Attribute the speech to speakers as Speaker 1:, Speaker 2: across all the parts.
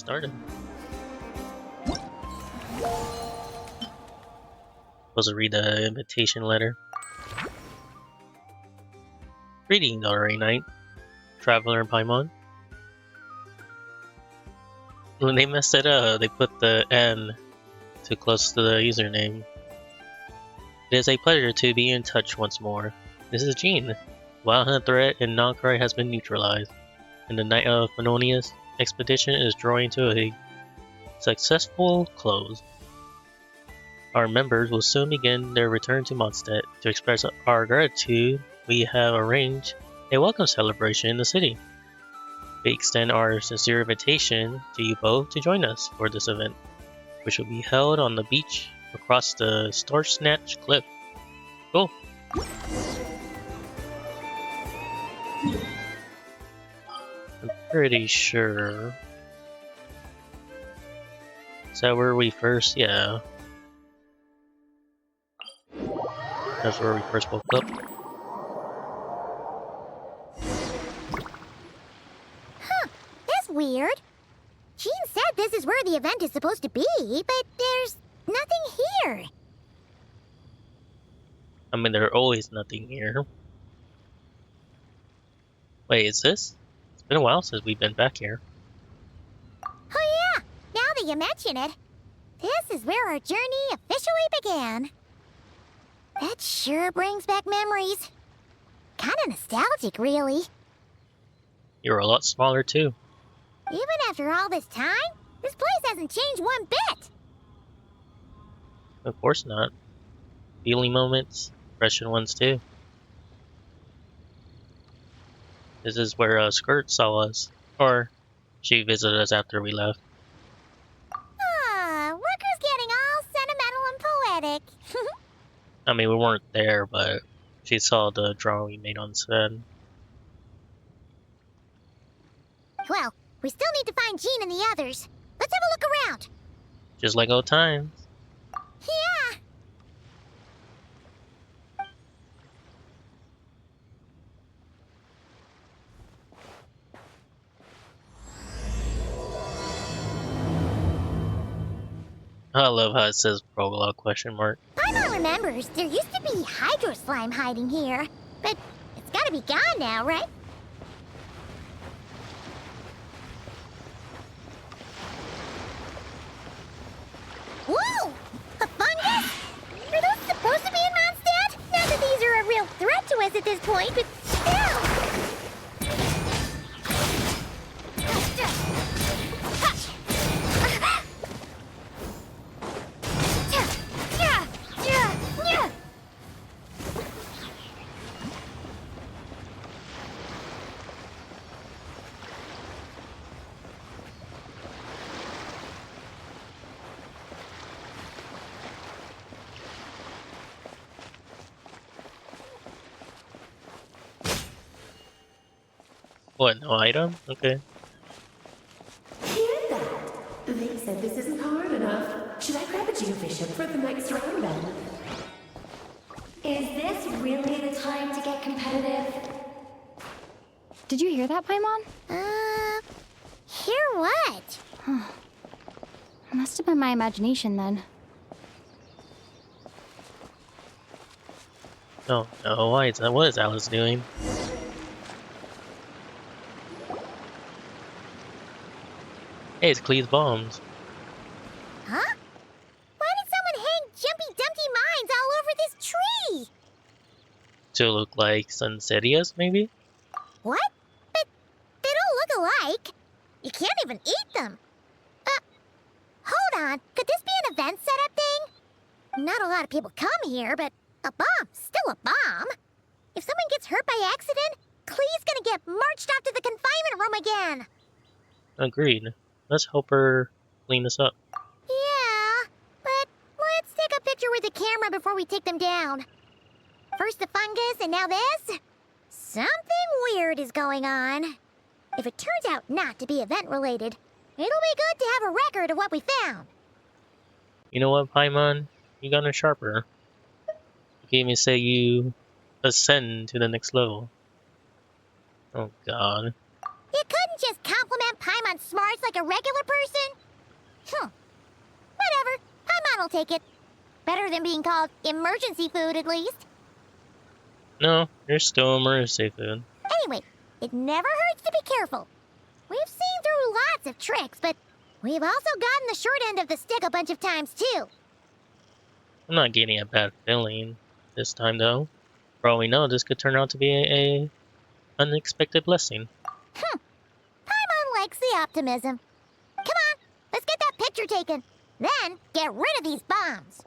Speaker 1: started. Supposed to read the invitation letter. Greetings, Alright Knight, Traveler in Paimon. When they messed it up, they put the N too close to the username. It is a pleasure to be in touch once more. This is Jean. Wild Hunt threat in Nongcry has been neutralized, and the Knight of Phanonius expedition is drawing to a successful close. Our members will soon begin their return to Mondstadt. To express our gratitude, we have arranged a welcome celebration in the city. We extend our sincere invitation to you both to join us for this event, which will be held on the beach across the Starsnatch Cliff. Cool. I'm pretty sure. Is that where we first? Yeah. That's where we first woke up.
Speaker 2: Huh, that's weird. Jean said this is where the event is supposed to be, but there's nothing here.
Speaker 1: I mean, there's always nothing here. Wait, is this? It's been a while since we've been back here.
Speaker 2: Oh yeah, now that you mention it, this is where our journey officially began. That sure brings back memories. Kinda nostalgic, really.
Speaker 1: You're a lot smaller too.
Speaker 2: Even after all this time, this place hasn't changed one bit.
Speaker 1: Of course not. Feeling moments, freshen ones too. This is where Skirt saw us. Or, she visited us after we left.
Speaker 2: Ah, Rooker's getting all sentimental and poetic.
Speaker 1: I mean, we weren't there, but she saw the drawing we made on set.
Speaker 2: Well, we still need to find Jean and the others. Let's have a look around.
Speaker 1: Just like old times.
Speaker 2: Yeah.
Speaker 1: I love how it says prologue question mark.
Speaker 2: Paimon remembers there used to be hydro slime hiding here, but it's gotta be gone now, right? Whoa! A fungus? Are those supposed to be in Mondstadt? Not that these are a real threat to us at this point, but still!
Speaker 1: What, no item? Okay.
Speaker 3: Hear that? They said this isn't hard enough. Should I grab a geobishop for the next round then?
Speaker 4: Is this really the time to get competitive?
Speaker 5: Did you hear that, Paimon?
Speaker 2: Hear what?
Speaker 5: Must have been my imagination then.
Speaker 1: Oh no, why is that? What is Alice doing? Hey, it's Clee's bombs.
Speaker 2: Huh? Why did someone hang Jumpy Dumpty mines all over this tree?
Speaker 1: To look like Sunsetias, maybe?
Speaker 2: What? But they don't look alike. You can't even eat them. Hold on. Could this be an event setup thing? Not a lot of people come here, but a bomb's still a bomb. If someone gets hurt by accident, Clee's gonna get marched off to the confinement room again.
Speaker 1: Agreed. Let's help her clean this up.
Speaker 2: Yeah, but let's take a picture with the camera before we take them down. First the fungus, and now this? Something weird is going on. If it turns out not to be event-related, it'll be good to have a record of what we found.
Speaker 1: You know what, Paimon? You got a sharper. You can even say you ascend to the next level. Oh god.
Speaker 2: You couldn't just compliment present Paimon smarts like a regular person? Whatever. Paimon will take it. Better than being called emergency food, at least.
Speaker 1: No, you're still emergency food.
Speaker 2: Anyway, it never hurts to be careful. We've seen through lots of tricks, but we've also gotten the short end of the stick a bunch of times, too.
Speaker 1: I'm not getting a bad feeling this time, though. For all we know, this could turn out to be a unexpected blessing.
Speaker 2: Paimon likes the optimism. Come on, let's get that picture taken. Then, get rid of these bombs.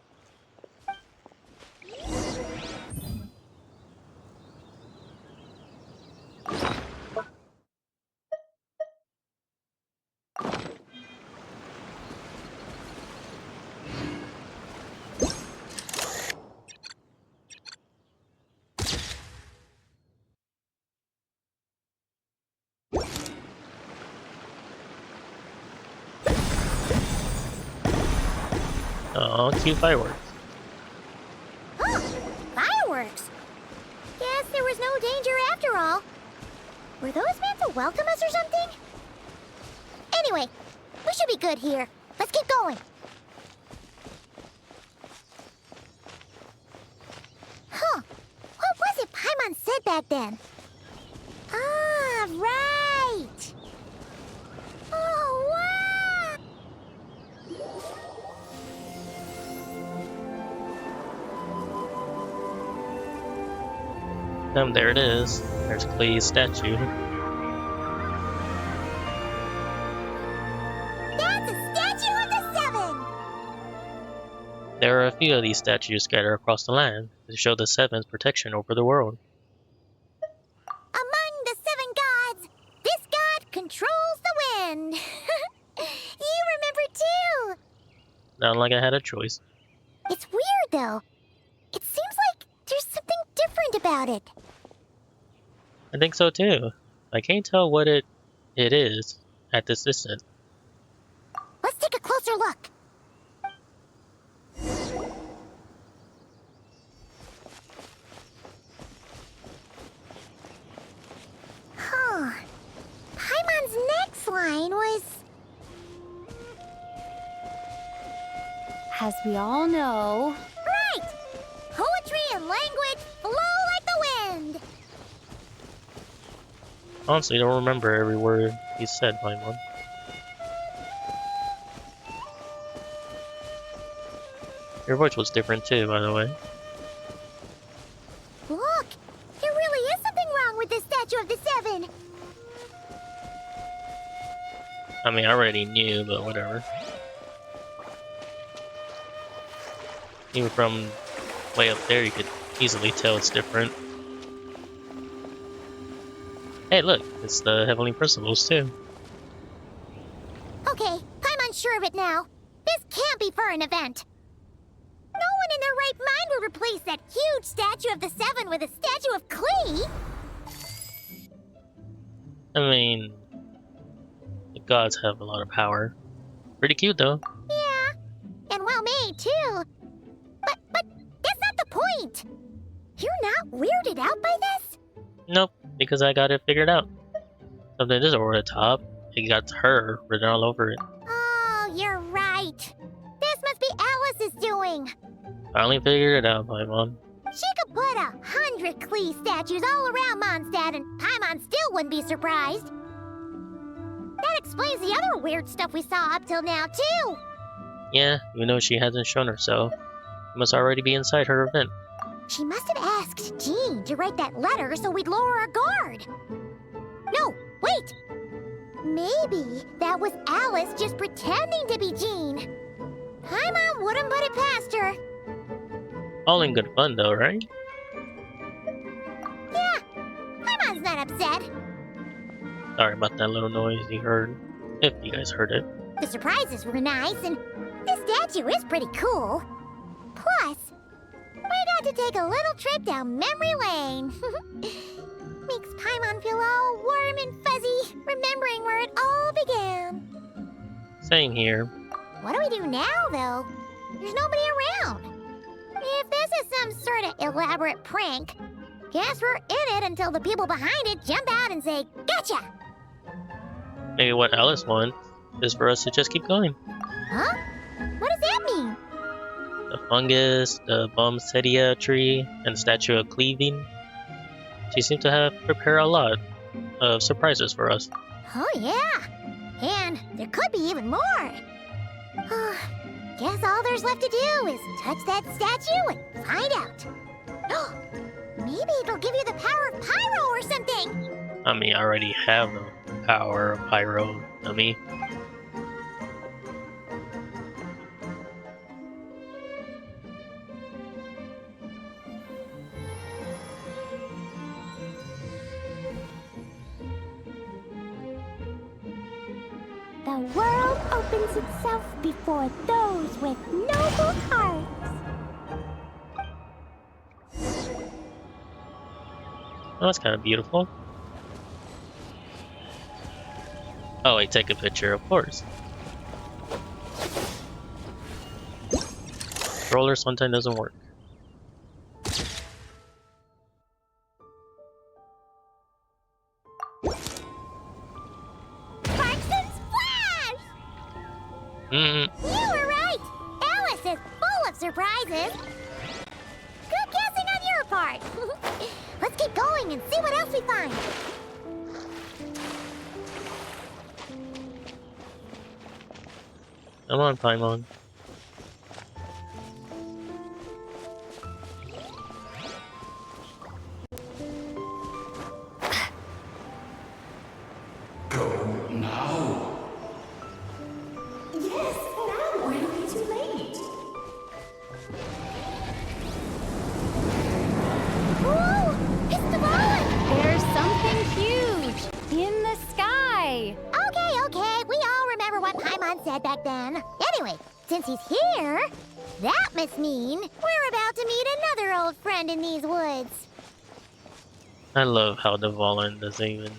Speaker 1: Oh, cute fireworks.
Speaker 2: Fireworks? Guess there was no danger after all. Were those meant to welcome us or something? Anyway, we should be good here. Let's keep going. Huh. What was it Paimon said back then? Ah, right. Oh, wow.
Speaker 1: There it is. There's Clay's statue.
Speaker 2: That's a statue of the Seven!
Speaker 1: There are a few of these statues scattered across the land to show the Seven's protection over the world.
Speaker 2: Among the 7 gods, this god controls the wind. You remember too.
Speaker 1: Not like I had a choice.
Speaker 2: It's weird though. It seems like there's something different about it.
Speaker 1: I think so too. I can't tell what it is at this distance.
Speaker 2: Let's take a closer look. Huh. Paimon's next line was...
Speaker 5: As we all know,
Speaker 2: Right! Poetry and language flow like the wind!
Speaker 1: Honestly, I don't remember every word he said, Paimon. Your voice was different too, by the way.
Speaker 2: Look! There really is something wrong with this statue of the Seven!
Speaker 1: I mean, I already knew, but whatever. Even from way up there, you could easily tell it's different. Hey, look, it's the Heavenly Principles too.
Speaker 2: Okay, Paimon's sure of it now. This can't be for an event. No one in their right mind would replace that huge statue of the Seven with a statue of Clay.
Speaker 1: I mean, the gods have a lot of power. Pretty cute though.
Speaker 2: Yeah, and well made too. But that's not the point. You're not weirded out by this?
Speaker 1: Nope, because I got it figured out. Something is over the top. It got her written all over it.
Speaker 2: Oh, you're right. This must be Alice's doing.
Speaker 1: Finally figured it out, Paimon.
Speaker 2: She could put 100 Klee statues all around Mondstadt and Paimon still wouldn't be surprised. That explains the other weird stuff we saw up till now, too.
Speaker 1: Yeah, even though she hasn't shown herself, it must already be inside her event.
Speaker 2: She must have asked Jean to write that letter so we'd lower our guard. No, wait! Maybe that was Alice just pretending to be Jean. Paimon wouldn't put it past her.
Speaker 1: All in good fun though, right?
Speaker 2: Yeah, Paimon's not upset.
Speaker 1: Sorry about that little noise you heard. If you guys heard it.
Speaker 2: The surprises were nice, and this statue is pretty cool. Plus, we got to take a little trip down memory lane. Makes Paimon feel all warm and fuzzy, remembering where it all began.
Speaker 1: Same here.
Speaker 2: What do we do now, though? There's nobody around. If this is some sort of elaborate prank, guess we're in it until the people behind it jump out and say, "Gotcha!"
Speaker 1: Maybe what Alice wants is for us to just keep going.
Speaker 2: Huh? What does that mean?
Speaker 1: The fungus, the Bomsedia tree, and the statue of Cleaving. She seems to have prepared a lot of surprises for us.
Speaker 2: Oh, yeah. And there could be even more. Guess all there's left to do is touch that statue and find out. Maybe it'll give you the power of Pyro or something.
Speaker 1: I mean, I already have the power of Pyro, dummy.
Speaker 2: The world opens itself before those with noble hearts.
Speaker 1: Oh, that's kind of beautiful. Oh, wait, take a picture, of course. Roller sometimes doesn't work.
Speaker 2: You were right! Alice is full of surprises! Good guessing on your part! Let's keep going and see what else we find!
Speaker 1: Come on, Paimon.
Speaker 6: Go now.
Speaker 3: Yes, now or it'll be too late.
Speaker 2: Whoa! It's the ball!
Speaker 5: There's something huge in the sky.
Speaker 2: Okay, we all remember what Paimon said back then. Anyway, since he's here, that must mean we're about to meet another old friend in these woods.
Speaker 1: I love how the Volan doesn't even...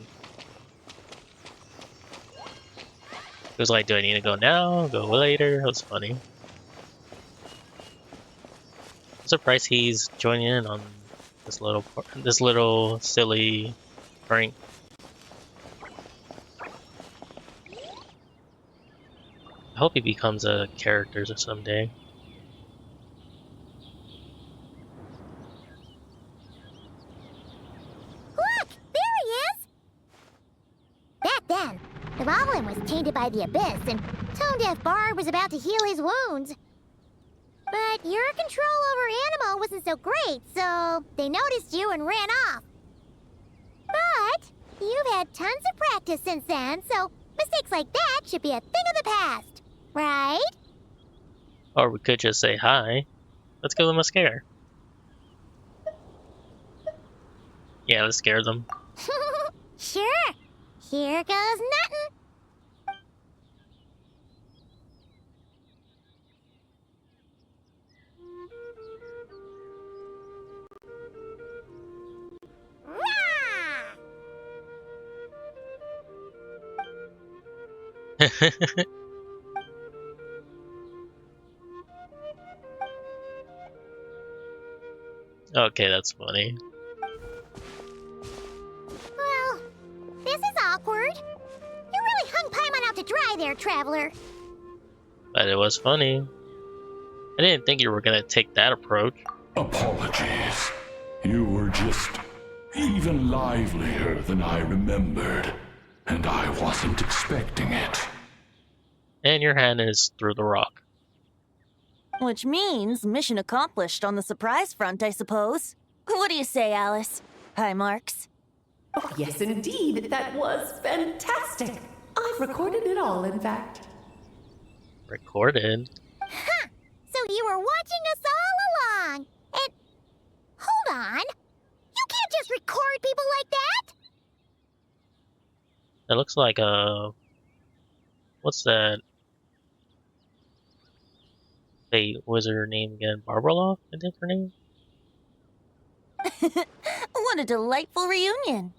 Speaker 1: It was like, do I need to go now? Go later? It was funny. I'm surprised he's joining in on this little silly prank. I hope he becomes a character someday.
Speaker 2: Look! There he is! Back then, the Goblin was tainted by the Abyss, and Tone-Deaf Bard was about to heal his wounds. But your control over Animo wasn't so great, so they noticed you and ran off. But you've had tons of practice since then, so mistakes like that should be a thing of the past, right?
Speaker 1: Or we could just say hi. Let's give them a scare. Yeah, let's scare them.
Speaker 2: Sure. Here goes nothing.
Speaker 1: Okay, that's funny.
Speaker 2: Well, this is awkward. You really hung Paimon out to dry there, Traveler.
Speaker 1: But it was funny. I didn't think you were gonna take that approach.
Speaker 6: Apologies. You were just even livelier than I remembered, and I wasn't expecting it.
Speaker 1: And your hand is through the rock.
Speaker 7: Which means mission accomplished on the surprise front, I suppose. What do you say, Alice? Hi, Marks.
Speaker 3: Oh, yes, indeed. That was fantastic. I've recorded it all, in fact.
Speaker 1: Recorded?
Speaker 2: Huh! So you were watching us all along. And hold on. You can't just record people like that.
Speaker 1: It looks like what's that? Hey, what was her name again? Barbarella, I think her name?
Speaker 7: What a delightful reunion.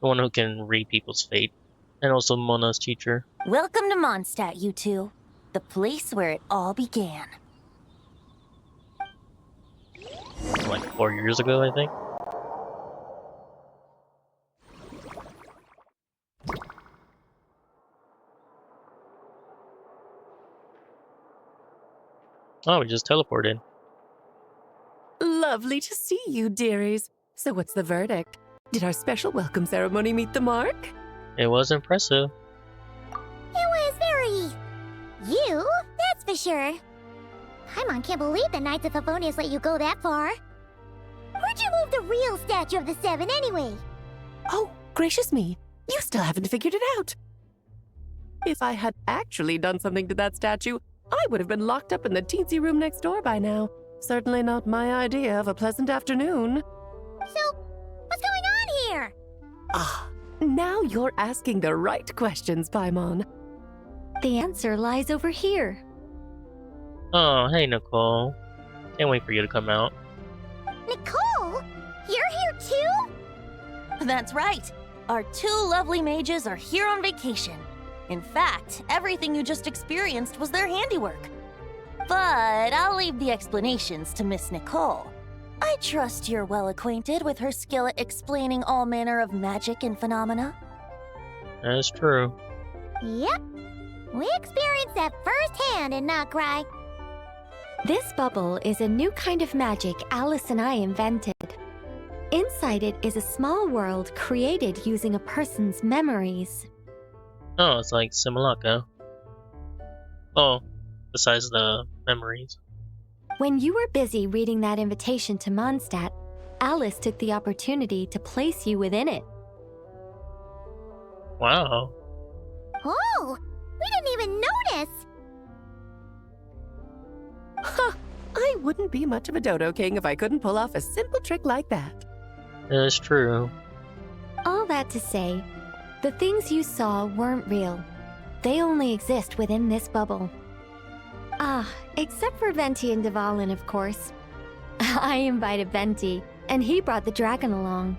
Speaker 1: The one who can read people's fate. And also Mona's teacher.
Speaker 7: Welcome to Mondstadt, you two. The place where it all began.
Speaker 1: Like 4 years ago, I think. Oh, we just teleported.
Speaker 3: Lovely to see you, dearies. So what's the verdict? Did our special welcome ceremony meet the mark?
Speaker 1: It was impressive.
Speaker 2: It was very... you, that's for sure. Paimon can't believe the Knights of Favonius let you go that far. Where'd you move the real statue of the Seven anyway?
Speaker 3: Oh, gracious me. You still haven't figured it out. If I had actually done something to that statue, I would have been locked up in the teensy room next door by now. Certainly not my idea of a pleasant afternoon.
Speaker 2: So, what's going on here?
Speaker 3: Ah, now you're asking the right questions, Paimon.
Speaker 5: The answer lies over here.
Speaker 1: Oh, hey Nicole. Can't wait for you to come out.
Speaker 2: Nicole? You're here too?
Speaker 7: That's right. Our two lovely mages are here on vacation. In fact, everything you just experienced was their handiwork. But I'll leave the explanations to Miss Nicole. I trust you're well acquainted with her skill at explaining all manner of magic and phenomena.
Speaker 1: That's true.
Speaker 2: Yep. We experienced that firsthand in Notcry.
Speaker 5: This bubble is a new kind of magic Alice and I invented. Inside it is a small world created using a person's memories.
Speaker 1: Oh, it's like Simulacra. Oh, besides the memories.
Speaker 5: When you were busy reading that invitation to Mondstadt, Alice took the opportunity to place you within it.
Speaker 1: Wow.
Speaker 2: Oh, we didn't even notice.
Speaker 3: Huh, I wouldn't be much of a dodo king if I couldn't pull off a simple trick like that.
Speaker 1: That's true.
Speaker 5: All that to say, the things you saw weren't real. They only exist within this bubble. Ah, except for Venti and Dvalin, of course. I invited Venti, and he brought the dragon along.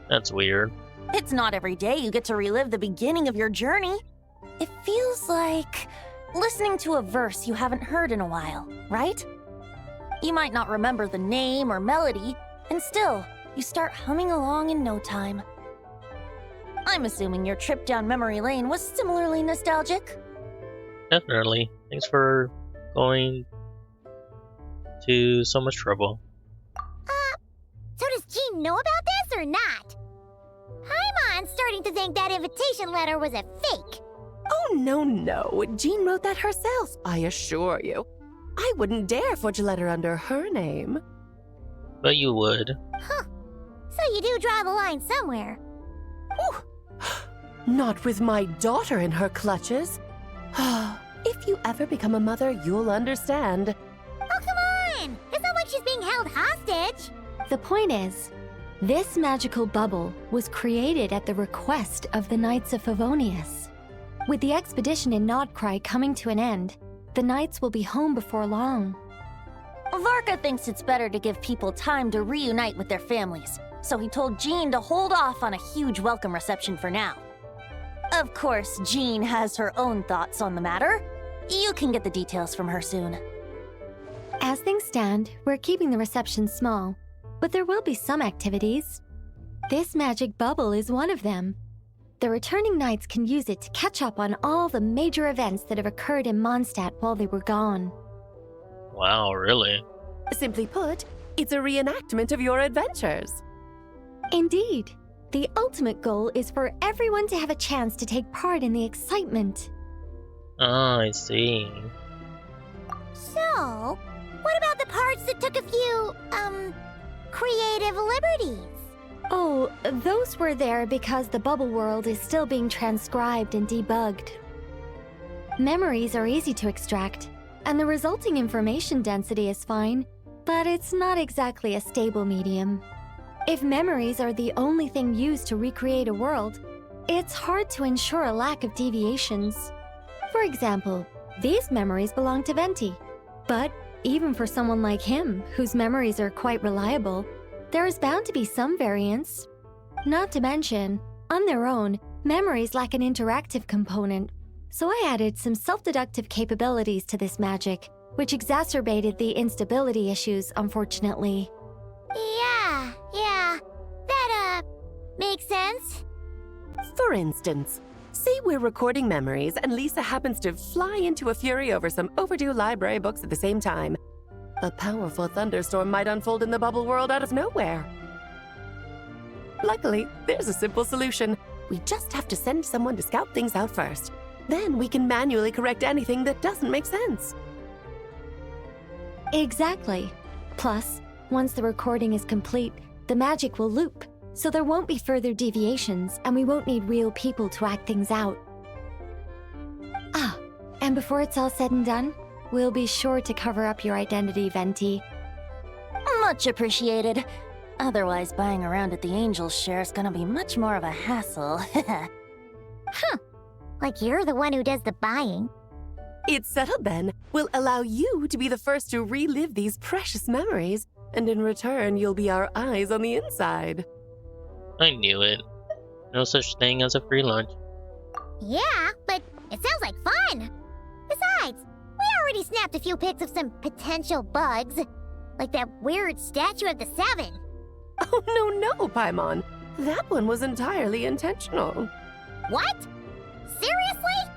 Speaker 1: That's weird.
Speaker 7: It's not every day you get to relive the beginning of your journey. It feels like listening to a verse you haven't heard in a while, right? You might not remember the name or melody, and still, you start humming along in no time. I'm assuming your trip down memory lane was similarly nostalgic.
Speaker 1: Definitely. Thanks for going to so much trouble.
Speaker 2: So does Jean know about this or not? Paimon's starting to think that invitation letter was a fake.
Speaker 3: Oh, no. Jean wrote that herself, I assure you. I wouldn't dare forge a letter under her name.
Speaker 1: But you would.
Speaker 2: Huh. So you do draw the line somewhere.
Speaker 3: Whew. Not with my daughter in her clutches. If you ever become a mother, you'll understand.
Speaker 2: Oh, come on! It's not like she's being held hostage.
Speaker 5: The point is, this magical bubble was created at the request of the Knights of Favonius. With the expedition in Nodcry coming to an end, the Knights will be home before long.
Speaker 7: Varka thinks it's better to give people time to reunite with their families, so he told Jean to hold off on a huge welcome reception for now. Of course, Jean has her own thoughts on the matter. You can get the details from her soon.
Speaker 5: As things stand, we're keeping the reception small, but there will be some activities. This magic bubble is one of them. The returning Knights can use it to catch up on all the major events that have occurred in Mondstadt while they were gone.
Speaker 1: Wow, really?
Speaker 3: Simply put, it's a reenactment of your adventures.
Speaker 5: Indeed. The ultimate goal is for everyone to have a chance to take part in the excitement.
Speaker 1: Oh, I see.
Speaker 2: So, what about the parts that took a few, creative liberties?
Speaker 5: Oh, those were there because the bubble world is still being transcribed and debugged. Memories are easy to extract, and the resulting information density is fine, but it's not exactly a stable medium. If memories are the only thing used to recreate a world, it's hard to ensure a lack of deviations. For example, these memories belong to Venti, but even for someone like him, whose memories are quite reliable, there is bound to be some variance. Not to mention, on their own, memories lack an interactive component, so I added some self-deductive capabilities to this magic, which exacerbated the instability issues, unfortunately.
Speaker 2: Yeah, that, makes sense.
Speaker 3: For instance, Say we're recording memories and Lisa happens to fly into a fury over some overdue library books at the same time. A powerful thunderstorm might unfold in the bubble world out of nowhere. Luckily, there's a simple solution. We just have to send someone to scout things out first. Then we can manually correct anything that doesn't make sense.
Speaker 5: Exactly. Plus, once the recording is complete, the magic will loop, so there won't be further deviations, and we won't need real people to act things out. Ah, and before it's all said and done, we'll be sure to cover up your identity, Venti.
Speaker 7: Much appreciated. Otherwise, buying around at the Angel's share is gonna be much more of a hassle.
Speaker 2: Huh. Like you're the one who does the buying.
Speaker 3: It's settled then. We'll allow you to be the first to relive these precious memories, and in return, you'll be our eyes on the inside.
Speaker 1: I knew it. No such thing as a free lunch.
Speaker 2: Yeah, but it sounds like fun. Besides, we already snapped a few pics of some potential bugs. Like that weird statue of the Seven.
Speaker 3: Oh, no, Paimon. That one was entirely intentional.
Speaker 2: What? Seriously?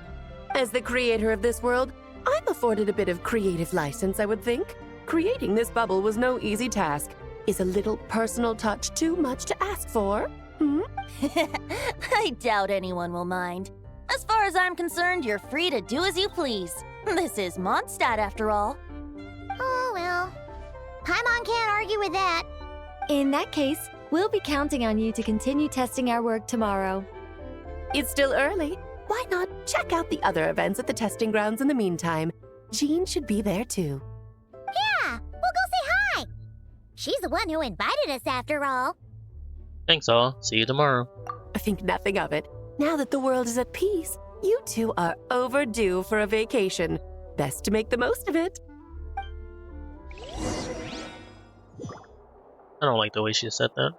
Speaker 3: As the creator of this world, I'm afforded a bit of creative license, I would think. Creating this bubble was no easy task. Is a little personal touch too much to ask for?
Speaker 7: I doubt anyone will mind. As far as I'm concerned, you're free to do as you please. This is Mondstadt, after all.
Speaker 2: Oh, well. Paimon can't argue with that.
Speaker 5: In that case, we'll be counting on you to continue testing our work tomorrow.
Speaker 3: It's still early. Why not check out the other events at the testing grounds in the meantime? Jean should be there too.
Speaker 2: Yeah, we'll go say hi. She's the one who invited us after all.
Speaker 1: Thanks all. See you tomorrow.
Speaker 3: I think nothing of it. Now that the world is at peace, you two are overdue for a vacation. Best to make the most of it.
Speaker 1: I don't like the way she said that.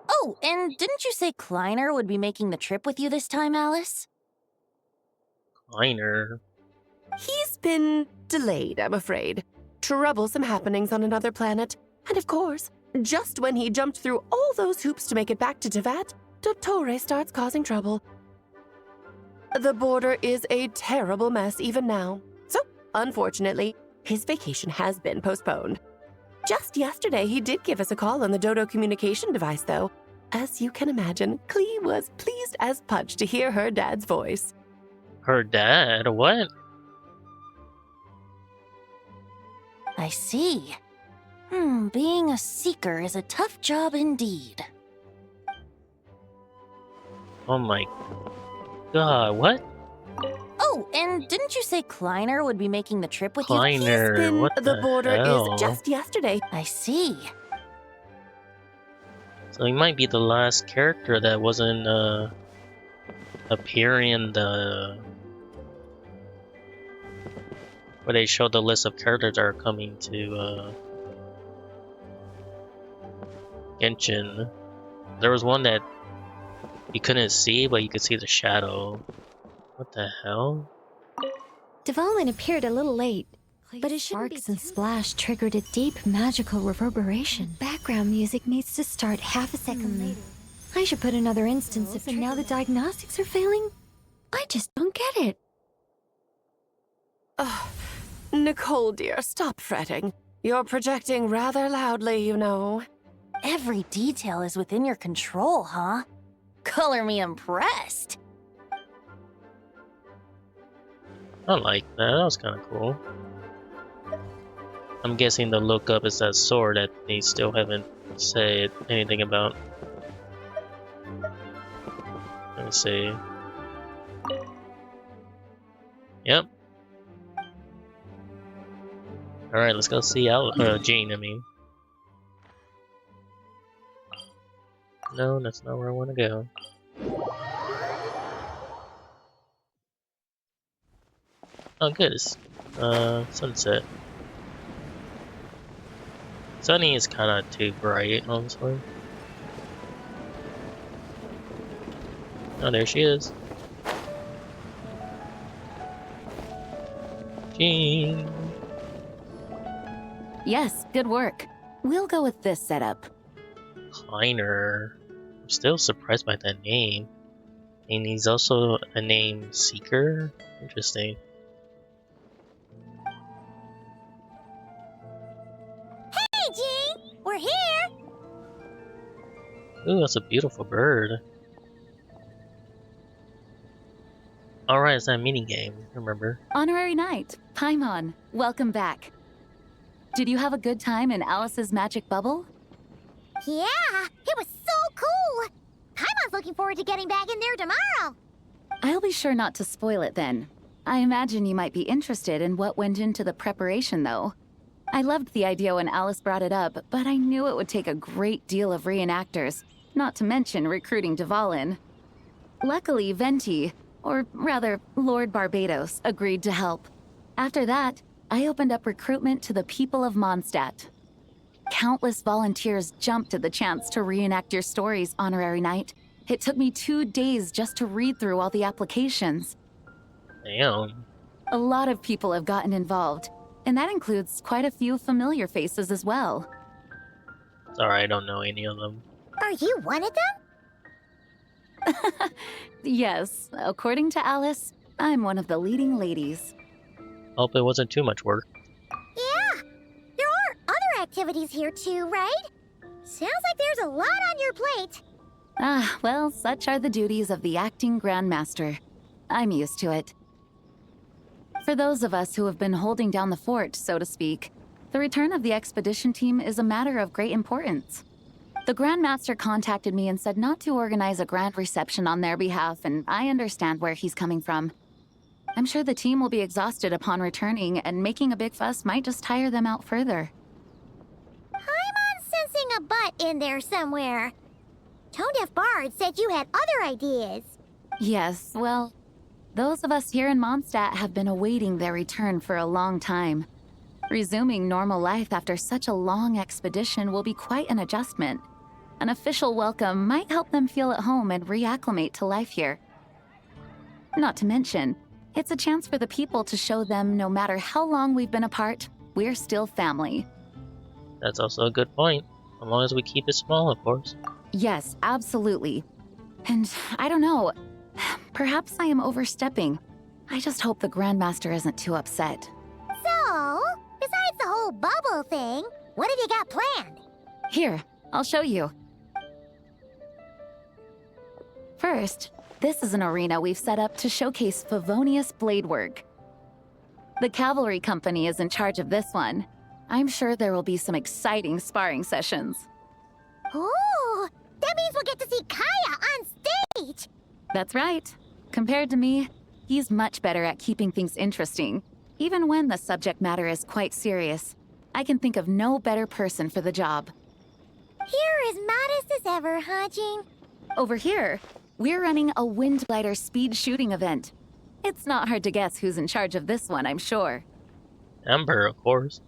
Speaker 7: Oh, and didn't you say Kleiner would be making the trip with you this time, Alice?
Speaker 1: Kleiner.
Speaker 3: He's been delayed, I'm afraid. Troublesome happenings on another planet. And of course, just when he jumped through all those hoops to make it back to Tevat, Dottore starts causing trouble. The border is a terrible mess even now. So, unfortunately, his vacation has been postponed. Just yesterday, he did give us a call on the Dodo communication device, though. As you can imagine, Klee was pleased as punch to hear her dad's voice.
Speaker 1: Her dad? What?
Speaker 7: I see. Being a seeker is a tough job indeed.
Speaker 1: Oh my god, what?
Speaker 7: Oh, and didn't you say Kleiner would be making the trip with you?
Speaker 1: Kleiner,
Speaker 3: He's been
Speaker 1: what
Speaker 3: the border
Speaker 1: hell?
Speaker 3: is just yesterday.
Speaker 7: I see.
Speaker 1: So he might be the last character that wasn't appearing in the where they showed the list of characters that are coming to Genshin. There was one that you couldn't see, but you could see the shadow. What the hell?
Speaker 5: Development appeared a little late, but his sparks and splash triggered a deep magical reverberation. Background music needs to start half a second late. I should put another instance of and now the diagnostics are failing? I just don't get it.
Speaker 3: Oh, Nicole, dear, stop fretting. You're projecting rather loudly, you know.
Speaker 7: Every detail is within your control, huh? Color me impressed.
Speaker 1: I like that. That was kind of cool. I'm guessing the lookup is that sword that they still haven't said anything about. Let me see. Yep. Alright, let's go see Jean, I mean. No, that's not where I want to go. Oh, good. It's sunset. Sunny is kind of too bright, honestly. Oh, there she is. Jean.
Speaker 8: Yes, good work. We'll go with this setup.
Speaker 1: Kleiner. still surprised by that name. And he's also a name seeker. Interesting.
Speaker 2: Hey, Jean! We're here!
Speaker 1: Ooh, that's a beautiful bird. Alright, it's that mini game, remember?
Speaker 8: Honorary Knight, Paimon, welcome back. Did you have a good time in Alice's magic bubble?
Speaker 2: Yeah, it was so cool! Paimon's looking forward to getting back in there tomorrow!
Speaker 8: I'll be sure not to spoil it then. I imagine you might be interested in what went into the preparation, though. I loved the idea when Alice brought it up, but I knew it would take a great deal of reenactors, not to mention recruiting Dvalin. Luckily, Venti, or rather, Lord Barbados, agreed to help. After that, I opened up recruitment to the people of Mondstadt. Countless volunteers jumped at the chance to reenact your stories, Honorary Knight. It took me 2 days just to read through all the applications.
Speaker 1: Damn.
Speaker 8: A lot of people have gotten involved, and that includes quite a few familiar faces as well.
Speaker 1: Sorry, I don't know any of them.
Speaker 2: Are you one of them?
Speaker 8: Yes, according to Alice, I'm one of the leading ladies.
Speaker 1: Hope it wasn't too much work.
Speaker 2: Yeah, there are other activities here too, right? Sounds like there's a lot on your plate.
Speaker 8: Ah, well, such are the duties of the acting Grandmaster. I'm used to it. For those of us who have been holding down the fort, so to speak, the return of the expedition team is a matter of great importance. The Grandmaster contacted me and said not to organize a grand reception on their behalf, and I understand where he's coming from. I'm sure the team will be exhausted upon returning, and making a big fuss might just tire them out further.
Speaker 2: I'm sensing a butt in there somewhere. Tone Deaf Bard said you had other ideas.
Speaker 8: Yes, well, those of us here in Mondstadt have been awaiting their return for a long time. Resuming normal life after such a long expedition will be quite an adjustment. An official welcome might help them feel at home and reacclimate to life here. Not to mention, it's a chance for the people to show them no matter how long we've been apart, we're still family.
Speaker 1: That's also a good point. As long as we keep it small, of course.
Speaker 8: Yes, absolutely. And I don't know, perhaps I am overstepping. I just hope the Grandmaster isn't too upset.
Speaker 2: So, besides the whole bubble thing, what have you got planned?
Speaker 8: Here, I'll show you. First, this is an arena we've set up to showcase Favonius blade work. The Cavalry Company is in charge of this one. I'm sure there will be some exciting sparring sessions.
Speaker 2: Ooh, that means we'll get to see Kaya on stage!
Speaker 8: That's right. Compared to me, he's much better at keeping things interesting, even when the subject matter is quite serious. I can think of no better person for the job.
Speaker 2: You're as modest as ever, huh, Jean?
Speaker 8: Over here, we're running a Windblighter speed shooting event. It's not hard to guess who's in charge of this one, I'm sure.
Speaker 1: Amber, of course.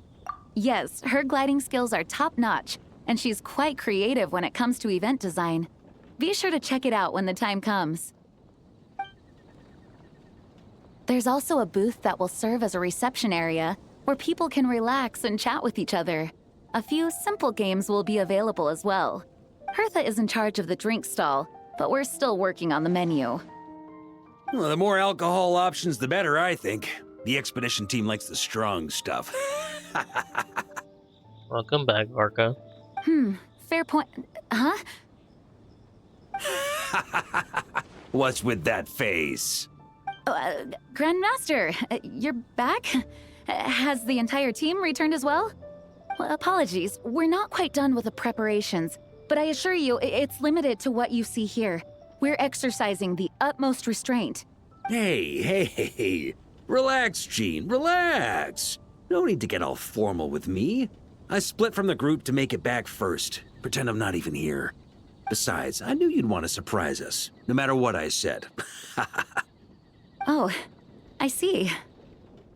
Speaker 8: Yes, her gliding skills are top-notch, and she's quite creative when it comes to event design. Be sure to check it out when the time comes. There's also a booth that will serve as a reception area where people can relax and chat with each other. A few simple games will be available as well. Hertha is in charge of the drink stall, but we're still working on the menu.
Speaker 9: Well, the more alcohol options, the better, I think. The expedition team likes the strong stuff.
Speaker 1: Welcome back, Varka.
Speaker 8: Fair point. Huh?
Speaker 9: What's with that face?
Speaker 8: Grandmaster, you're back? Has the entire team returned as well? Well, apologies, we're not quite done with the preparations, but I assure you, it's limited to what you see here. We're exercising the utmost restraint.
Speaker 9: Hey. Relax, Jean, relax. No need to get all formal with me. I split from the group to make it back first. Pretend I'm not even here. Besides, I knew you'd want to surprise us, no matter what I said.
Speaker 8: Oh, I see.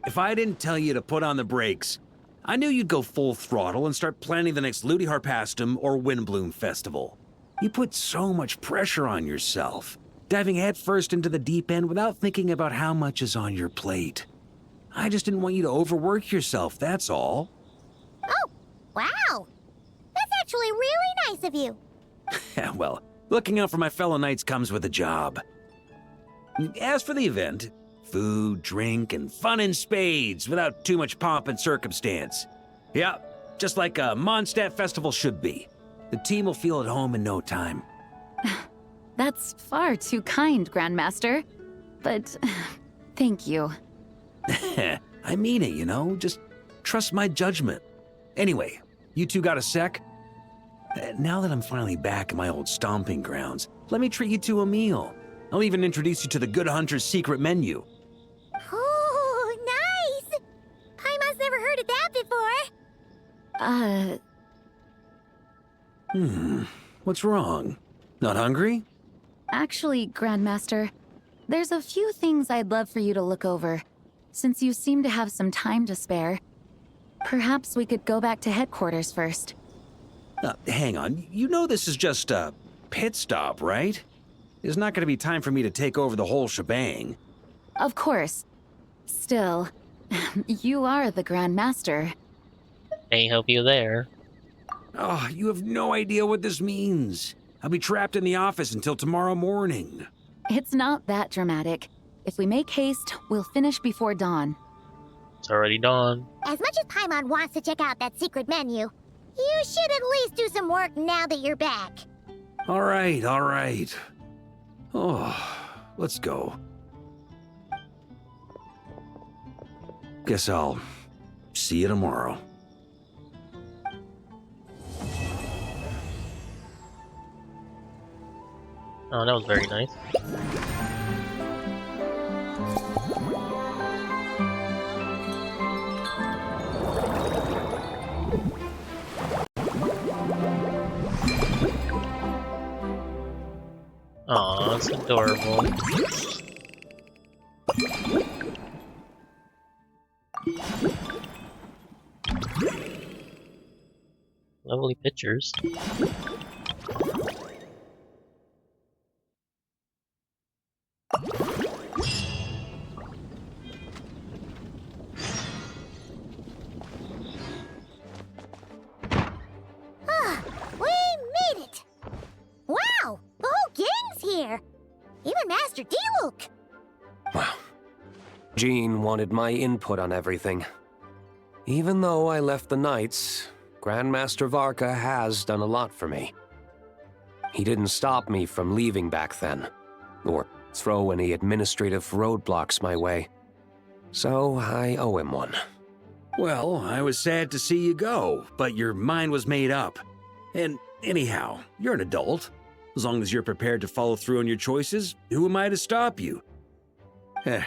Speaker 9: If I didn't tell you to put on the brakes, I knew you'd go full throttle and start planning the next Ludi Harpastum or Windblume festival. You put so much pressure on yourself, diving headfirst into the deep end without thinking about how much is on your plate. I just didn't want you to overwork yourself, that's all.
Speaker 2: Oh, wow! That's actually really nice of you.
Speaker 9: Well, Looking out for my fellow knights comes with a job. As for the event, food, drink, and fun in spades without too much pomp and circumstance. Yeah, just like a Mondstadt festival should be. The team will feel at home in no time.
Speaker 8: That's far too kind, Grandmaster. But thank you.
Speaker 9: I mean it, you know? Just trust my judgment. Anyway, you two got a sec? Now that I'm finally back in my old stomping grounds, let me treat you to a meal. I'll even introduce you to the Good Hunter's secret menu.
Speaker 2: Oh, nice! Paimon's never heard of that before.
Speaker 9: What's wrong? Not hungry?
Speaker 8: Actually, Grandmaster, there's a few things I'd love for you to look over. Since you seem to have some time to spare, perhaps we could go back to headquarters first.
Speaker 9: Hang on. You know this is just a pit stop, right? There's not going to be time for me to take over the whole shebang.
Speaker 8: Of course. Still, you are the Grandmaster.
Speaker 1: Can't help you there.
Speaker 9: Oh, you have no idea what this means. I'll be trapped in the office until tomorrow morning.
Speaker 8: It's not that dramatic. If we make haste, we'll finish before dawn.
Speaker 1: It's already dawn.
Speaker 2: As much as Paimon wants to check out that secret menu, you should at least do some work now that you're back.
Speaker 9: All right, all right. Oh, let's go. Guess I'll see you tomorrow.
Speaker 1: Oh, that was very nice. Aw, it's adorable. Lovely pictures.
Speaker 2: We made it! Wow! The whole gang's here! Even Master Diluc!
Speaker 10: Wow. Jean wanted my input on everything. Even though I left the Knights, Grandmaster Varka has done a lot for me. He didn't stop me from leaving back then, or throw any administrative roadblocks my way. So I owe him one.
Speaker 9: Well, I was sad to see you go, but your mind was made up. And anyhow, you're an adult. As long as you're prepared to follow through on your choices, who am I to stop you? And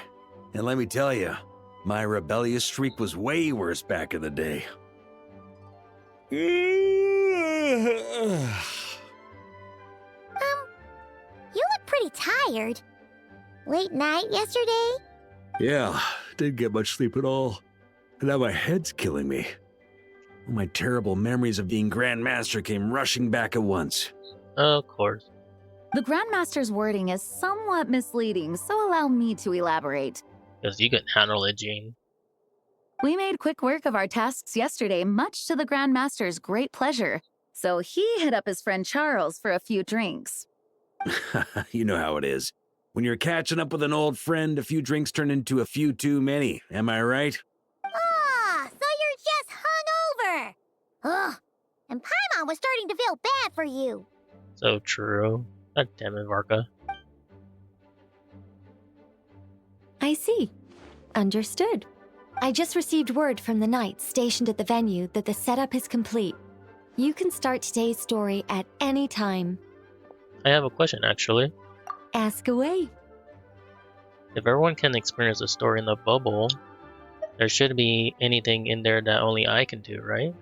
Speaker 9: let me tell you, my rebellious streak was way worse back in the day.
Speaker 2: You look pretty tired. Late night yesterday?
Speaker 9: Yeah, didn't get much sleep at all. And now my head's killing me. All my terrible memories of being Grandmaster came rushing back at once.
Speaker 1: Of course.
Speaker 8: The Grandmaster's wording is somewhat misleading, so allow me to elaborate.
Speaker 1: Because you can handle it, Jean.
Speaker 8: We made quick work of our tasks yesterday, much to the Grandmaster's great pleasure, so he hit up his friend Charles for a few drinks.
Speaker 9: You know how it is. When you're catching up with an old friend, a few drinks turn into a few too many. Am I right?
Speaker 2: Ah, so you're just hungover! Ugh, and Paimon was starting to feel bad for you.
Speaker 1: So true. God damn it, Varka.
Speaker 5: I see. Understood. I just received word from the knights stationed at the venue that the setup is complete. You can start today's story at any time.
Speaker 1: I have a question, actually.
Speaker 5: Ask away.
Speaker 1: If everyone can experience a story in the bubble, there shouldn't be anything in there that only I can do, right?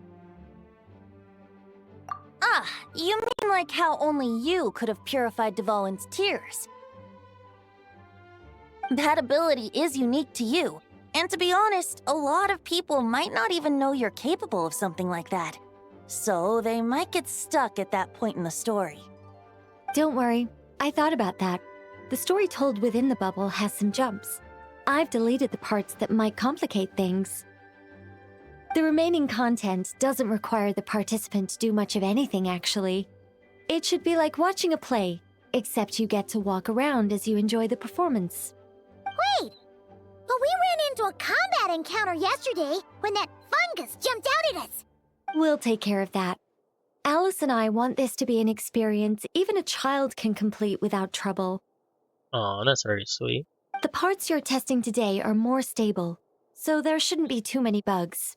Speaker 7: Ah, you mean like how only you could have purified Dvalin's tears? That ability is unique to you, and to be honest, a lot of people might not even know you're capable of something like that. So they might get stuck at that point in the story.
Speaker 5: Don't worry. I thought about that. The story told within the bubble has some jumps. I've deleted the parts that might complicate things. The remaining content doesn't require the participant to do much of anything, actually. It should be like watching a play, except you get to walk around as you enjoy the performance.
Speaker 2: Wait! But we ran into a combat encounter yesterday when that fungus jumped out at us.
Speaker 5: We'll take care of that. Alice and I want this to be an experience even a child can complete without trouble.
Speaker 1: Oh, that's very sweet.
Speaker 5: The parts you're testing today are more stable, so there shouldn't be too many bugs.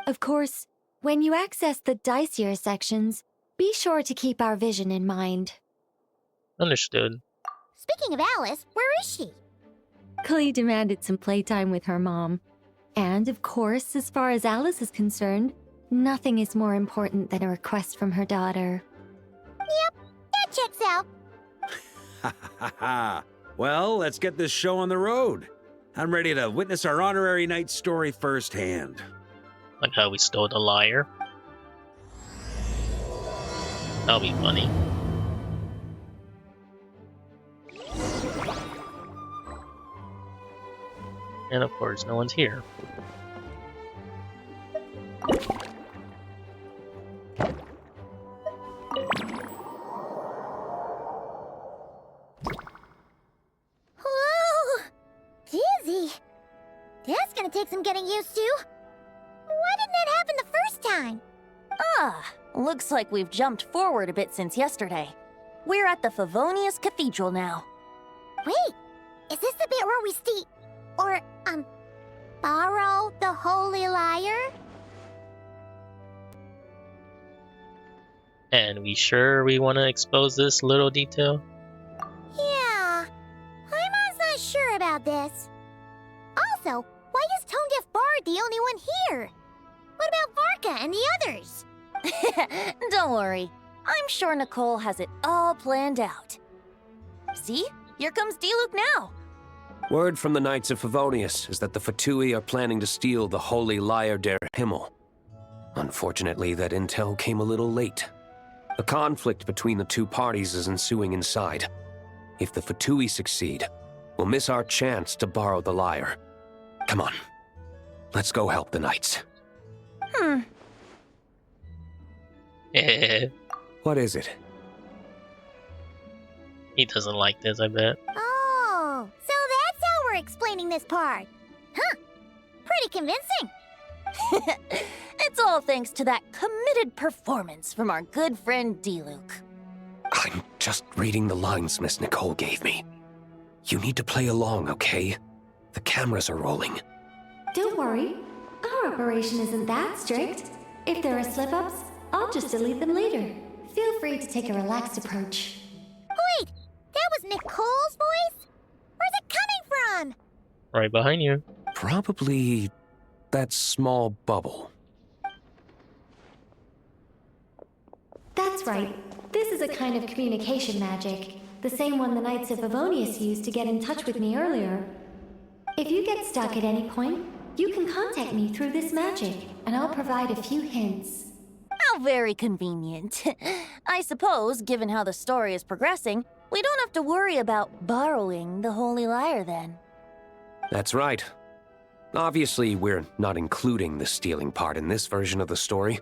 Speaker 5: Of course, when you access the dicier sections, be sure to keep our vision in mind.
Speaker 1: Understood.
Speaker 2: Speaking of Alice, where is she?
Speaker 5: Klee demanded some playtime with her mom. And of course, as far as Alice is concerned, nothing is more important than a request from her daughter.
Speaker 2: Yep, that checks out.
Speaker 9: Ha ha ha. Well, let's get this show on the road. I'm ready to witness our honorary knight's story firsthand.
Speaker 1: Like how we stole the lyre. That'll be funny. And of course, no one's here.
Speaker 2: Whoa! Dizzy. That's gonna take some getting used to. Why didn't that happen the first time?
Speaker 7: Looks like we've jumped forward a bit since yesterday. We're at the Favonius Cathedral now.
Speaker 2: Wait, is this the bit where we borrow the Holy Lyre?
Speaker 1: And we sure we want to expose this little detail?
Speaker 2: Yeah, I'm not sure about this. Also, why is Tone Deaf Bard the only one here? What about Varka and the others?
Speaker 7: Don't worry. I'm sure Nicole has it all planned out. See? Here comes Diluc now.
Speaker 10: Word from the Knights of Favonius is that the Fatui are planning to steal the Holy Lyre der Himmel. Unfortunately, that intel came a little late. A conflict between the two parties is ensuing inside. If the Fatui succeed, we'll miss our chance to borrow the lyre. Come on. Let's go help the Knights. What is it?
Speaker 1: He doesn't like this, I bet.
Speaker 2: Oh, so that's how we're explaining this part. Huh, pretty convincing.
Speaker 7: It's all thanks to that committed performance from our good friend Diluc.
Speaker 10: I'm just reading the lines Miss Nicole gave me. You need to play along, okay? The cameras are rolling.
Speaker 5: Don't worry, our operation isn't that strict. If there are slip-ups, I'll just delete them later. Feel free to take a relaxed approach.
Speaker 2: Wait, that was Nicole's voice? Where's it coming from?
Speaker 1: Right behind you.
Speaker 10: Probably that small bubble.
Speaker 5: That's right. This is a kind of communication magic. The same one the Knights of Favonius used to get in touch with me earlier. If you get stuck at any point, you can contact me through this magic, and I'll provide a few hints.
Speaker 7: How very convenient. I suppose, given how the story is progressing, we don't have to worry about borrowing the Holy Lyre then.
Speaker 10: That's right. Obviously, we're not including the stealing part in this version of the story.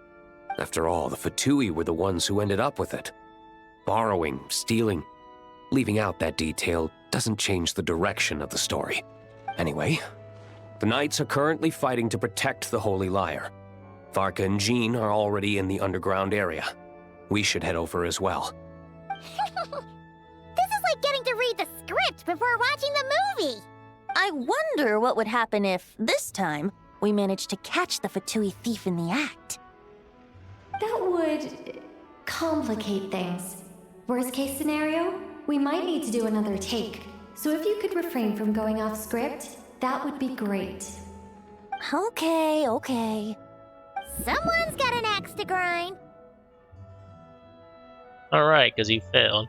Speaker 10: After all, the Fatui were the ones who ended up with it. Borrowing, stealing, leaving out that detail doesn't change the direction of the story. Anyway, the Knights are currently fighting to protect the Holy Lyre. Varka and Jean are already in the underground area. We should head over as well.
Speaker 2: This is like getting to read the script before watching the movie.
Speaker 7: I wonder what would happen if, this time, we managed to catch the Fatui thief in the act.
Speaker 5: That would complicate things. Worst case scenario, we might need to do another take. So if you could refrain from going off script, that would be great.
Speaker 7: Okay.
Speaker 2: Someone's got an axe to grind.
Speaker 1: Alright, because you failed.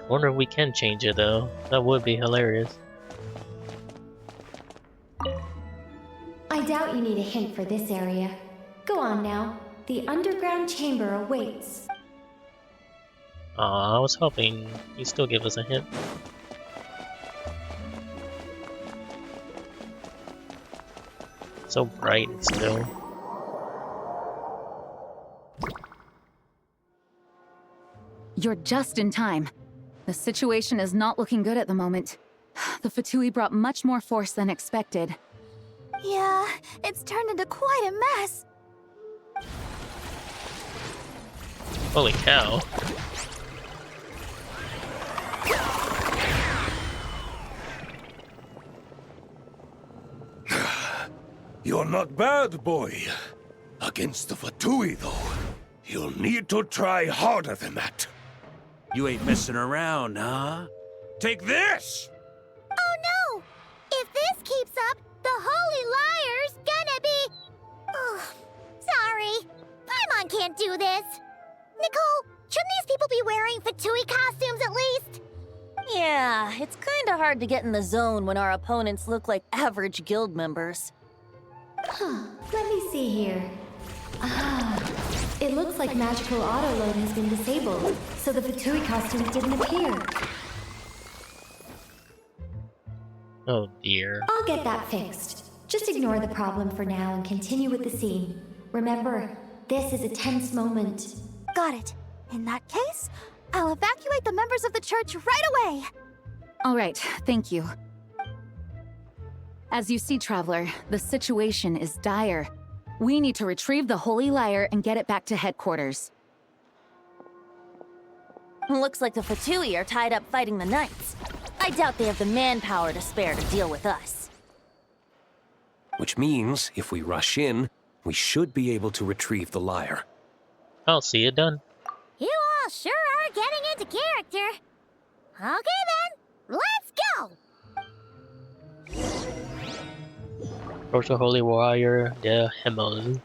Speaker 1: Wonder if we can change it though. That would be hilarious.
Speaker 5: I doubt you need a hint for this area. Go on now. The underground chamber awaits.
Speaker 1: Aw, I was hoping you'd still give us a hint. So bright and still.
Speaker 8: You're just in time. The situation is not looking good at the moment. The Fatui brought much more force than expected.
Speaker 2: Yeah, it's turned into quite a mess.
Speaker 1: Holy cow.
Speaker 11: You're not bad, boy. Against the Fatui, though, you'll need to try harder than that.
Speaker 9: You ain't messing around, huh? Take this!
Speaker 2: Oh no! If this keeps up, the Holy Liar's gonna be... Oh, sorry. Paimon can't do this. Nicole, shouldn't these people be wearing Fatui costumes at least?
Speaker 7: Yeah, it's kinda hard to get in the zone when our opponents look like average guild members.
Speaker 5: Let me see here. It looks like magical autoload has been disabled, so the Fatui costumes didn't appear.
Speaker 1: Oh dear.
Speaker 5: I'll get that fixed. Just ignore the problem for now and continue with the scene. Remember, this is a tense moment.
Speaker 2: Got it. In that case, I'll evacuate the members of the church right away.
Speaker 8: All right, thank you. As you see, Traveler, the situation is dire. We need to retrieve the Holy Lyre and get it back to headquarters.
Speaker 7: Looks like the Fatui are tied up fighting the Knights. I doubt they have the manpower to spare to deal with us.
Speaker 10: Which means, if we rush in, we should be able to retrieve the lyre.
Speaker 1: I'll see it done.
Speaker 2: You all sure are getting into character. Okay then, let's go!
Speaker 1: Approach the Holy Warrior, the Himmel.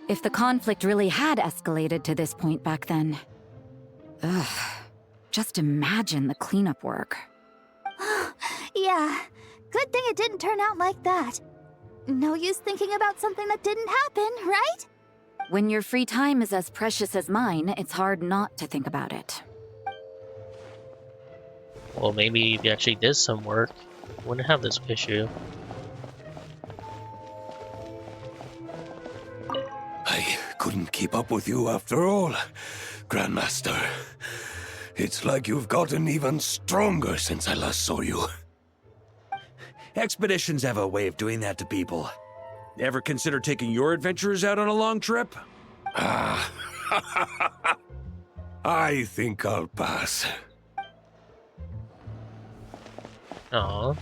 Speaker 8: If the conflict really had escalated to this point back then... Ugh. Just imagine the cleanup work.
Speaker 2: Yeah, good thing it didn't turn out like that. No use thinking about something that didn't happen, right?
Speaker 8: When your free time is as precious as mine, it's hard not to think about it.
Speaker 1: Well, maybe if you actually did some work, you wouldn't have this issue.
Speaker 11: I couldn't keep up with you after all, Grandmaster. It's like you've gotten even stronger since I last saw you.
Speaker 9: Expeditions have a way of doing that to people. Ever consider taking your adventurers out on a long trip?
Speaker 11: Ah, I think I'll pass.
Speaker 1: Aw.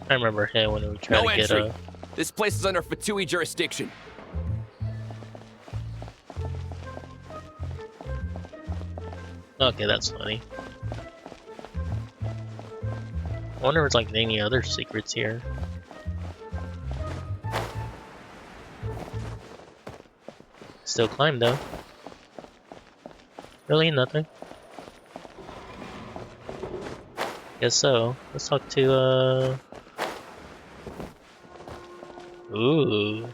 Speaker 1: I remember him when we tried
Speaker 12: No
Speaker 1: to get
Speaker 12: entry.
Speaker 1: a...
Speaker 12: This place is under Fatui jurisdiction.
Speaker 1: Okay, that's funny. I wonder if there's like any other secrets here. Still climb though. Really nothing. Guess so. Let's talk to Ooh.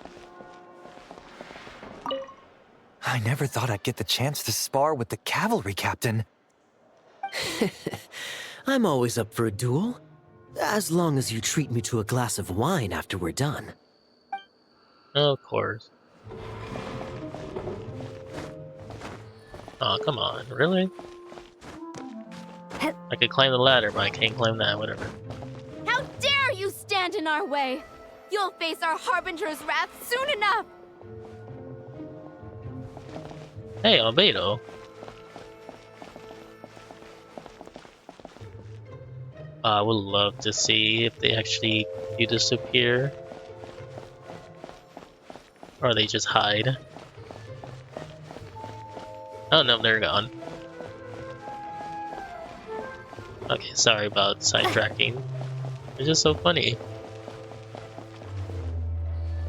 Speaker 13: I never thought I'd get the chance to spar with the cavalry captain.
Speaker 14: I'm always up for a duel. As long as you treat me to a glass of wine after we're done.
Speaker 1: Of course. Oh, come on, really? I could climb the ladder, but I can't climb that, whatever.
Speaker 15: How dare you stand in our way! You'll face our Harbinger's wrath soon enough!
Speaker 1: Hey, Albedo. I would love to see if they actually do disappear. Or they just hide. Oh no, they're gone. Okay, sorry about sidetracking. It's just so funny.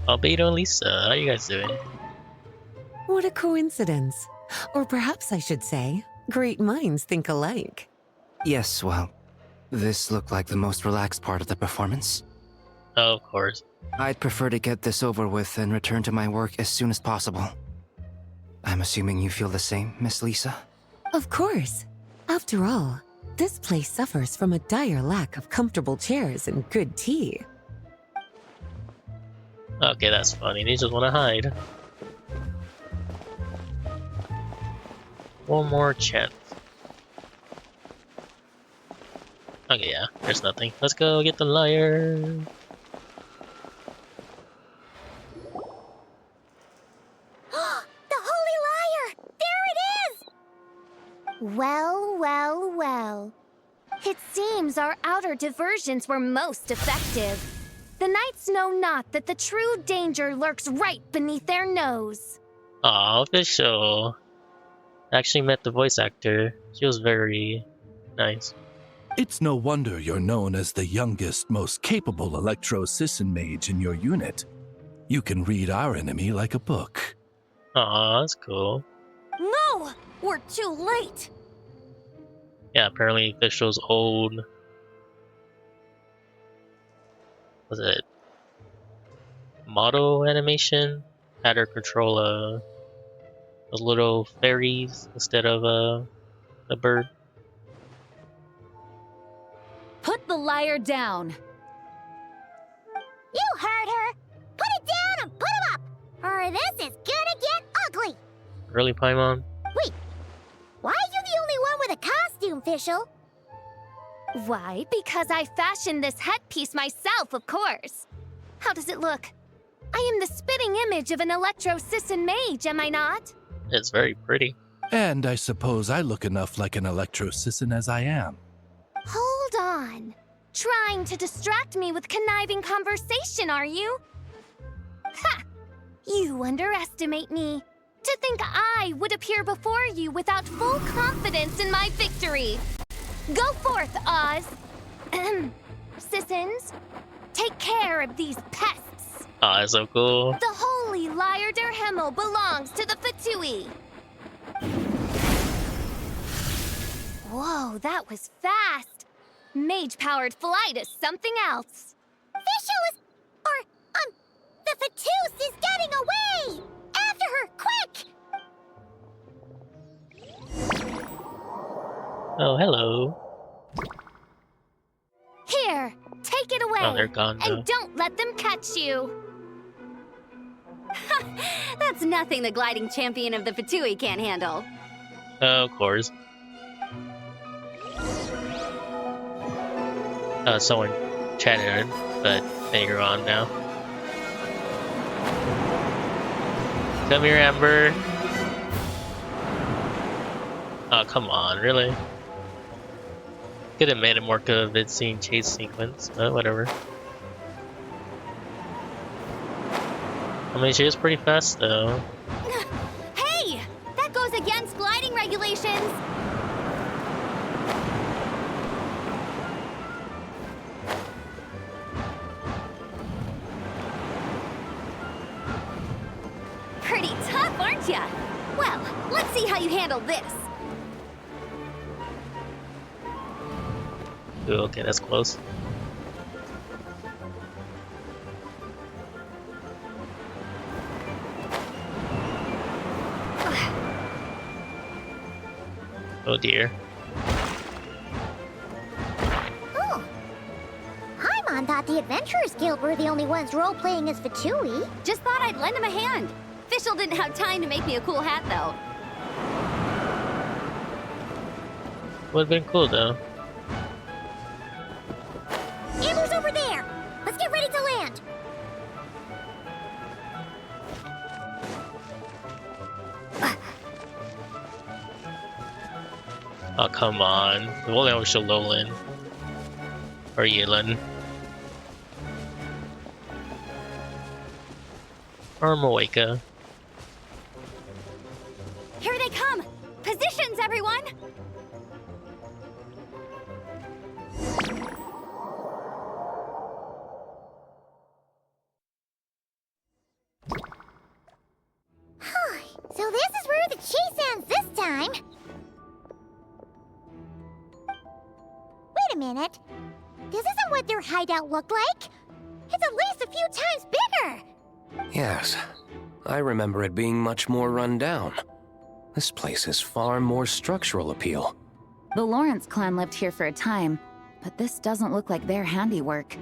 Speaker 1: Albedo and Lisa, how you guys doing?
Speaker 16: What a coincidence. Or perhaps I should say, great minds think alike.
Speaker 13: Yes, well, this looked like the most relaxed part of the performance.
Speaker 1: Oh, of course.
Speaker 13: I'd prefer to get this over with and return to my work as soon as possible. I'm assuming you feel the same, Miss Lisa?
Speaker 16: Of course. After all, this place suffers from a dire lack of comfortable chairs and good tea.
Speaker 1: Okay, that's funny. They just want to hide. One more chance. Okay, yeah, there's nothing. Let's go get the lyre.
Speaker 2: The Holy Lyre! There it is! Well, well, well.
Speaker 15: It seems our outer diversions were most effective. The knights know not that the true danger lurks right beneath their nose.
Speaker 1: Aw, official. I actually met the voice actor. She was very nice.
Speaker 17: It's no wonder you're known as the youngest, most capable electro-Sisson mage in your unit. You can read our enemy like a book.
Speaker 1: Aw, that's cool.
Speaker 15: No! We're too late!
Speaker 1: Yeah, apparently official's old. Was it model animation? Had her control those little fairies instead of a bird.
Speaker 8: Put the lyre down.
Speaker 2: You heard her! Put it down and put him up! Or this is gonna get ugly!
Speaker 1: Really, Paimon?
Speaker 2: Wait, why are you the only one with a costume, Fischl?
Speaker 15: Why? Because I fashioned this headpiece myself, of course. How does it look? I am the spitting image of an electro-Sisson mage, am I not?
Speaker 1: It's very pretty.
Speaker 17: And I suppose I look enough like an electro-Sisson as I am.
Speaker 15: Hold on. Trying to distract me with conniving conversation, are you? Ha! You underestimate me. To think I would appear before you without full confidence in my victory. Go forth, Oz. Sissons, take care of these pests.
Speaker 1: Aw, that's so cool.
Speaker 15: The holy Lyre der Himmel belongs to the Fatui. Whoa, that was fast. Mage-powered flight is something else.
Speaker 2: Fischl is... the Fatus is getting away! After her, quick!
Speaker 1: Oh, hello.
Speaker 15: Here, take it away.
Speaker 1: Oh, they're gone now.
Speaker 15: And don't let them catch you.
Speaker 18: That's nothing the gliding champion of the Fatui can't handle.
Speaker 1: Of course. Someone chatted, but they're on now. Come here, Amber. Oh, come on, really? Could have made a more convincing chase sequence, but whatever. I mean, she is pretty fast, though.
Speaker 18: Hey! That goes against gliding regulations! Pretty tough, aren't ya? Well, let's see how you handle this.
Speaker 1: Ooh, okay, that's close. Oh dear.
Speaker 2: Oh. Paimon thought the Adventurers Guild were the only ones role-playing as Fatui.
Speaker 18: Just thought I'd lend him a hand. Fischl didn't have time to make me a cool hat, though.
Speaker 1: Would've been cool, though.
Speaker 2: Amber's over there! Let's get ready to land!
Speaker 1: Oh, come on. If only I was Shalolin. Or Yilin. Or Moeka.
Speaker 18: Here they come! Positions, everyone!
Speaker 2: So this is where the chase ends this time. Wait a minute. This isn't what their hideout looked like. It's at least a few times bigger.
Speaker 10: Yes, I remember it being much more run down. This place has far more structural appeal.
Speaker 8: The Lawrence clan lived here for a time, but this doesn't look like their handiwork.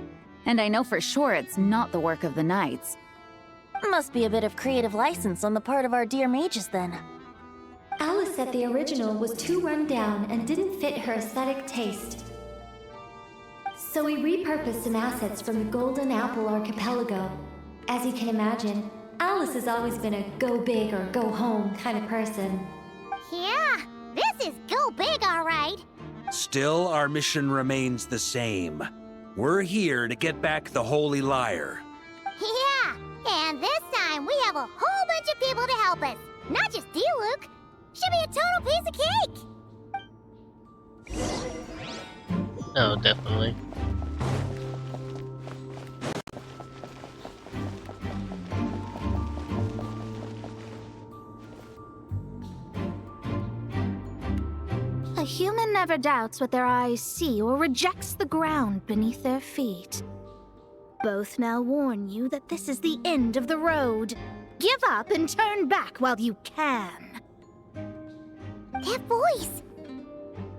Speaker 8: And I know for sure it's not the work of the knights.
Speaker 7: Must be a bit of creative license on the part of our dear mages then.
Speaker 5: Alice said the original was too run down and didn't fit her aesthetic taste. So we repurposed some assets from the Golden Apple Archipelago. As you can imagine, Alice has always been a go big or go home kind of person.
Speaker 2: Yeah, this is go big, all right.
Speaker 9: Still, our mission remains the same. We're here to get back the Holy Lyre.
Speaker 2: Yeah, and this time we have a whole bunch of people to help us. Not just you, Luke. Should be a total piece of cake.
Speaker 1: Oh, definitely.
Speaker 15: A human never doubts what their eyes see or rejects the ground beneath their feet. Both now warn you that this is the end of the road. Give up and turn back while you can.
Speaker 2: That voice.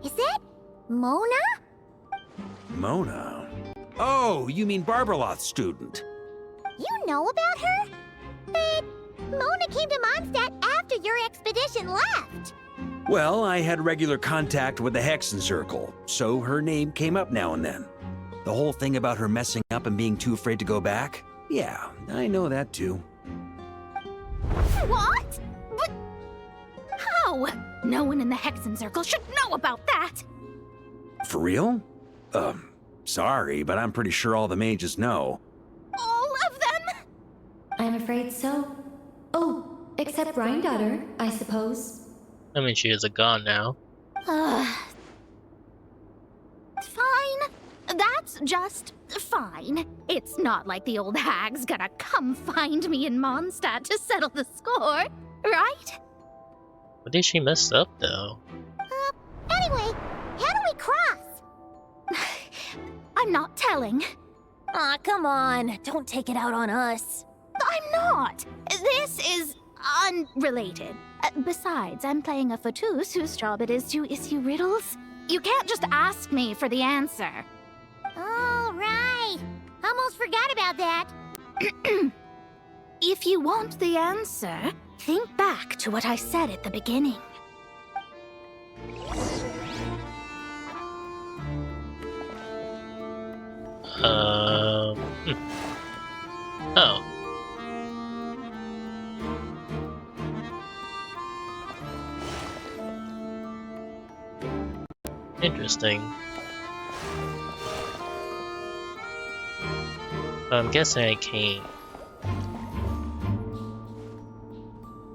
Speaker 2: Is that Mona?
Speaker 9: Mona? Oh, you mean Barbarloth's student.
Speaker 2: You know about her? But Mona came to Mondstadt after your expedition left.
Speaker 9: Well, I had regular contact with the Hexen Circle, so her name came up now and then. The whole thing about her messing up and being too afraid to go back? Yeah, I know that too.
Speaker 15: What? But how? No one in the Hexen Circle should know about that.
Speaker 9: For real? Sorry, but I'm pretty sure all the mages know.
Speaker 15: All of them?
Speaker 5: I'm afraid so. Oh, except Rhindaughter, I suppose.
Speaker 1: I mean, she is a god now.
Speaker 15: Fine. That's just fine. It's not like the old hag's gonna come find me in Mondstadt to settle the score, right?
Speaker 1: What did she mess up, though?
Speaker 2: Anyway, how do we cross?
Speaker 15: I'm not telling.
Speaker 7: Aw, come on. Don't take it out on us.
Speaker 15: I'm not. This is unrelated. Besides, I'm playing a Fatus whose job it is to issue riddles. You can't just ask me for the answer.
Speaker 2: All right. Almost forgot about that.
Speaker 15: If you want the answer, think back to what I said at the beginning.
Speaker 1: Oh. Interesting. I'm guessing I can't.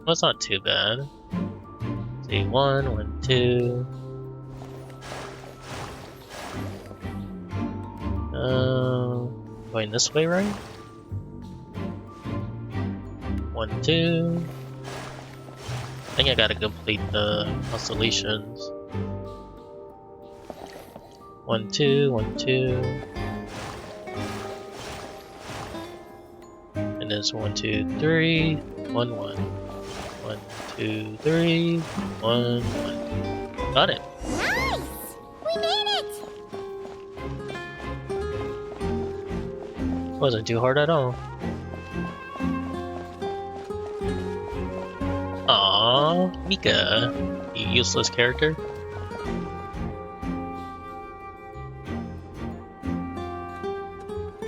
Speaker 1: Well, it's not too bad. Let's see, 1, 1, 2. Going this way, right? 1, 2. I think I gotta complete the constellations. 1, 2, 1, 2. And it's 1, 2, 3, 1, 1. 1, 2, 3, 1, 1. Got it.
Speaker 2: Nice! We made it!
Speaker 1: Wasn't too hard at all. Aww, Mika, you useless character.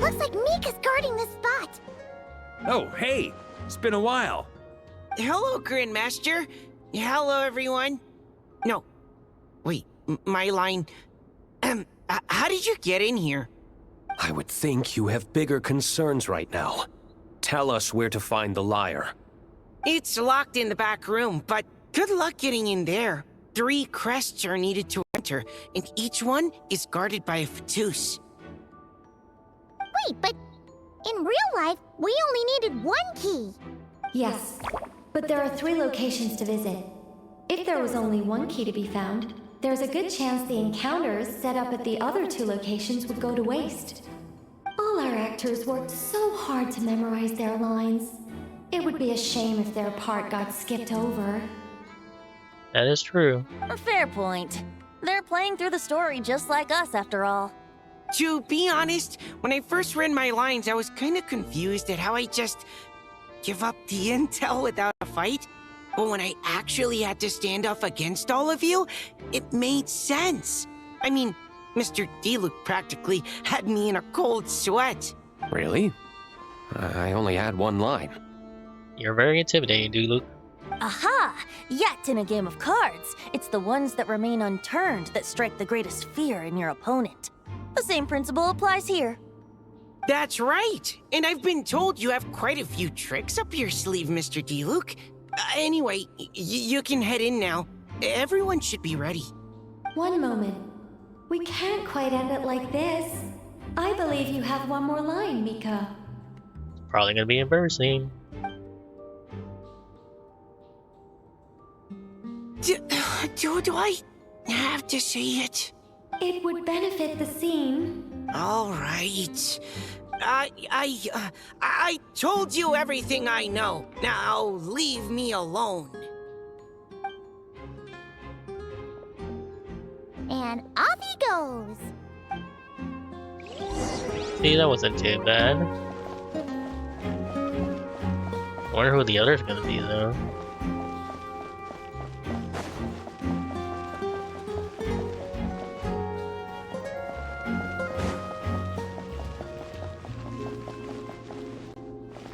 Speaker 2: Looks like Mika's guarding this spot.
Speaker 9: Oh, hey! It's been a while.
Speaker 19: Hello, Grandmaster. Hello, everyone. No. Wait, my line. How did you get in here?
Speaker 10: I would think you have bigger concerns right now. Tell us where to find the lyre.
Speaker 19: It's locked in the back room, but good luck getting in there. 3 crests are needed to enter, and each one is guarded by a Fatus.
Speaker 2: Wait, but in real life, we only needed 1 key.
Speaker 5: Yes, but there are 3 locations to visit. If there was only 1 key to be found, there's a good chance the encounters set up at the other 2 locations would go to waste. All our actors worked so hard to memorize their lines. It would be a shame if their part got skipped over.
Speaker 1: That is true.
Speaker 7: A fair point. They're playing through the story just like us, after all.
Speaker 19: To be honest, when I first read my lines, I was kind of confused at how I just give up the intel without a fight. But when I actually had to stand up against all of you, it made sense. I mean, Mr. Diluc practically had me in a cold sweat.
Speaker 10: Really? I only had one line.
Speaker 1: You're very intimidating, Diluc.
Speaker 7: Aha! Yet in a game of cards, it's the ones that remain unturned that strike the greatest fear in your opponent. The same principle applies here.
Speaker 19: That's right! And I've been told you have quite a few tricks up your sleeve, Mr. Diluc. Anyway, you can head in now. Everyone should be ready.
Speaker 4: One moment. We can't quite end it like this. I believe you have one more line, Mika.
Speaker 1: Probably gonna be embarrassing.
Speaker 19: Do I have to say it?
Speaker 4: It would benefit the scene.
Speaker 19: All right. I told you everything I know. Now leave me alone.
Speaker 2: And off he goes.
Speaker 1: See, that wasn't too bad. I wonder who the other's gonna be, though.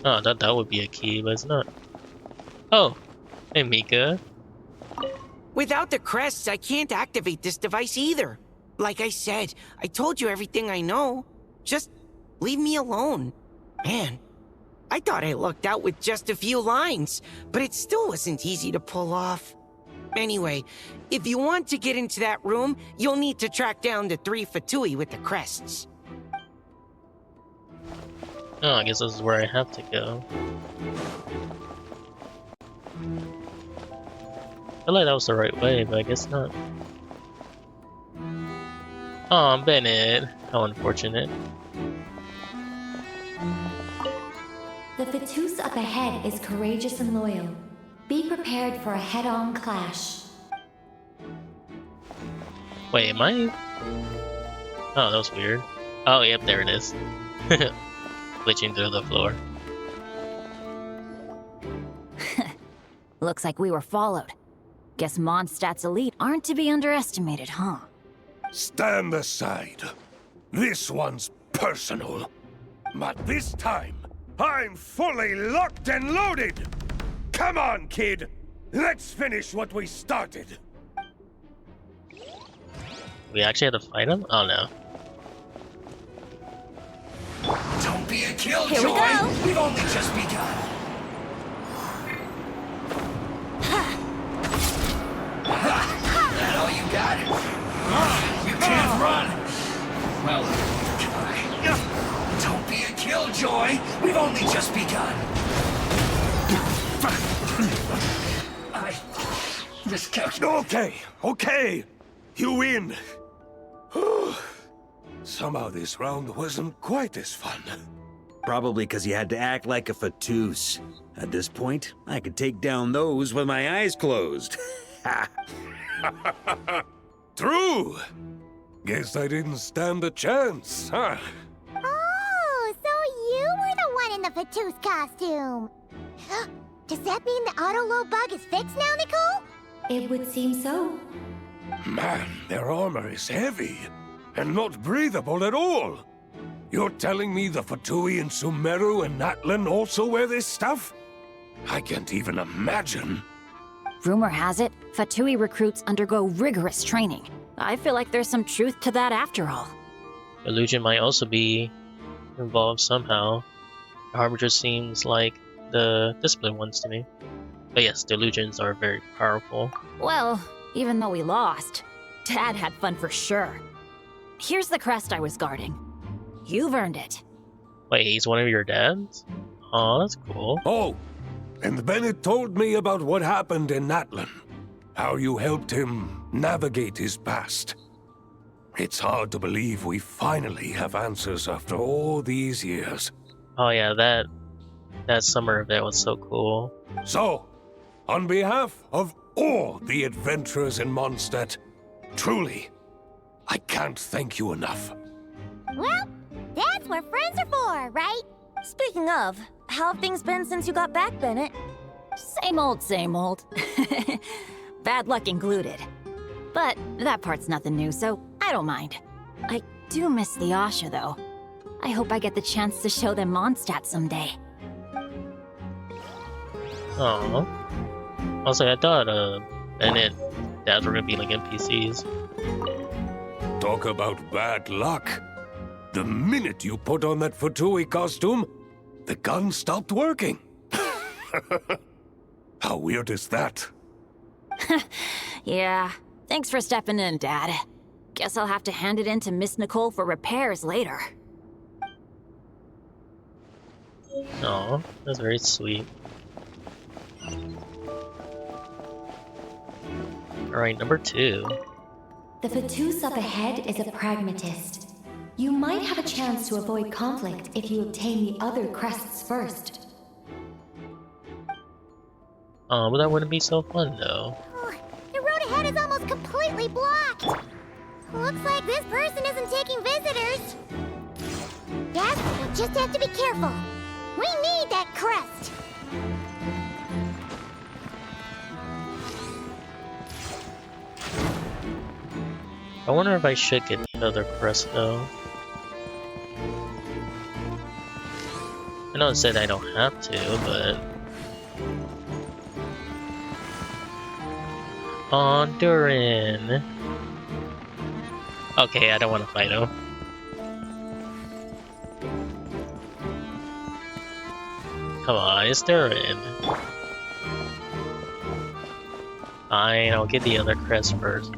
Speaker 1: Oh, I thought that would be a key, but it's not. Oh, hey Mika.
Speaker 19: Without the crests, I can't activate this device either. Like I said, I told you everything I know. Just leave me alone. Man, I thought I lucked out with just a few lines, but it still wasn't easy to pull off. Anyway, if you want to get into that room, you'll need to track down the 3 Fatui with the crests.
Speaker 1: Oh, I guess this is where I have to go. I feel like that was the right way, but I guess not. Oh, Bennett. How unfortunate.
Speaker 4: The Fetus up ahead is courageous and loyal. Be prepared for a head-on clash.
Speaker 1: Wait, am I? Oh, that was weird. Oh, yep, there it is. Glitching through the floor.
Speaker 7: Looks like we were followed. Guess Mondstadt's elite aren't to be underestimated, huh?
Speaker 11: Stand aside. This one's personal. But this time, I'm fully locked and loaded! Come on, kid! Let's finish what we started!
Speaker 1: We actually had to fight him? Oh no.
Speaker 11: Don't be a killjoy!
Speaker 7: Here we go.
Speaker 11: We've only just begun! That all you got? You can't run! Well, don't be a killjoy! We've only just begun! Okay. You win. Somehow this round wasn't quite as fun.
Speaker 9: Probably because you had to act like a Fetus. At this point, I could take down those with my eyes closed.
Speaker 11: True. Guess I didn't stand a chance, huh?
Speaker 2: Oh, so you were the one in the Fetus costume. Does that mean the auto-load bug is fixed now, Nicole?
Speaker 4: It would seem so.
Speaker 11: Man, their armor is heavy and not breathable at all. You're telling me the Fatui in Sumeru and Natlan also wear this stuff? I can't even imagine.
Speaker 7: Rumor has it, Fatui recruits undergo rigorous training. I feel like there's some truth to that after all.
Speaker 1: Illusion might also be involved somehow. The Harbinger seems like the disciplined ones to me. But yes, delusions are very powerful.
Speaker 7: Well, even though we lost, Dad had fun for sure. Here's the crest I was guarding. You've earned it.
Speaker 1: Wait, he's one of your dads? Oh, that's cool.
Speaker 11: Oh, and Bennett told me about what happened in Natlan. How you helped him navigate his past. It's hard to believe we finally have answers after all these years.
Speaker 1: Oh yeah, that summer event was so cool.
Speaker 11: So, on behalf of all the adventurers in Mondstadt, truly, I can't thank you enough.
Speaker 2: Well, that's what friends are for, right?
Speaker 7: Speaking of, how have things been since you got back, Bennett?
Speaker 20: Same old, same old. Bad luck included. But that part's nothing new, so I don't mind. I do miss the Asha, though. I hope I get the chance to show them Mondstadt someday.
Speaker 1: Oh. Also, I thought Bennett and Dad were gonna be like NPCs.
Speaker 11: Talk about bad luck. The minute you put on that Fatui costume, the gun stopped working. How weird is that?
Speaker 20: Yeah, thanks for stepping in, Dad. Guess I'll have to hand it in to Miss Nicole for repairs later.
Speaker 1: Oh, that's very sweet. Alright, number 2.
Speaker 4: The Fatus up ahead is a pragmatist. You might have a chance to avoid conflict if you obtain the other crests first.
Speaker 1: Oh, but that wouldn't be so fun though.
Speaker 2: Oh, the road ahead is almost completely blocked. Looks like this person isn't taking visitors. Yes, we'll just have to be careful. We need that crest.
Speaker 1: I wonder if I should get the other crest though. I know it said I don't have to, but... Durin. Okay, I don't want to fight him. Come on, it's Durin. Fine, I'll get the other crest first.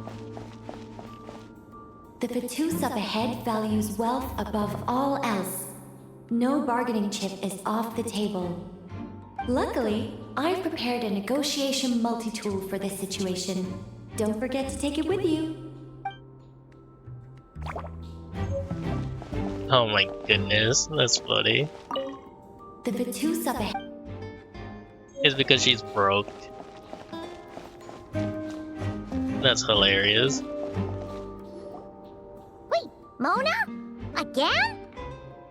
Speaker 4: The Fatus up ahead values wealth above all else. No bargaining chip is off the table. Luckily, I've prepared a negotiation multi-tool for this situation. Don't forget to take it with you.
Speaker 1: Oh my goodness, that's funny.
Speaker 4: The Fatus up ahead.
Speaker 1: It's because she's broke. That's hilarious.
Speaker 2: Wait, Mona? Again?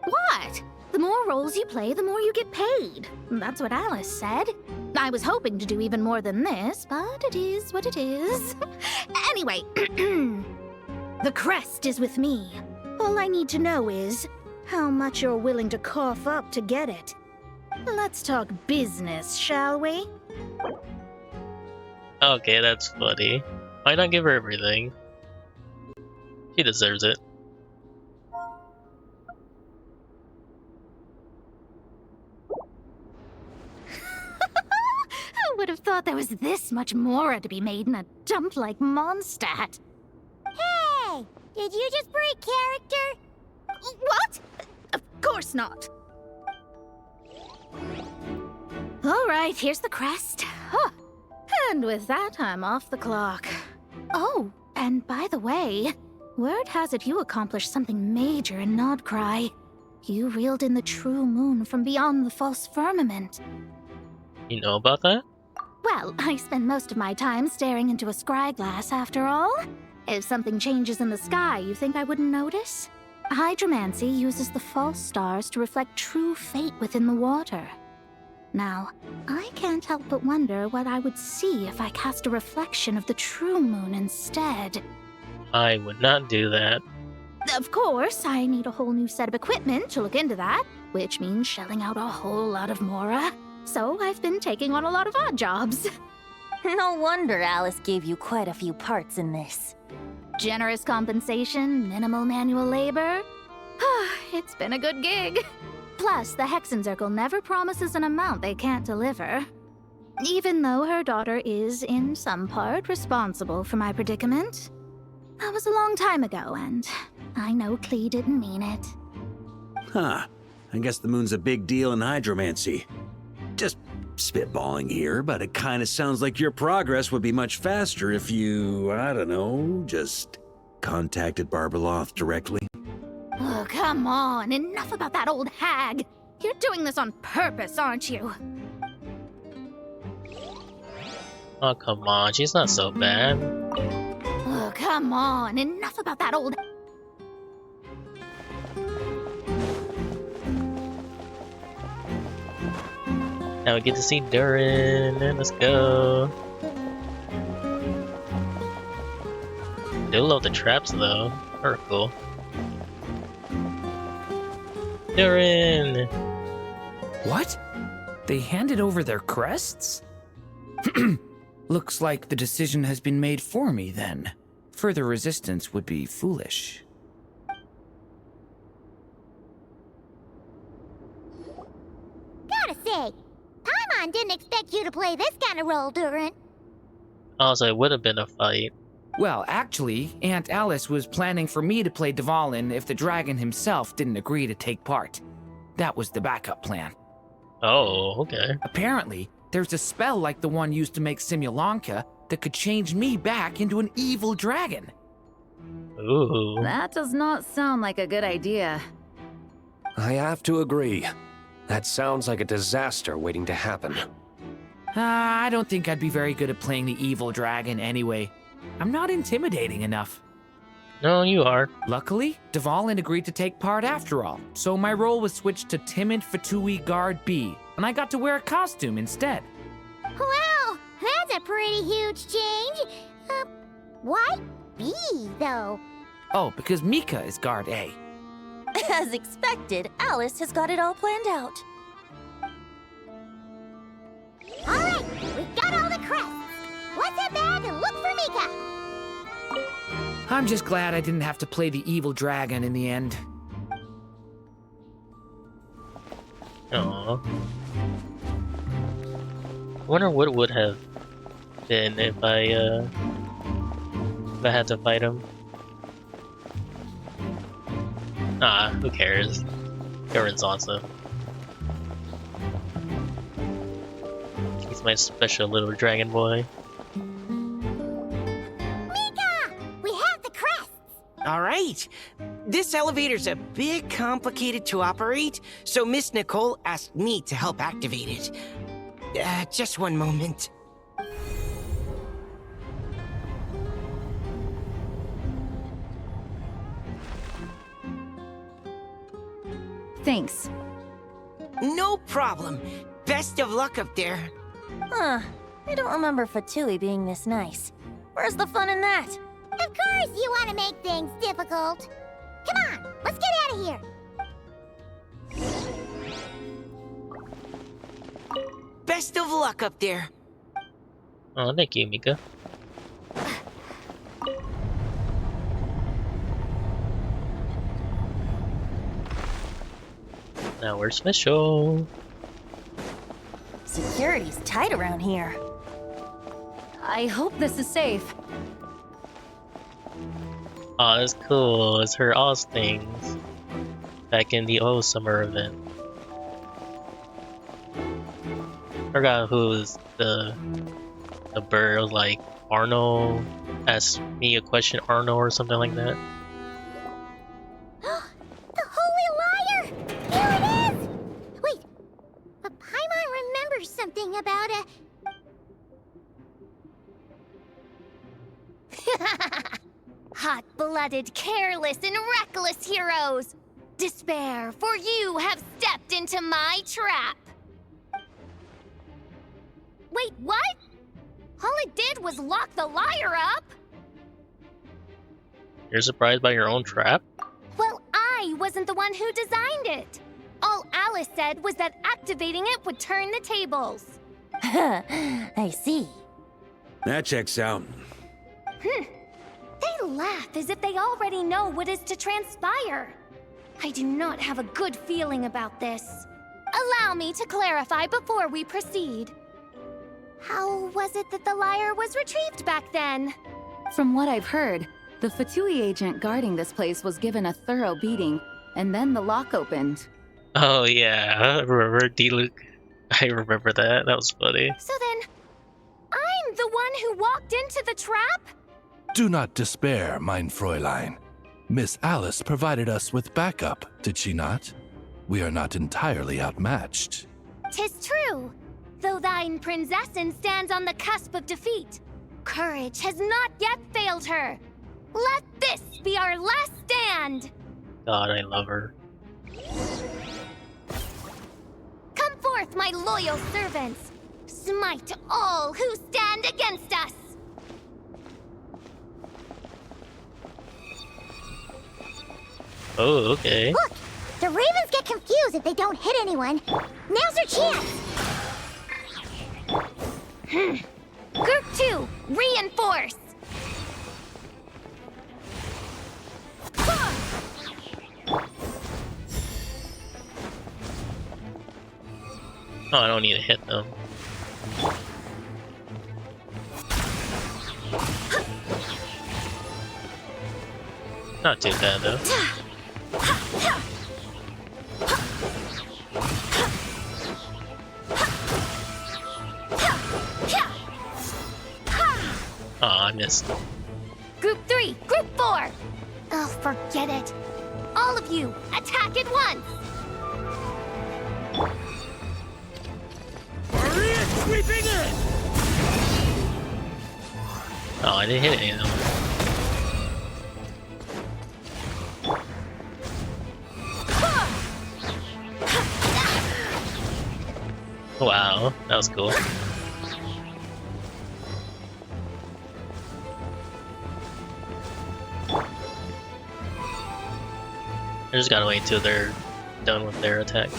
Speaker 18: What? The more roles you play, the more you get paid. That's what Alice said. I was hoping to do even more than this, but it is what it is. Anyway, the crest is with me. All I need to know is how much you're willing to cough up to get it. Let's talk business, shall we?
Speaker 1: Okay, that's funny. Why not give her everything? She deserves it.
Speaker 18: Who would have thought there was this much more to be made in a dump like Mondstadt?
Speaker 2: Hey! Did you just break character?
Speaker 18: What? Of course not. All right, here's the crest. Huh. And with that, I'm off the clock. Oh, and by the way, word has it you accomplished something major in Nodcry. You reeled in the true moon from beyond the false firmament.
Speaker 1: You know about that?
Speaker 18: Well, I spend most of my time staring into a scry glass after all. If something changes in the sky, you think I wouldn't notice? Hydromancy uses the false stars to reflect true fate within the water. Now, I can't help but wonder what I would see if I cast a reflection of the true moon instead.
Speaker 1: I would not do that.
Speaker 18: Of course, I need a whole new set of equipment to look into that, which means shelling out a whole lot of mora. So I've been taking on a lot of odd jobs.
Speaker 7: No wonder Alice gave you quite a few parts in this.
Speaker 18: Generous compensation, minimal manual labor. It's been a good gig. Plus, the Hexen Circle never promises an amount they can't deliver. Even though her daughter is, in some part, responsible for my predicament. That was a long time ago, and I know Klee didn't mean it.
Speaker 9: Huh. I guess the moon's a big deal in hydromancy. Just spitballing here, but it kind of sounds like your progress would be much faster if you, I don't know, just contacted Barbeloth directly.
Speaker 18: Oh, come on. Enough about that old hag. You're doing this on purpose, aren't you?
Speaker 1: Oh, come on. She's not so bad.
Speaker 18: Oh, come on. Enough about that old...
Speaker 1: Now we get to see Durin, and let's go. They love the traps though. They're cool. Durin!
Speaker 21: What? They handed over their crests? Looks like the decision has been made for me then. Further resistance would be foolish.
Speaker 2: Gotta say, Paimon didn't expect you to play this kind of role, Durin.
Speaker 1: Also, it would have been a fight.
Speaker 21: Well, actually, Aunt Alice was planning for me to play Dvalin if the dragon himself didn't agree to take part. That was the backup plan.
Speaker 1: Oh, okay.
Speaker 21: Apparently, there's a spell like the one used to make Simulanka that could change me back into an evil dragon.
Speaker 1: Ooh.
Speaker 8: That does not sound like a good idea.
Speaker 10: I have to agree. That sounds like a disaster waiting to happen.
Speaker 21: I don't think I'd be very good at playing the evil dragon anyway. I'm not intimidating enough.
Speaker 1: No, you are.
Speaker 21: Luckily, Dvalin agreed to take part after all, so my role was switched to timid Fatui Guard B, and I got to wear a costume instead.
Speaker 2: Wow, that's a pretty huge change. Why B, though?
Speaker 21: Oh, because Mika is Guard A.
Speaker 7: As expected, Alice has got it all planned out.
Speaker 2: All right, we've got all the crests. Let's head back and look for Mika.
Speaker 21: I'm just glad I didn't have to play the evil dragon in the end.
Speaker 1: Aww. I wonder what it would have been if I had to fight him. Nah, who cares? Durin's awesome. He's my special little dragon boy.
Speaker 19: All right. This elevator's a bit complicated to operate, so Miss Nicole asked me to help activate it. Just one moment.
Speaker 8: Thanks.
Speaker 19: No problem. Best of luck up there.
Speaker 7: Huh. I don't remember Fatui being this nice. Where's the fun in that?
Speaker 2: Of course you want to make things difficult. Come on, let's get out of here.
Speaker 19: Best of luck up there.
Speaker 1: Oh, thank you, Mika. Now we're special.
Speaker 7: Security's tight around here.
Speaker 8: I hope this is safe.
Speaker 1: Oh, that's cool. It's her Oz things. Back in the old summer event. Forgot who was the bird. It was like Arno. Asked me a question, Arno, or something like that.
Speaker 2: The Holy Liar! Here it is! Wait, but Paimon remembers something about a...
Speaker 15: Hot-blooded, careless, and reckless heroes! Despair, for you have stepped into my trap! Wait, what? All it did was lock the liar up?
Speaker 1: You're surprised by your own trap?
Speaker 15: Well, I wasn't the one who designed it. All Alice said was that activating it would turn the tables.
Speaker 7: I see.
Speaker 9: That checks out.
Speaker 15: They laugh as if they already know what is to transpire. I do not have a good feeling about this. Allow me to clarify before we proceed. How was it that the liar was retrieved back then?
Speaker 8: From what I've heard, the Fatui agent guarding this place was given a thorough beating, and then the lock opened.
Speaker 1: Oh yeah, I remember D-Luke. I remember that. That was funny.
Speaker 15: So then, I'm the one who walked into the trap?
Speaker 17: Do not despair, mein Fräulein. Miss Alice provided us with backup, did she not? We are not entirely outmatched.
Speaker 15: 'Tis true. Though thine Prinzessin stands on the cusp of defeat, courage has not yet failed her. Let this be our last stand!
Speaker 1: God, I love her.
Speaker 15: Come forth, forth my loyal servants! Smite all who stand against us!
Speaker 1: Oh, okay.
Speaker 2: Look! The ravens get confused if they don't hit anyone. Now's your chance!
Speaker 15: Group 2, reinforce!
Speaker 1: Oh, I don't need to hit them. Not too bad though. Oh, I missed.
Speaker 15: Group 3, Group 4! Oh, forget it. All of you, attack at once!
Speaker 11: Maria sweeping in!
Speaker 1: Oh, I didn't hit any of them. Wow, that was cool. I just gotta wait until they're done with their attack.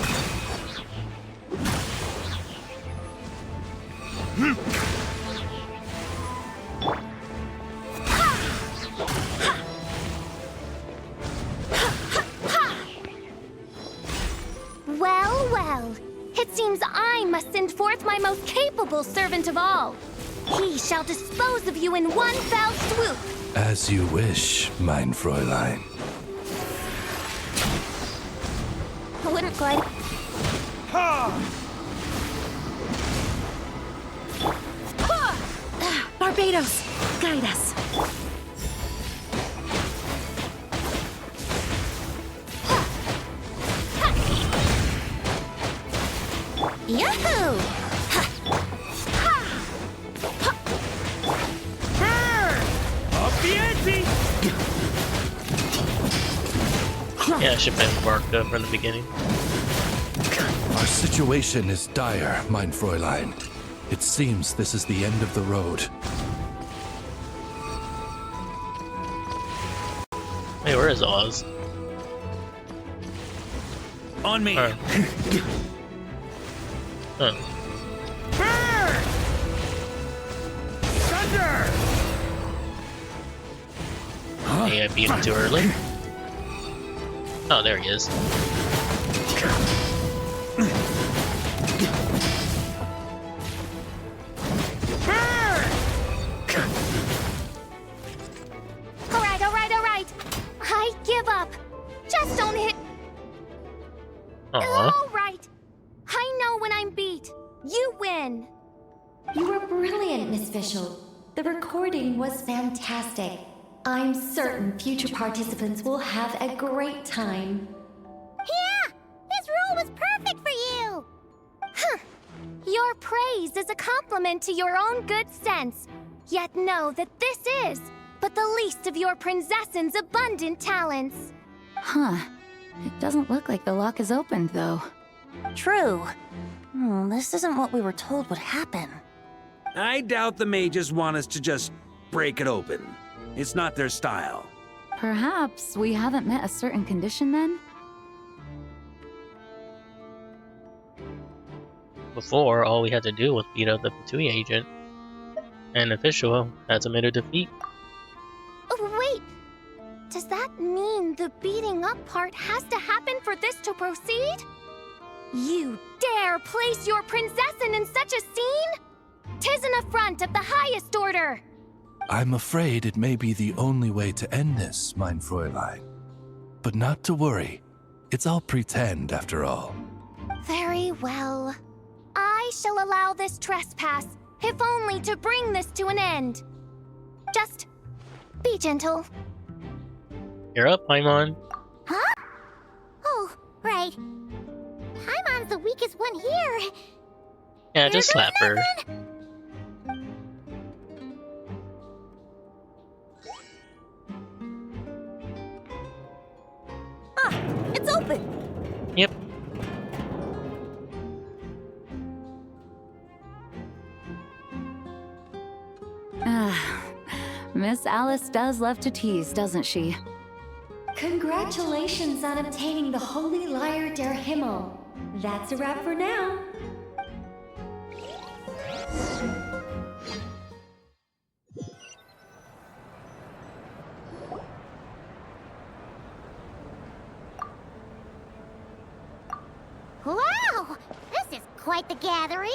Speaker 15: Well, well. It seems I must send forth my most capable servant of all. He shall dispose of you in one fell swoop.
Speaker 17: As you wish, mein Fräulein.
Speaker 15: I wouldn't quite...
Speaker 16: Barbados, guide us.
Speaker 15: Yahoo!
Speaker 11: Up the ante!
Speaker 1: Yeah, I should have been marked up from the beginning.
Speaker 17: Our situation is dire, mein Fräulein. It seems this is the end of the road.
Speaker 1: Hey, where is Oz?
Speaker 9: On me.
Speaker 1: Huh.
Speaker 11: Thunder!
Speaker 1: Hey, I beat him too early. Oh, there he is.
Speaker 15: Alright. I give up. Just don't hit...
Speaker 1: Aww.
Speaker 15: Alright. I know when I'm beat. You win.
Speaker 4: You were brilliant, Miss Fischl. The recording was fantastic. I'm certain future participants will have a great time.
Speaker 2: Yeah! His rule was perfect for you!
Speaker 15: Huh. Your praise is a compliment to your own good sense. Yet know that this is but the least of your princess's abundant talents.
Speaker 8: Huh. It doesn't look like the lock is opened, though.
Speaker 7: True. This isn't what we were told would happen.
Speaker 9: I doubt the mages want us to just break it open. It's not their style.
Speaker 8: Perhaps we haven't met a certain condition then?
Speaker 1: Before, all we had to do was beat up the Fatui agent. And official has admitted defeat.
Speaker 15: Oh, wait! Does that mean the beating up part has to happen for this to proceed? You dare place your princessin in such a scene? 'Tis an affront of the highest order!
Speaker 17: I'm afraid it may be the only way to end this, mein Fräulein. But not to worry. It's all pretend, after all.
Speaker 15: Very well. I shall allow this trespass, if only to bring this to an end. Just be gentle.
Speaker 1: You're up, Paimon.
Speaker 2: Huh? Oh, right. Paimon's the weakest one here.
Speaker 1: Yeah, just slap her.
Speaker 7: It's open!
Speaker 1: Yep.
Speaker 8: Miss Alice does love to tease, doesn't she?
Speaker 4: Congratulations on obtaining the Holy Lyre der Himmel. That's a wrap for now.
Speaker 2: Wow! This is quite the gathering.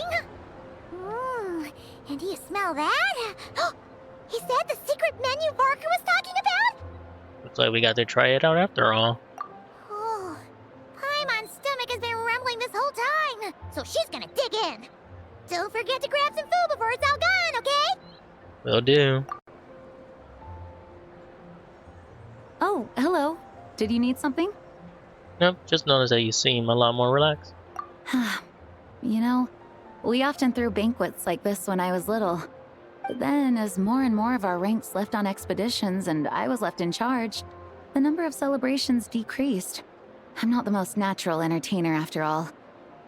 Speaker 2: And do you smell that? Is that the secret menu Barker was talking about?
Speaker 1: Looks like we got to try it out after all.
Speaker 2: Oh, Paimon's stomach has been rumbling this whole time, so she's gonna dig in. Don't forget to grab some food before it's all gone, okay?
Speaker 1: Will do.
Speaker 8: Oh, hello. Did you need something?
Speaker 1: Nope, just noticed that you seem a lot more relaxed.
Speaker 8: You know, we often threw banquets like this when I was little. But then, as more and more of our ranks left on expeditions and I was left in charge, the number of celebrations decreased. I'm not the most natural entertainer after all.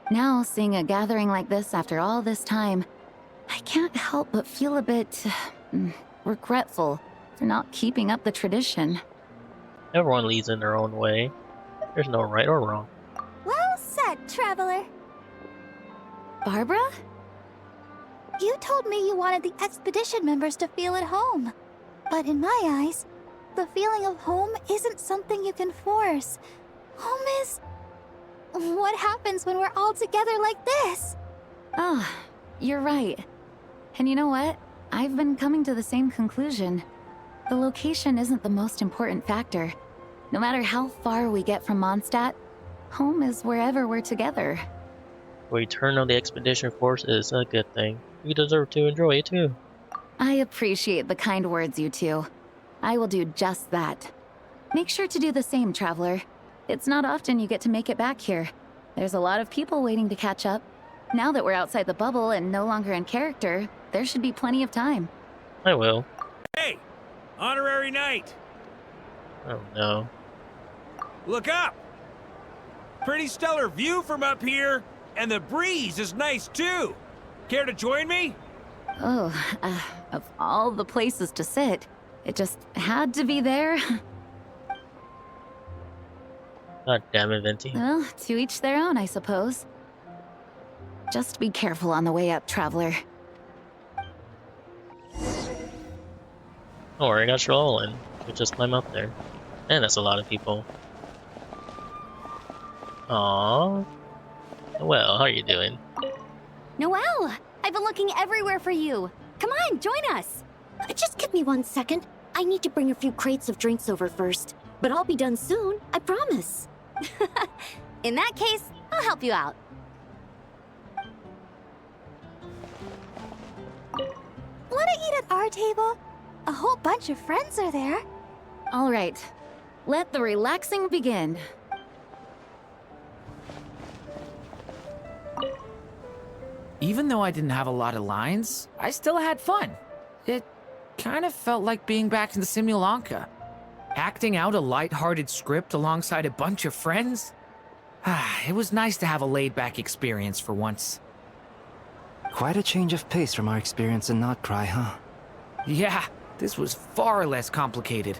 Speaker 8: Now, seeing a gathering like this after all this time, I can't help but feel a bit regretful for not keeping up the tradition.
Speaker 1: Everyone leads in their own way. There's no right or wrong.
Speaker 15: Well said, traveler.
Speaker 8: Barbara?
Speaker 15: You told me you wanted the expedition members to feel at home. But in my eyes, the feeling of home isn't something you can force. Home is... what happens when we're all together like this?
Speaker 8: Oh, you're right. And you know what? I've been coming to the same conclusion. The location isn't the most important factor. No matter how far we get from Mondstadt, home is wherever we're together.
Speaker 1: The return of the expedition force is a good thing. You deserve to enjoy it too.
Speaker 8: I appreciate the kind words, you two. I will do just that. Make sure to do the same, traveler. It's not often you get to make it back here. There's a lot of people waiting to catch up. Now that we're outside the bubble and no longer in character, there should be plenty of time.
Speaker 1: I will.
Speaker 9: Hey! Honorary knight!
Speaker 1: Oh no.
Speaker 9: Look up! Pretty stellar view from up here, and the breeze is nice too. Care to join me?
Speaker 8: Oh, of all the places to sit, it just had to be there.
Speaker 1: God damn it, Venti.
Speaker 8: Well, to each their own, I suppose. Just be careful on the way up, traveler.
Speaker 1: Don't worry, I got you all in. You just climb up there. And that's a lot of people. Aww. Well, how are you doing?
Speaker 6: Noelle! I've been looking everywhere for you. Come on, join us. Just give me 1 second. I need to bring a few crates of drinks over first. But I'll be done soon, I promise. In that case, I'll help you out.
Speaker 15: Wanna eat at our table? A whole bunch of friends are there.
Speaker 8: All right. Let the relaxing begin.
Speaker 21: Even though I didn't have a lot of lines, I still had fun. It kind of felt like being back in the Simulanka. Acting out a light-hearted script alongside a bunch of friends. It was nice to have a laid-back experience for once.
Speaker 13: Quite a change of pace from our experience in Not Cry, huh?
Speaker 21: Yeah, this was far less complicated.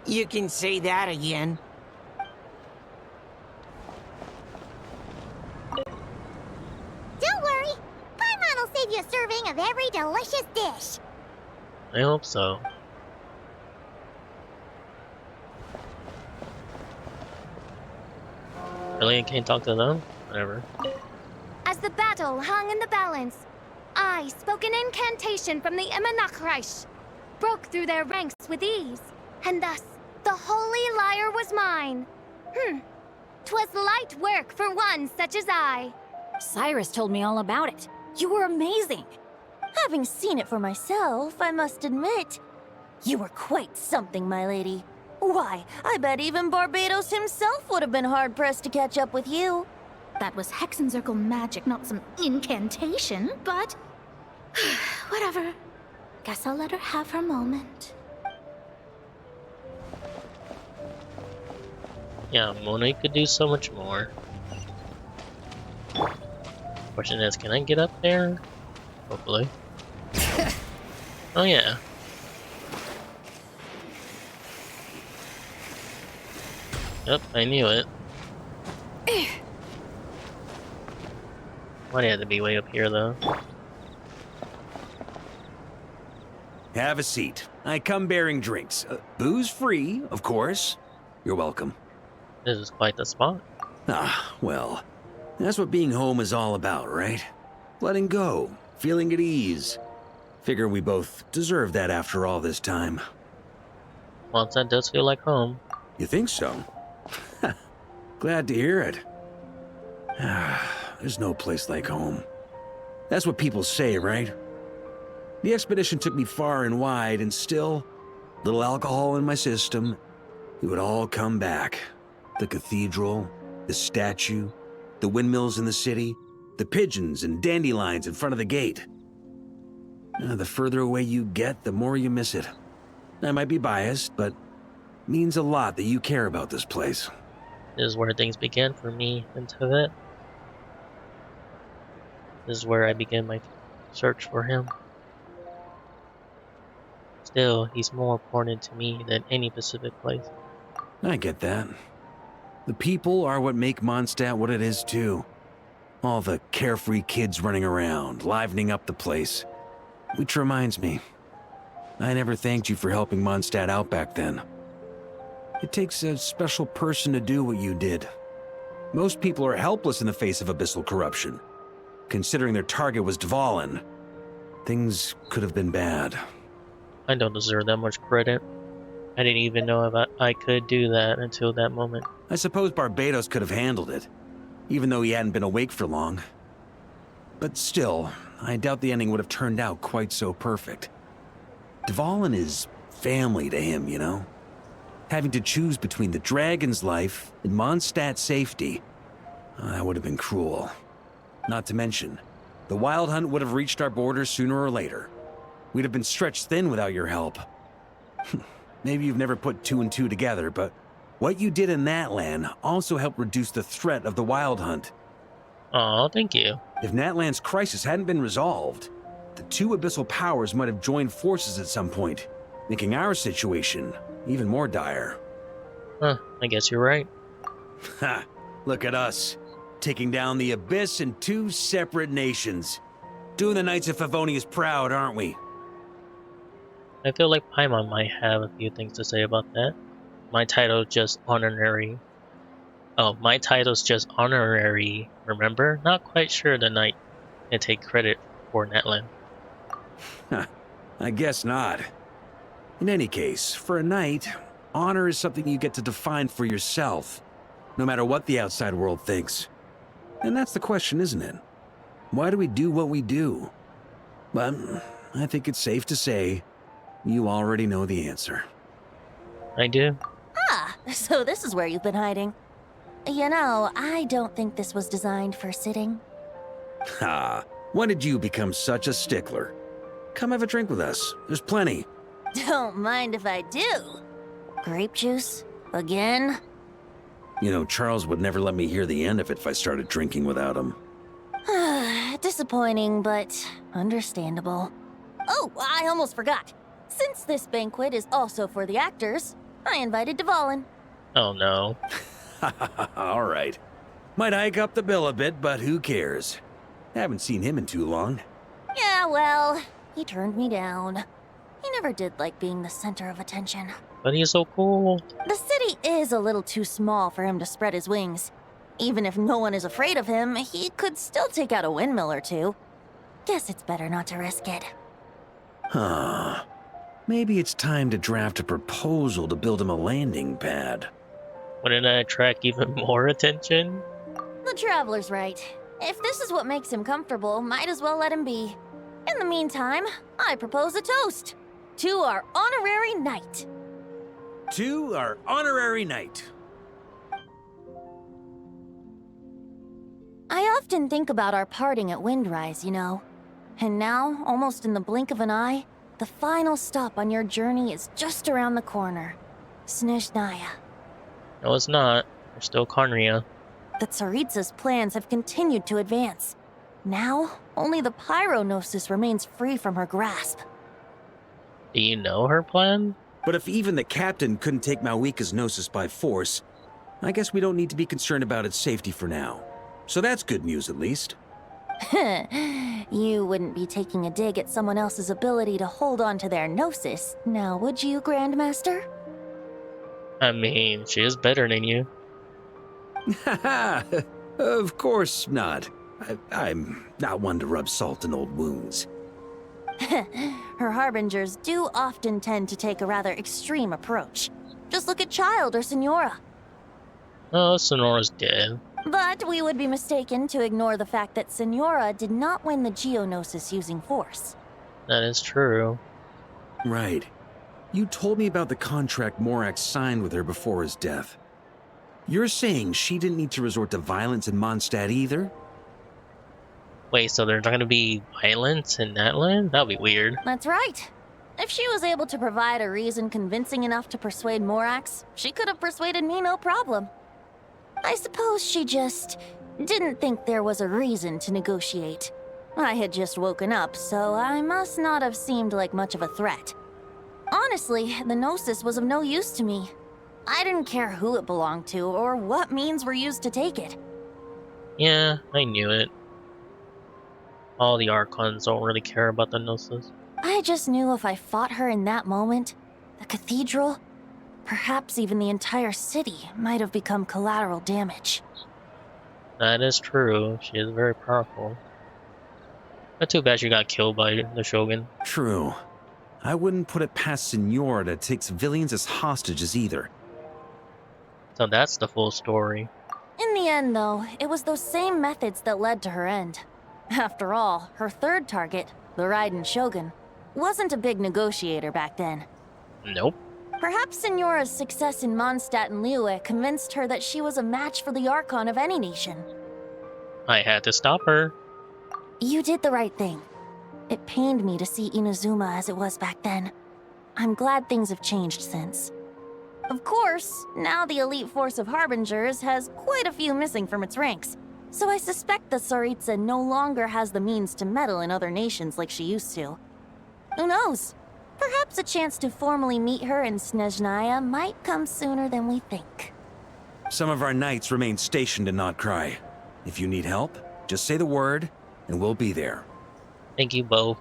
Speaker 19: You can say that again.
Speaker 2: Don't worry. Paimon will save you a serving of every delicious dish.
Speaker 1: I hope so. Really? I can't talk to them? Whatever.
Speaker 15: As the battle hung in the balance, I spoke an incantation from the Imanakreich, broke through their ranks with ease, and thus the holy lyre was mine. 'Twas light work for one such as I.
Speaker 20: Cyrus told me all about it. You were amazing.
Speaker 7: Having seen it for myself, I must admit, you were quite something, my lady. Why, I bet even Barbados himself would have been hard-pressed to catch up with you.
Speaker 18: That was Hexencircle magic, not some incantation, but... whatever. Guess I'll let her have her moment.
Speaker 1: Yeah, Mona could do so much more. Question is, can I get up there? Hopefully. Oh yeah. Yep, I knew it. Why had to be way up here, though?
Speaker 9: Have a seat. I come bearing drinks. Booze free, of course. You're welcome.
Speaker 1: This is quite the spot.
Speaker 9: Ah, well, that's what being home is all about, right? Letting go, feeling at ease. Figure we both deserve that after all this time.
Speaker 1: Mondstadt does feel like home.
Speaker 9: You think so? Glad to hear it. There's no place like home. That's what people say, right? The expedition took me far and wide, and still, little alcohol in my system, it would all come back. The cathedral, the statue, the windmills in the city, the pigeons and dandelions in front of the gate. The further away you get, the more you miss it. I might be biased, but it means a lot that you care about this place.
Speaker 1: This is where things began for me and Tibet. This is where I began my search for him. Still, he's more important to me than any specific place.
Speaker 9: I get that. The people are what make Mondstadt what it is, too. All the carefree kids running around, livening up the place. Which reminds me, I never thanked you for helping Mondstadt out back then. It takes a special person to do what you did. Most people are helpless in the face of abyssal corruption. Considering their target was Dvalin, things could have been bad.
Speaker 1: I don't deserve that much credit. I didn't even know if I could do that until that moment.
Speaker 9: I suppose Barbados could have handled it, even though he hadn't been awake for long. But still, I doubt the ending would have turned out quite so perfect. Dvalin is family to him, you know? Having to choose between the dragon's life and Mondstadt's safety, that would have been cruel. Not to mention, the Wild Hunt would have reached our borders sooner or later. We'd have been stretched thin without your help. Maybe you've never put two and two together, but what you did in that land also helped reduce the threat of the Wild Hunt.
Speaker 1: Aw, thank you.
Speaker 9: If Natlan's crisis hadn't been resolved, the two abyssal powers might have joined forces at some point, making our situation even more dire.
Speaker 1: Huh, I guess you're right.
Speaker 9: Ha! Look at us, taking down the Abyss in two separate nations. Doing the Knights of Favonius proud, aren't we?
Speaker 1: I feel like Paimon might have a few things to say about that. My title just honorary. Oh, my title's just honorary, remember? Not quite sure the knight can take credit for Natlan.
Speaker 9: I guess not. In any case, for a knight, honor is something you get to define for yourself, no matter what the outside world thinks. And that's the question, isn't it? Why do we do what we do? But I think it's safe to say you already know the answer.
Speaker 1: I do.
Speaker 7: Ah, so this is where you've been hiding. You know, I don't think this was designed for sitting.
Speaker 9: Ha! When did you become such a stickler? Come have a drink with us. There's plenty.
Speaker 7: Don't mind if I do. Grape juice? Again?
Speaker 9: You know, Charles would never let me hear the end of it if I started drinking without him.
Speaker 7: Disappointing, but understandable. Oh, I almost forgot. Since this banquet is also for the actors, I invited Dvalin.
Speaker 1: Oh no.
Speaker 9: All right. Might hike up the bill a bit, but who cares? Haven't seen him in too long.
Speaker 7: Yeah, well, he turned me down. He never did like being the center of attention.
Speaker 1: But he's so cool.
Speaker 7: The city is a little too small for him to spread his wings. Even if no one is afraid of him, he could still take out a windmill or two. Guess it's better not to risk it.
Speaker 9: Huh. Maybe it's time to draft a proposal to build him a landing pad.
Speaker 1: Wouldn't that attract even more attention?
Speaker 7: The Traveler's right. If this is what makes him comfortable, might as well let him be. In the meantime, I propose a toast to our honorary knight.
Speaker 9: To our honorary knight.
Speaker 7: I often think about our parting at Windrise, you know. And now, almost in the blink of an eye, the final stop on your journey is just around the corner. Snezhnaya.
Speaker 1: No, it's not. We're still Karnria.
Speaker 7: The Tsaritsa's plans have continued to advance. Now, only the Pyronosis remains free from her grasp.
Speaker 1: Do you know her plan?
Speaker 9: But if even the captain couldn't take Malwika's Gnosis by force, I guess we don't need to be concerned about its safety for now. So that's good news, at least.
Speaker 7: You wouldn't be taking a dig at someone else's ability to hold on to their gnosis, now would you, Grandmaster?
Speaker 1: I mean, she is better than you.
Speaker 9: Haha, of course not. I'm not one to rub salt in old wounds.
Speaker 7: Her harbingers do often tend to take a rather extreme approach. Just look at Child or Senora.
Speaker 1: Oh, Sonora's dead.
Speaker 7: But we would be mistaken to ignore the fact that Senora did not win the Geonosis using force.
Speaker 1: That is true.
Speaker 9: Right. You told me about the contract Morax signed with her before his death. You're saying she didn't need to resort to violence in Mondstadt either?
Speaker 1: Wait, so there's not gonna be violence in that land? That'd be weird.
Speaker 7: That's right. If she was able to provide a reason convincing enough to persuade Morax, she could have persuaded me no problem. I suppose she just didn't think there was a reason to negotiate. I had just woken up, so I must not have seemed like much of a threat. Honestly, the Gnosis was of no use to me. I didn't care who it belonged to or what means were used to take it.
Speaker 1: Yeah, I knew it. All the Archons don't really care about the Gnosis.
Speaker 7: I just knew if I fought her in that moment, the cathedral, perhaps even the entire city, might have become collateral damage.
Speaker 1: That is true. She is very powerful. But too bad she got killed by the Shogun.
Speaker 9: True. I wouldn't put it past Senora to take civilians as hostages either.
Speaker 1: So that's the full story.
Speaker 7: In the end, though, it was those same methods that led to her end. After all, her third target, the Raiden Shogun, wasn't a big negotiator back then.
Speaker 1: Nope.
Speaker 7: Perhaps Senora's success in Mondstadt and Liyue convinced her that she was a match for the Archon of any nation.
Speaker 1: I had to stop her.
Speaker 7: You did the right thing. It pained me to see Inazuma as it was back then. I'm glad things have changed since. Of course, now the elite force of Harbingers has quite a few missing from its ranks, so I suspect that Tsaritsa no longer has the means to meddle in other nations like she used to. Who knows? Perhaps a chance to formally meet her in Snezhnaya might come sooner than we think.
Speaker 9: Some of our knights remain stationed in Not Cry. If you need help, just say the word, and we'll be there.
Speaker 1: Thank you both.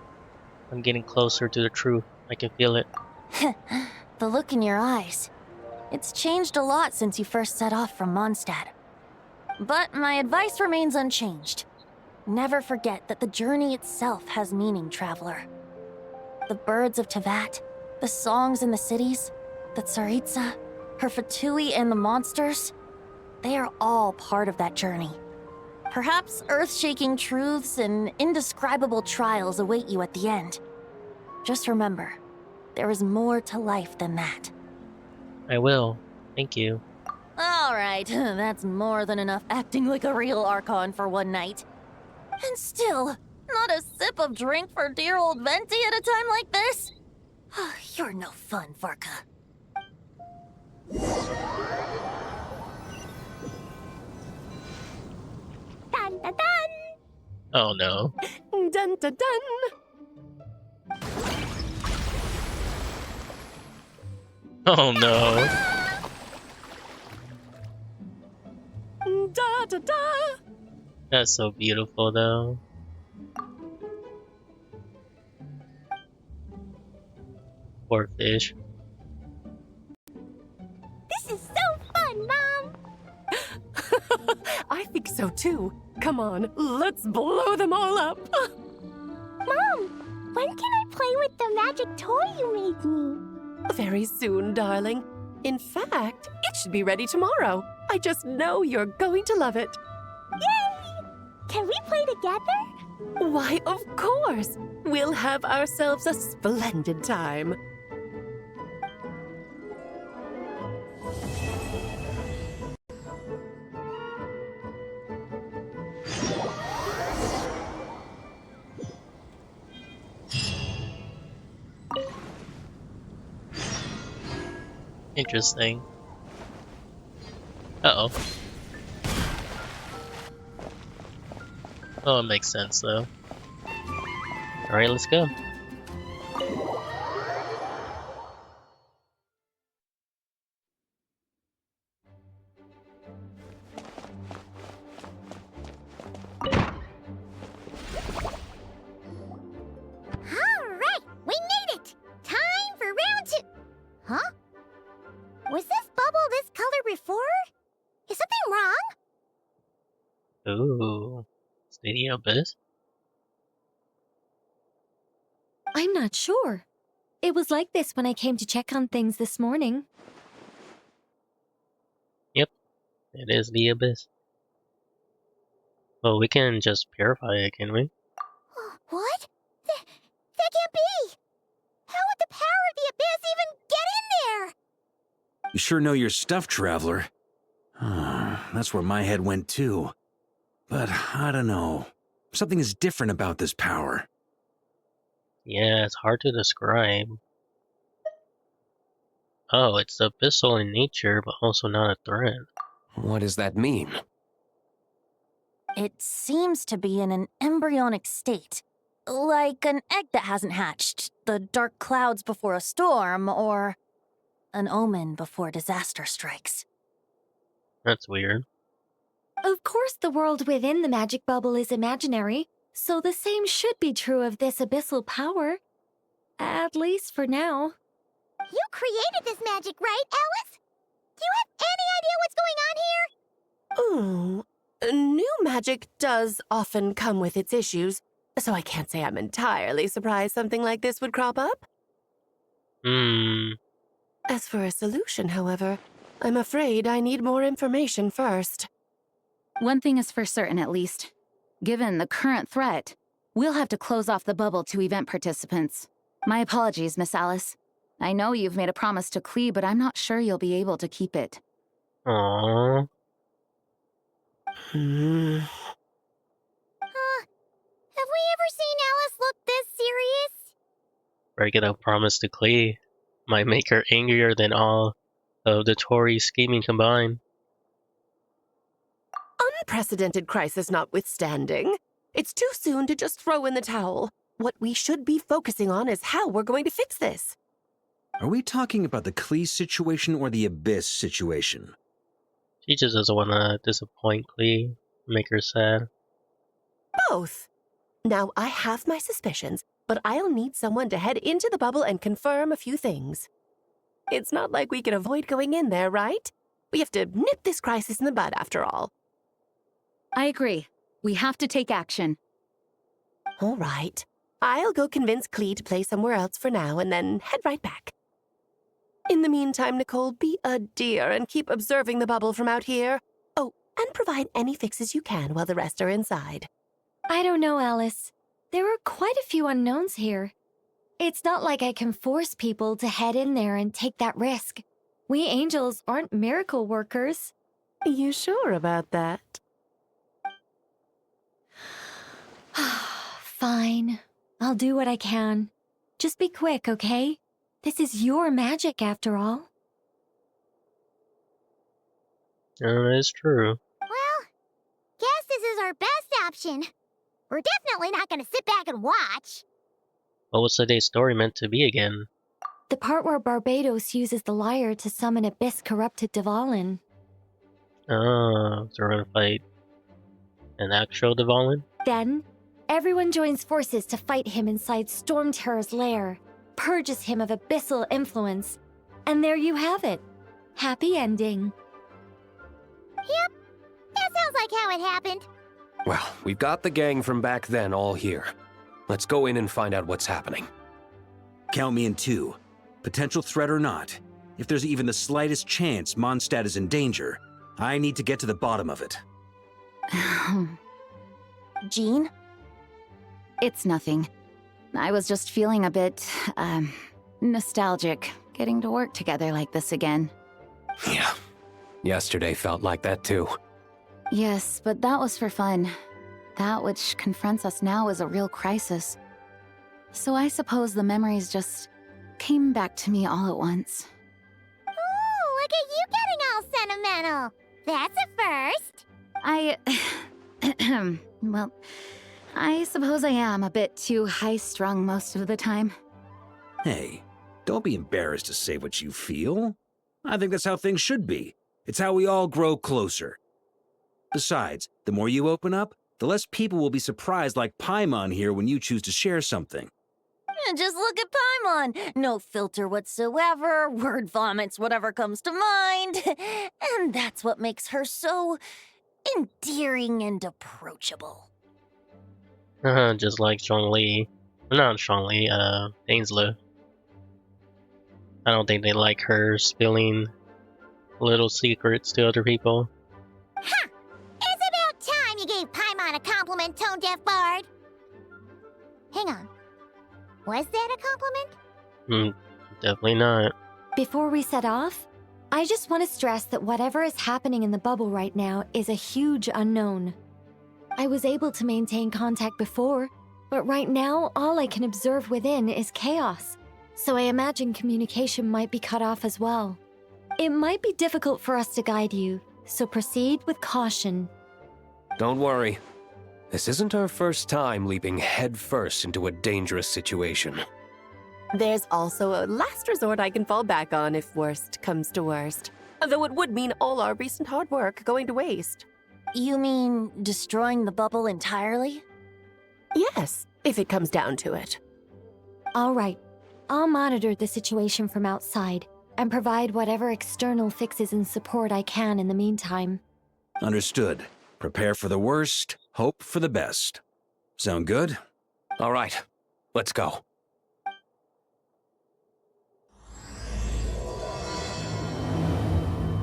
Speaker 1: I'm getting closer to the truth. I can feel it.
Speaker 7: The look in your eyes. It's changed a lot since you first set off from Mondstadt. But my advice remains unchanged. Never forget that the journey itself has meaning, traveler. The birds of Tevat, the songs in the cities, the Tsaritsa, her Fatui and the monsters, they are all part of that journey. Perhaps earth-shaking truths and indescribable trials await you at the end. Just remember, there is more to life than that.
Speaker 1: I will. Thank you.
Speaker 7: Alright, that's more than enough acting like a real Archon for one night. And still, not a sip of drink for dear old Venti at a time like this? You're no fun, Varka.
Speaker 15: Dun dun dun!
Speaker 1: Oh no.
Speaker 3: Dun dun dun!
Speaker 1: Oh no.
Speaker 3: Da da da!
Speaker 1: That's so beautiful though. Poor fish.
Speaker 15: This is so fun, Mom!
Speaker 3: I think so too. Come on, let's blow them all up.
Speaker 15: Mom, when can I play with the magic toy you made me?
Speaker 3: Very soon, darling. In fact, it should be ready tomorrow. I just know you're going to love it.
Speaker 15: Yay! Can we play together?
Speaker 3: Why, of course. We'll have ourselves a splendid time.
Speaker 1: Interesting. Uh-oh. Oh, it makes sense though. Alright, let's go.
Speaker 2: this bubble this color before? Is something wrong?
Speaker 1: Ooh. Is the abyss?
Speaker 5: I'm not sure. It was like this when I came to check on things this morning.
Speaker 1: Yep. It is the abyss. Well, we can just purify it, can we?
Speaker 2: What? That can't be! How would the power of the abyss even get in there?
Speaker 9: You sure know your stuff, Traveler. That's where my head went too. But I don't know. Something is different about this power.
Speaker 1: Yeah, it's hard to describe. Oh, it's abyssal in nature, but also not a threat.
Speaker 10: What does that mean?
Speaker 7: It seems to be in an embryonic state. Like an egg that hasn't hatched, the dark clouds before a storm, or an omen before disaster strikes.
Speaker 1: That's weird.
Speaker 5: Of course, the world within the magic bubble is imaginary, so the same should be true of this abyssal power. At least for now.
Speaker 2: You created this magic, right, Alice? Do you have any idea what's going on here?
Speaker 3: Ooh, new magic does often come with its issues, so I can't say I'm entirely surprised something like this would crop up. As for a solution, however, I'm afraid I need more information first.
Speaker 8: One thing is for certain, at least. Given the current threat, we'll have to close off the bubble to event participants. My apologies, Miss Alice. I know you've made a promise to Klee, but I'm not sure you'll be able to keep it.
Speaker 1: Aww.
Speaker 2: Have we ever seen Alice look this serious?
Speaker 1: Breaking a promise to Klee might make her angrier than all of the Tory scheming combined.
Speaker 3: Unprecedented crisis notwithstanding, it's too soon to just throw in the towel. What we should be focusing on is how we're going to fix this.
Speaker 9: Are we talking about the Klee situation or the Abyss situation?
Speaker 1: She just doesn't want to disappoint Klee, make her sad.
Speaker 3: Both. Now, I have my suspicions, but I'll need someone to head into the bubble and confirm a few things. It's not like we can avoid going in there, right? We have to nip this crisis in the bud, after all.
Speaker 8: I agree. We have to take action.
Speaker 3: All right. I'll go convince Klee to play somewhere else for now and then head right back. In the meantime, Nicole, be a dear and keep observing the bubble from out here. Oh, and provide any fixes you can while the rest are inside.
Speaker 5: I don't know, Alice. There are quite a few unknowns here. It's not like I can force people to head in there and take that risk. We angels aren't miracle workers.
Speaker 3: You sure about that?
Speaker 5: Fine. I'll do what I can. Just be quick, okay? This is your magic, after all.
Speaker 1: That is true.
Speaker 2: Well, guess this is our best option. We're definitely not gonna sit back and watch.
Speaker 1: What was today's story meant to be again?
Speaker 5: The part where Barbados uses the lyre to summon abyss-corrupted Dvalin.
Speaker 1: Oh, so we're gonna fight an actual Dvalin?
Speaker 5: Then, everyone joins forces to fight him inside Storm Terror's lair, purges him of abyssal influence, and there you have it. Happy ending.
Speaker 2: Yep, that sounds like how it happened.
Speaker 10: Well, we've got the gang from back then all here. Let's go in and find out what's happening.
Speaker 9: Count me in two. Potential threat or not, if there's even the slightest chance Mondstadt is in danger, I need to get to the bottom of it.
Speaker 7: Jean?
Speaker 8: It's nothing. I was just feeling a bit, nostalgic, getting to work together like this again.
Speaker 10: Yeah. Yesterday felt like that too.
Speaker 8: Yes, but that was for fun. That which confronts us now is a real crisis. So I suppose the memories just came back to me all at once.
Speaker 2: Ooh, look at you getting all sentimental. That's a first.
Speaker 8: Well, I suppose I am a bit too high-strung most of the time.
Speaker 9: Hey, don't be embarrassed to say what you feel. I think that's how things should be. It's how we all grow closer. Besides, the more you open up, the less people will be surprised like Paimon here when you choose to share something.
Speaker 7: Just look at Paimon. No filter whatsoever, word vomits whatever comes to mind. And that's what makes her so endearing and approachable.
Speaker 1: Just like Zhongli. Not Zhongli, Ainsleigh. I don't think they like her spilling little secrets to other people.
Speaker 2: Ha! It's about time you gave Paimon a compliment, Tone Deaf Bard. Hang on. Was that a compliment?
Speaker 1: Definitely not.
Speaker 5: Before we set off, I just want to stress that whatever is happening in the bubble right now is a huge unknown. I was able to maintain contact before, but right now all I can observe within is chaos. So I imagine communication might be cut off as well. It might be difficult for us to guide you, so proceed with caution.
Speaker 10: Don't worry. This isn't our first time leaping headfirst into a dangerous situation.
Speaker 3: There's also a last resort I can fall back on if worst comes to worst. Though it would mean all our recent hard work going to waste.
Speaker 7: You mean destroying the bubble entirely?
Speaker 3: Yes, if it comes down to it.
Speaker 5: All right. I'll monitor the situation from outside and provide whatever external fixes and support I can in the meantime.
Speaker 9: Understood. Prepare for the worst, hope for the best. Sound good?
Speaker 10: All right, let's go.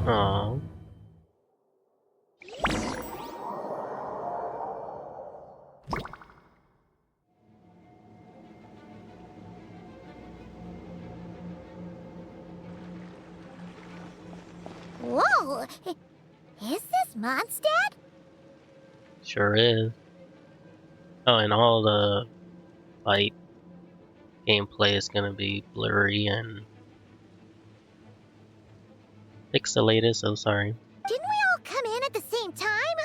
Speaker 1: Aww.
Speaker 2: Whoa! Is this Mondstadt?
Speaker 1: Sure is. Oh, and all the fight gameplay is gonna be blurry and pixelated, so sorry.
Speaker 2: Didn't we all come in at the same time?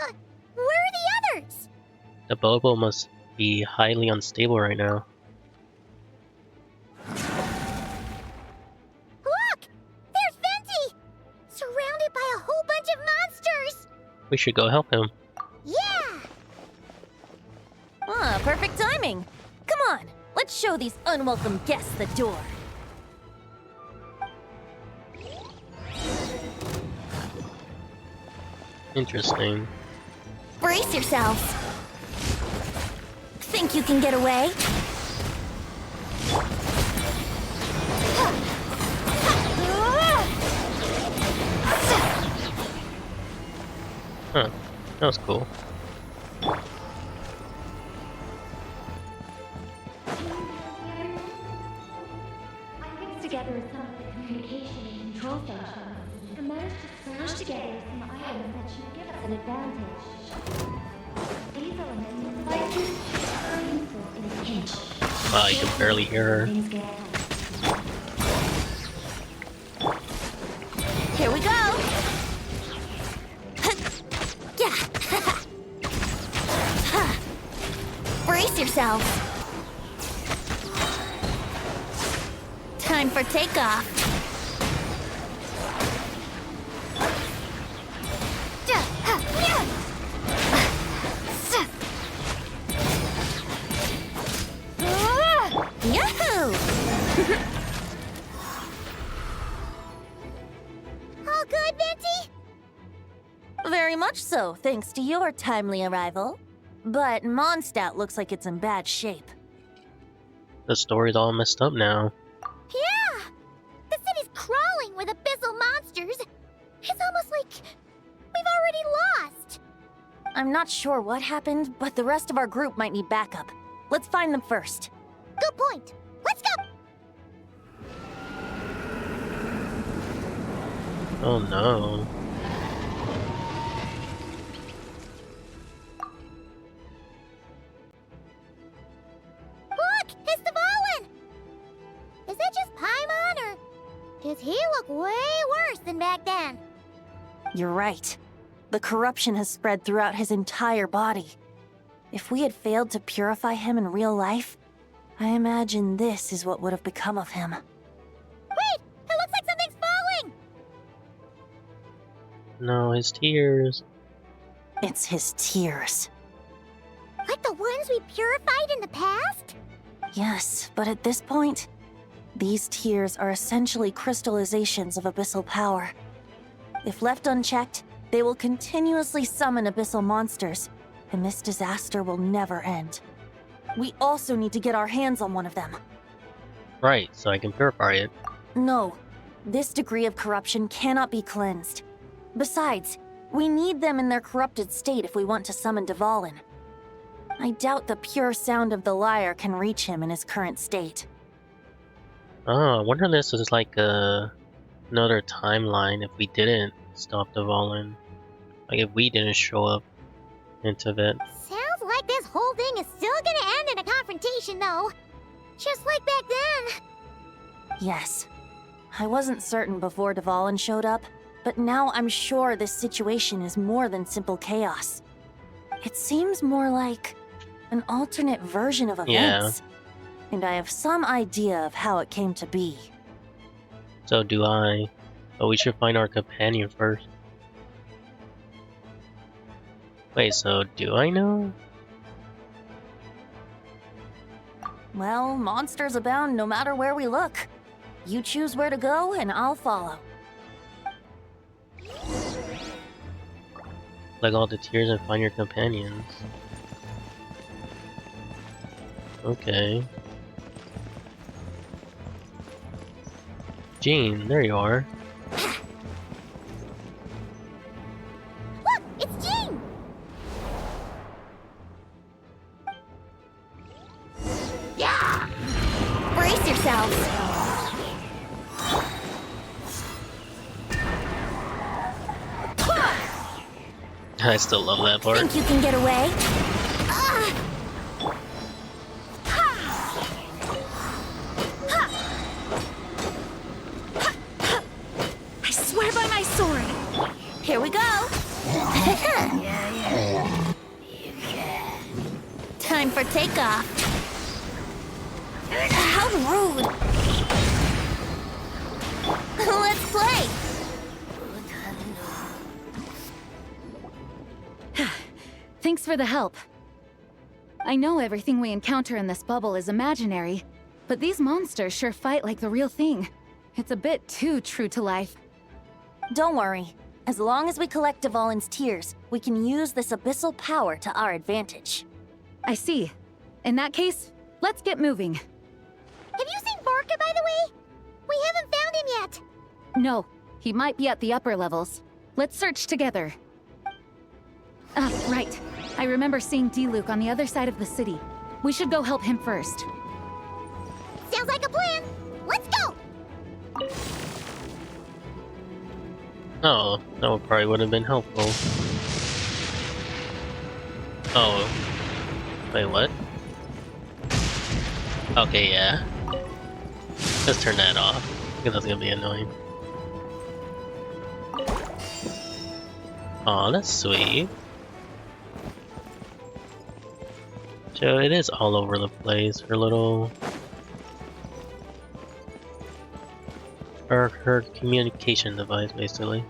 Speaker 2: Where are the others?
Speaker 1: The bubble must be highly unstable right now.
Speaker 2: Look! There's Venti! Surrounded by a whole bunch of monsters!
Speaker 1: We should go help him.
Speaker 2: Yeah!
Speaker 7: Ah, perfect timing. Come on, let's show these unwelcome guests the door.
Speaker 1: Interesting.
Speaker 7: Brace yourselves. Think you can get away?
Speaker 1: Huh. That was cool.
Speaker 4: Together some of the communication and control functions, and managed to smash together some items that should give us an advantage. These elements provide useful in a pinch.
Speaker 1: Wow, you can barely hear her.
Speaker 7: Here we go! Brace yourselves. Time for takeoff. Yahoo!
Speaker 2: All good, Venti?
Speaker 7: Very much so, thanks to your timely arrival. But Mondstadt looks like it's in bad shape.
Speaker 1: The story's all messed up now.
Speaker 2: Yeah! The city's crawling with abyssal monsters. It's almost like we've already lost.
Speaker 7: I'm not sure what happened, but the rest of our group might need backup. Let's find them first.
Speaker 2: Good point. Let's go!
Speaker 1: Oh no.
Speaker 2: Look! It's the Valen! Is that just Paimon, or does he look way worse than back then?
Speaker 7: You're right. The corruption has spread throughout his entire body. If we had failed to purify him in real life, I imagine this is what would have become of him.
Speaker 2: Wait! It looks like something's falling!
Speaker 1: No, his tears.
Speaker 7: It's his tears.
Speaker 2: Like the ones we purified in the past?
Speaker 7: Yes, but at this point, these tears are essentially crystallizations of abyssal power. If left unchecked, they will continuously summon abyssal monsters, and this disaster will never end. We also need to get our hands on one of them.
Speaker 1: Right, so I can purify it.
Speaker 7: No, this degree of corruption cannot be cleansed. Besides, we need them in their corrupted state if we want to summon Dvalin. I doubt the pure sound of the lyre can reach him in his current state.
Speaker 1: Oh, I wonder if this is like another timeline if we didn't stop Dvalin. Like if we didn't show up into it.
Speaker 2: Sounds like this whole thing is still gonna end in a confrontation, though. Just like back then.
Speaker 7: Yes. I wasn't certain before Dvalin showed up, but now I'm sure this situation is more than simple chaos. It seems more like an alternate version of events. Yeah. And I have some idea of how it came to be.
Speaker 1: So do I. But we should find our companion first. Wait, so do I know?
Speaker 7: Well, monsters abound no matter where we look. You choose where to go, and I'll follow.
Speaker 1: Like all the tears and find your companions. Okay. Jean, there you are.
Speaker 2: Look, it's Jean!
Speaker 15: Yeah! Brace yourselves!
Speaker 1: I still love that part.
Speaker 15: Think you can get away? I swear by my sword! Here we go! Time for takeoff. How rude! Let's play!
Speaker 8: Thanks for the help. I know everything we encounter in this bubble is imaginary, but these monsters sure fight like the real thing. It's a bit too true to life.
Speaker 7: Don't worry. As long as we collect Dvalin's tears, we can use this abyssal power to our advantage.
Speaker 8: I see. In that case, let's get moving.
Speaker 2: Have you seen Vorka, by the way? We haven't found him yet.
Speaker 8: No, he might be at the upper levels. Let's search together. Right. I remember seeing Diluc on the other side of the city. We should go help him first.
Speaker 2: Sounds like a plan. Let's go!
Speaker 1: Oh, that probably would have been helpful. Oh. Wait, what? Okay, yeah. Let's turn that off, because that's gonna be annoying. Aw, that's sweet. So it is all over the place, her little... her communication device, basically.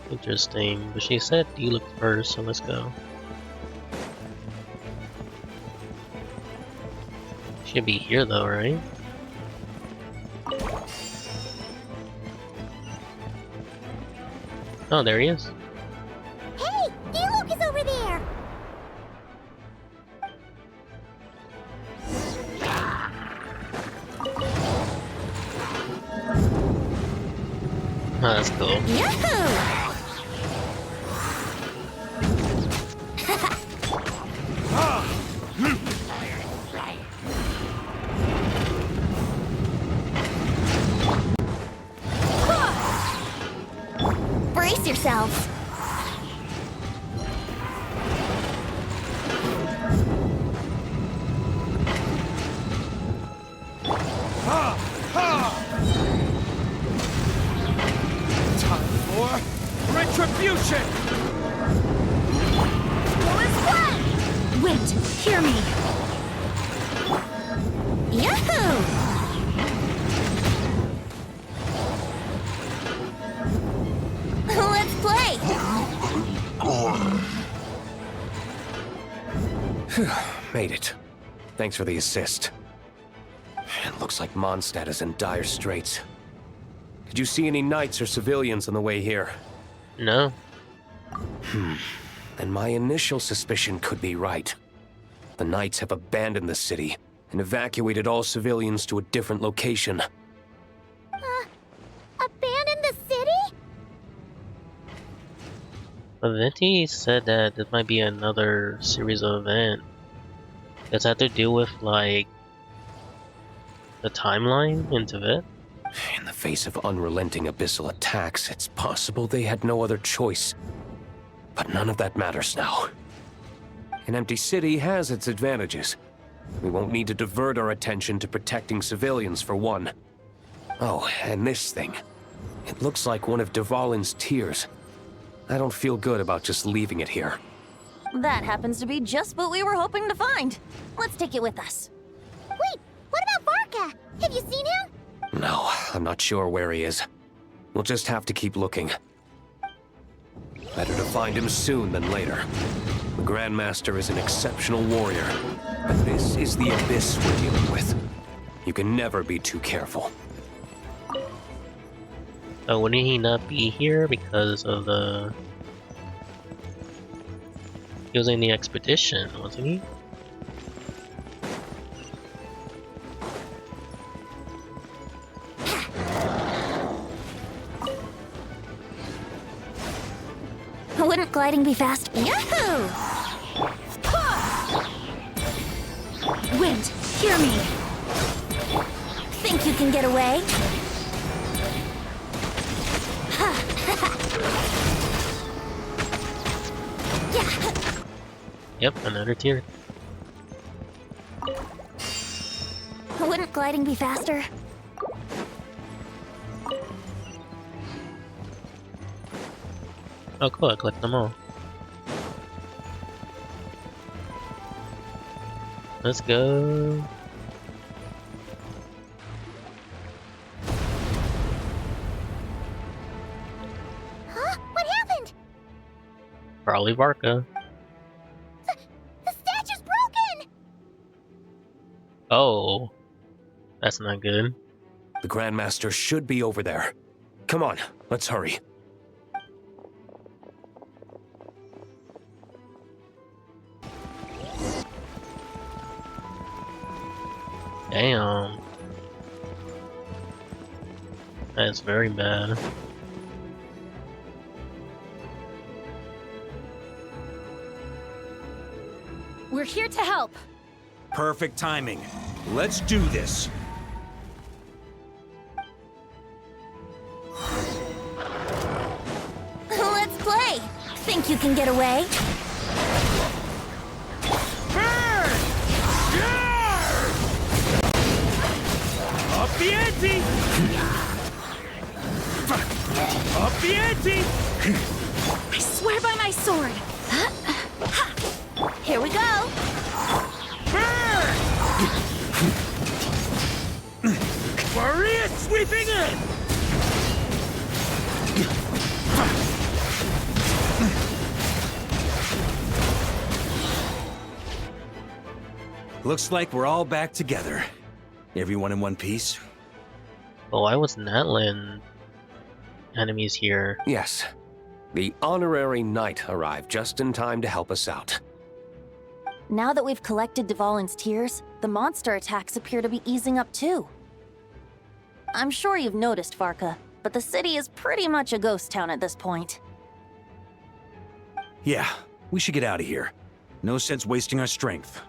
Speaker 1: Interesting, but she said you look first, so let's go. Should be here though, right? Oh, there he is.
Speaker 2: Hey, Diluc is over there!
Speaker 1: Oh, that's cool.
Speaker 15: Yahoo! Brace yourselves.
Speaker 11: Time for retribution!
Speaker 18: Wait, hear me.
Speaker 15: Yahoo! Let's play!
Speaker 10: Made it. Thanks for the assist. It looks like Mondstadt is in dire straits. Did you see any knights or civilians on the way here?
Speaker 1: No.
Speaker 10: And my initial suspicion could be right. The knights have abandoned the city and evacuated all civilians to a different location.
Speaker 2: Abandon the city?
Speaker 1: Venti said that this might be another series of events. Does that have to do with, like, the timeline in Tibet?
Speaker 10: In the face of unrelenting abyssal attacks, it's possible they had no other choice. But none of that matters now. An empty city has its advantages. We won't need to divert our attention to protecting civilians, for one. Oh, and this thing. It looks like one of Dvalin's tears. I don't feel good about just leaving it here.
Speaker 7: That happens to be just what we were hoping to find. Let's take it with us.
Speaker 2: Wait, what about Varka? Have you seen him?
Speaker 10: No, I'm not sure where he is. We'll just have to keep looking. Better to find him soon than later. The Grandmaster is an exceptional warrior, but this is the abyss we're dealing with. You can never be too careful.
Speaker 1: Wouldn't he not be here because of the... He was in the expedition, wasn't he?
Speaker 7: Wouldn't gliding be fast? Yahoo!
Speaker 6: Wind, hear me.
Speaker 7: Think you can get away?
Speaker 1: Yep, another tier.
Speaker 7: Wouldn't gliding be faster?
Speaker 1: Oh cool, I collect them all. Let's go.
Speaker 2: Huh? What happened?
Speaker 1: Probably Varka.
Speaker 2: The statue's broken!
Speaker 1: Oh. That's not good.
Speaker 10: The Grandmaster should be over there. Come on, let's hurry.
Speaker 1: Damn. That's very bad.
Speaker 6: We're here to help.
Speaker 9: Perfect timing. Let's do this.
Speaker 7: Let's play. Think you can get away?
Speaker 11: Up the ante! Up the ante!
Speaker 6: I swear by my sword.
Speaker 7: Here we go.
Speaker 11: Maria sweeping in!
Speaker 9: Looks like we're all back together. Everyone in one piece?
Speaker 1: Oh, why was Natlan enemies here?
Speaker 10: Yes. The honorary knight arrived just in time to help us out.
Speaker 7: Now that we've collected Dvalin's tears, the monster attacks appear to be easing up too. I'm sure you've noticed, Varka, but the city is pretty much a ghost town at this point.
Speaker 9: Yeah, we should get out of here. No sense wasting our strength.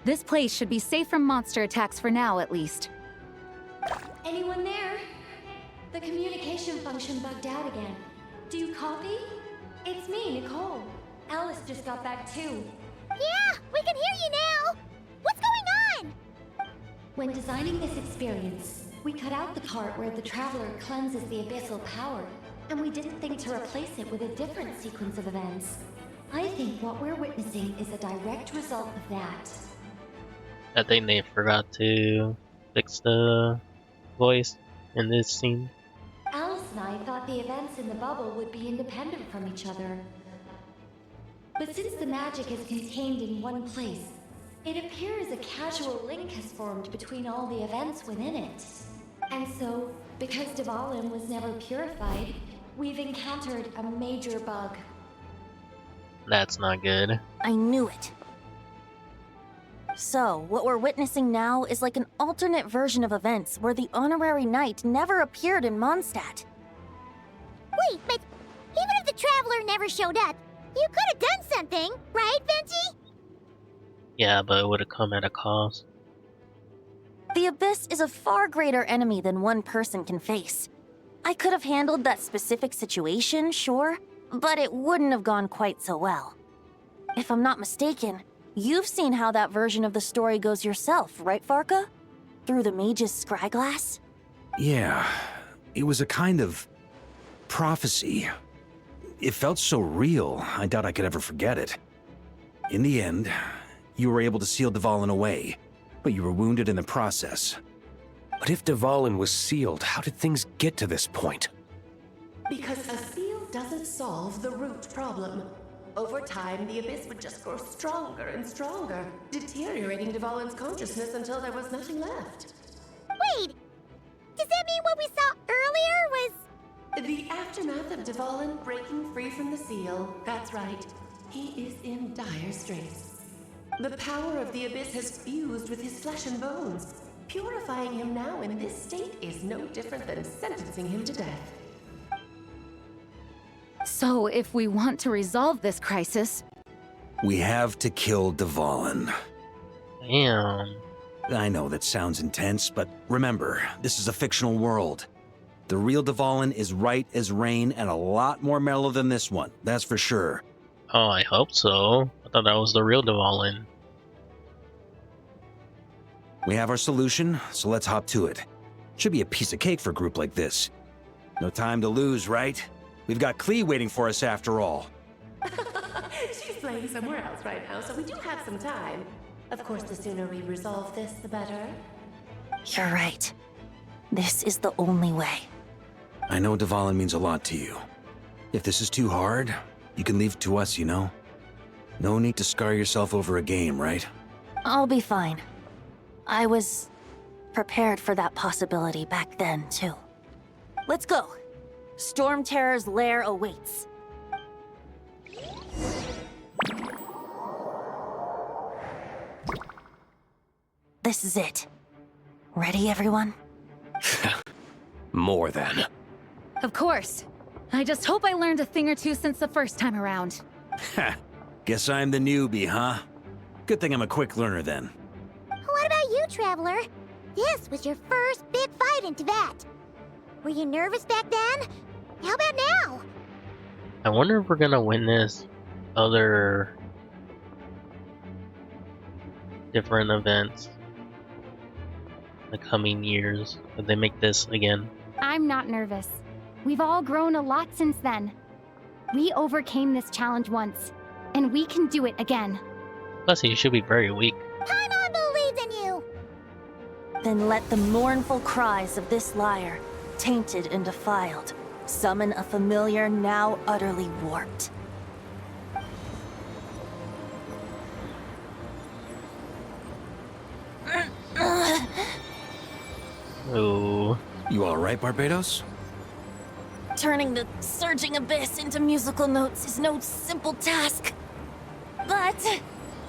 Speaker 8: This place should be safe from monster attacks for now, at least.
Speaker 4: Anyone there? The communication function bugged out again. Do you copy? It's me, Nicole. Alice just got back too.
Speaker 2: Yeah, we can hear you now! What's going on?
Speaker 4: When designing this experience, we cut out the part where the Traveler cleanses the abyssal power, and we didn't think to replace it with a different sequence of events. I think what we're witnessing is a direct result of that.
Speaker 1: I think they forgot to fix the voice in this scene.
Speaker 4: Alice and I thought the events in the bubble would be independent from each other. But since the magic is contained in one place, it appears a casual link has formed between all the events within it. And so, because Dvalin was never purified, we've encountered a major bug.
Speaker 1: That's not good.
Speaker 7: I knew it. So, what we're witnessing now is like an alternate version of events where the honorary knight never appeared in Mondstadt.
Speaker 2: Wait, but even if the Traveler never showed up, you could have done something, right, Venti?
Speaker 1: Yeah, but it would have come at a cost.
Speaker 7: The Abyss is a far greater enemy than one person can face. I could have handled that specific situation, sure, but it wouldn't have gone quite so well. If I'm not mistaken, you've seen how that version of the story goes yourself, right, Varka? Through the mage's scryglass?
Speaker 9: Yeah, it was a kind of prophecy. It felt so real, I doubt I could ever forget it. In the end, you were able to seal Dvalin away, but you were wounded in the process.
Speaker 10: But if Dvalin was sealed, how did things get to this point?
Speaker 3: Because a seal doesn't solve the root problem. Over time, the Abyss would just grow stronger and stronger, deteriorating Dvalin's consciousness until there was nothing left.
Speaker 2: Wait! Does that mean what we saw earlier was...
Speaker 3: The aftermath of Dvalin breaking free from the seal. That's right. He is in dire straits. The power of the Abyss has fused with his flesh and bones. Purifying him now in this state is no different than sentencing him to death.
Speaker 8: So, if we want to resolve this crisis...
Speaker 9: We have to kill Dvalin.
Speaker 1: Damn.
Speaker 9: I know that sounds intense, but remember, this is a fictional world. The real Dvalin is right as rain and a lot more mellow than this one, that's for sure.
Speaker 1: Oh, I hope so. I thought that was the real Dvalin.
Speaker 9: We have our solution, so let's hop to it. Should be a piece of cake for a group like this. No time to lose, right? We've got Klee waiting for us after all.
Speaker 3: She's playing somewhere else right now, so we do have some time. Of course, the sooner we resolve this, the better.
Speaker 7: You're right. This is the only way.
Speaker 9: I know Dvalin means a lot to you. If this is too hard, you can leave it to us, you know? No need to scar yourself over a game, right?
Speaker 7: I'll be fine. I was prepared for that possibility back then, too. Let's go. Storm Terror's lair awaits. This is it. Ready, everyone?
Speaker 10: More than.
Speaker 8: Of course. I just hope I learned a thing or two since the first time around.
Speaker 9: Guess I'm the newbie, huh? Good thing I'm a quick learner then.
Speaker 2: What about you, Traveler? This was your first big fight in Tibet. Were you nervous back then? How about now?
Speaker 1: I wonder if we're gonna witness other different events in the coming years. If they make this again.
Speaker 5: I'm not nervous. We've all grown a lot since then. We overcame this challenge once, and we can do it again.
Speaker 1: Plus, he should be very weak.
Speaker 2: Paimon believes in you!
Speaker 7: Then let the mournful cries of this lyre, tainted and defiled, summon a familiar now utterly warped.
Speaker 1: Oh.
Speaker 9: You alright, Barbados?
Speaker 7: Turning the surging abyss into musical notes is no simple task. But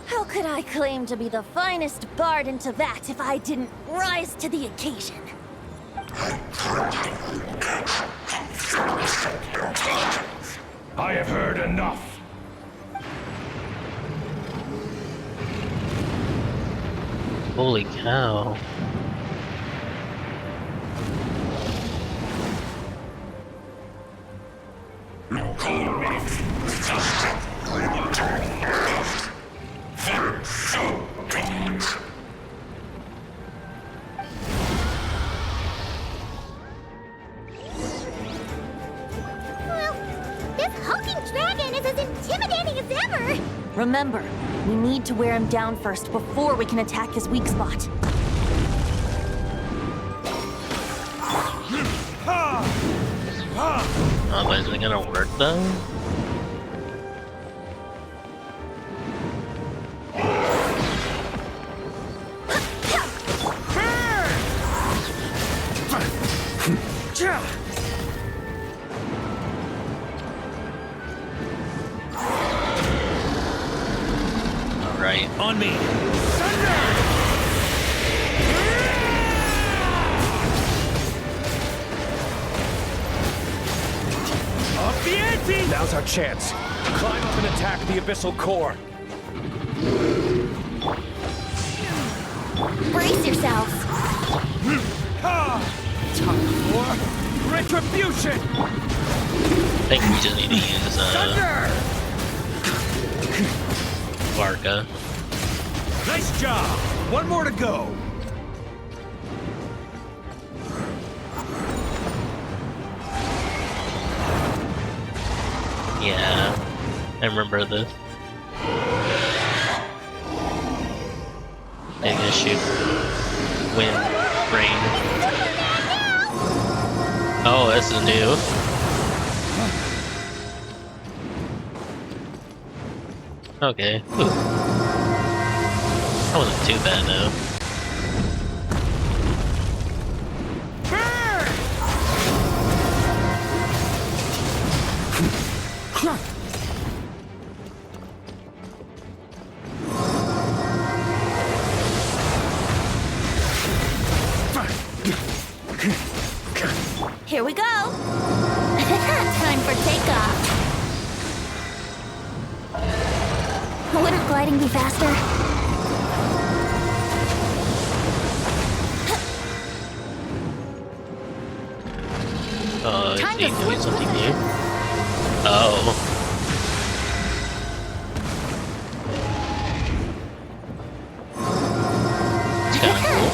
Speaker 7: how could I claim to be the finest bard in Tibet if I didn't rise to the occasion?
Speaker 11: I have heard enough.
Speaker 1: Holy cow.
Speaker 2: This hulking dragon is as intimidating as ever!
Speaker 7: Remember, we need to wear him down first before we can attack his weak spot.
Speaker 1: Oh, but is it gonna work though? Alright.
Speaker 9: On me!
Speaker 11: Up the ante!
Speaker 12: Now's our chance. Climb up and attack the abyssal core.
Speaker 15: Brace yourselves.
Speaker 12: Time for retribution!
Speaker 1: I think we just need to use Varka.
Speaker 9: Nice job! One more to go!
Speaker 1: Yeah, I remember this. Maybe I shoot wind, rain. Oh, this is new. Okay. Ooh. That wasn't too bad though.
Speaker 15: Here we go. Time for takeoff. Wouldn't gliding be faster?
Speaker 1: Oh, is
Speaker 15: Time
Speaker 1: he
Speaker 15: to
Speaker 1: doing
Speaker 15: switch
Speaker 1: something new? Oh. It's kinda cool.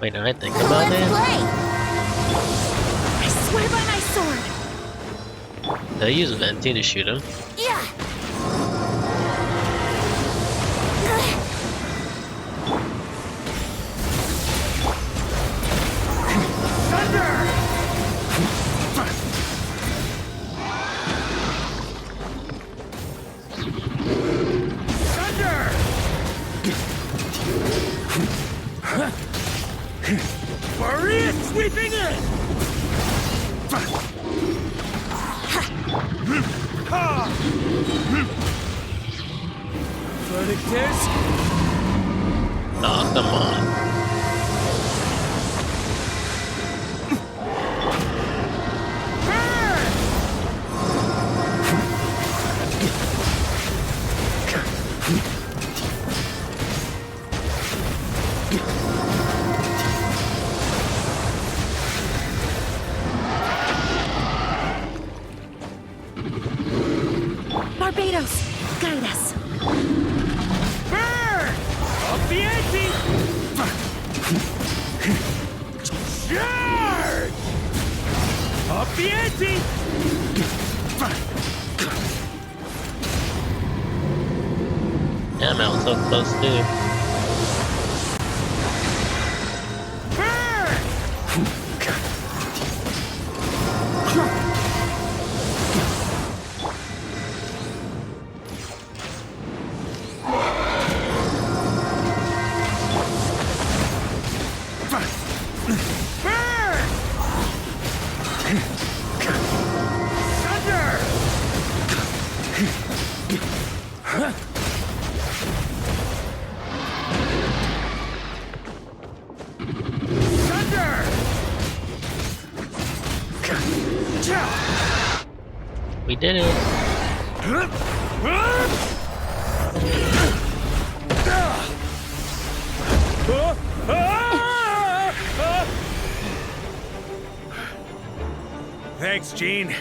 Speaker 1: Wait, now I think about it.
Speaker 15: Play. I swear by my sword.
Speaker 1: Did I use Venti to shoot him?
Speaker 15: Yeah.
Speaker 11: Maria sweeping in!
Speaker 12: Verdict is...
Speaker 1: Oh, come on.
Speaker 15: Barbados, guide us.
Speaker 11: Up the ante! Charge! Up the ante!
Speaker 1: Yeah, man, was so close too. We did it.
Speaker 9: Thanks, Gene.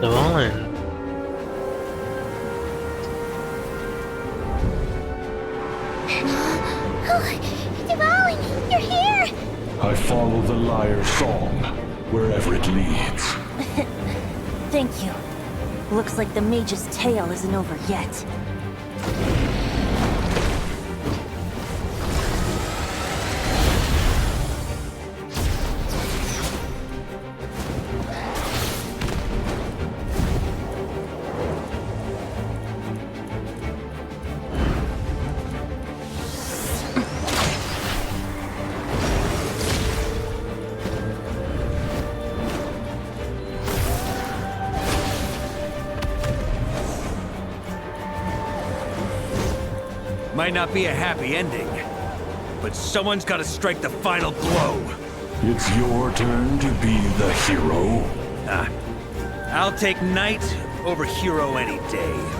Speaker 1: Devon.
Speaker 2: Devon, you're here!
Speaker 17: I follow the lyre's song, wherever it leads.
Speaker 7: Thank you. Looks like the mage's tale isn't over yet.
Speaker 9: Might not be a happy ending, but someone's gotta strike the final blow.
Speaker 17: It's your turn to be the hero.
Speaker 9: I'll take knight over hero any day.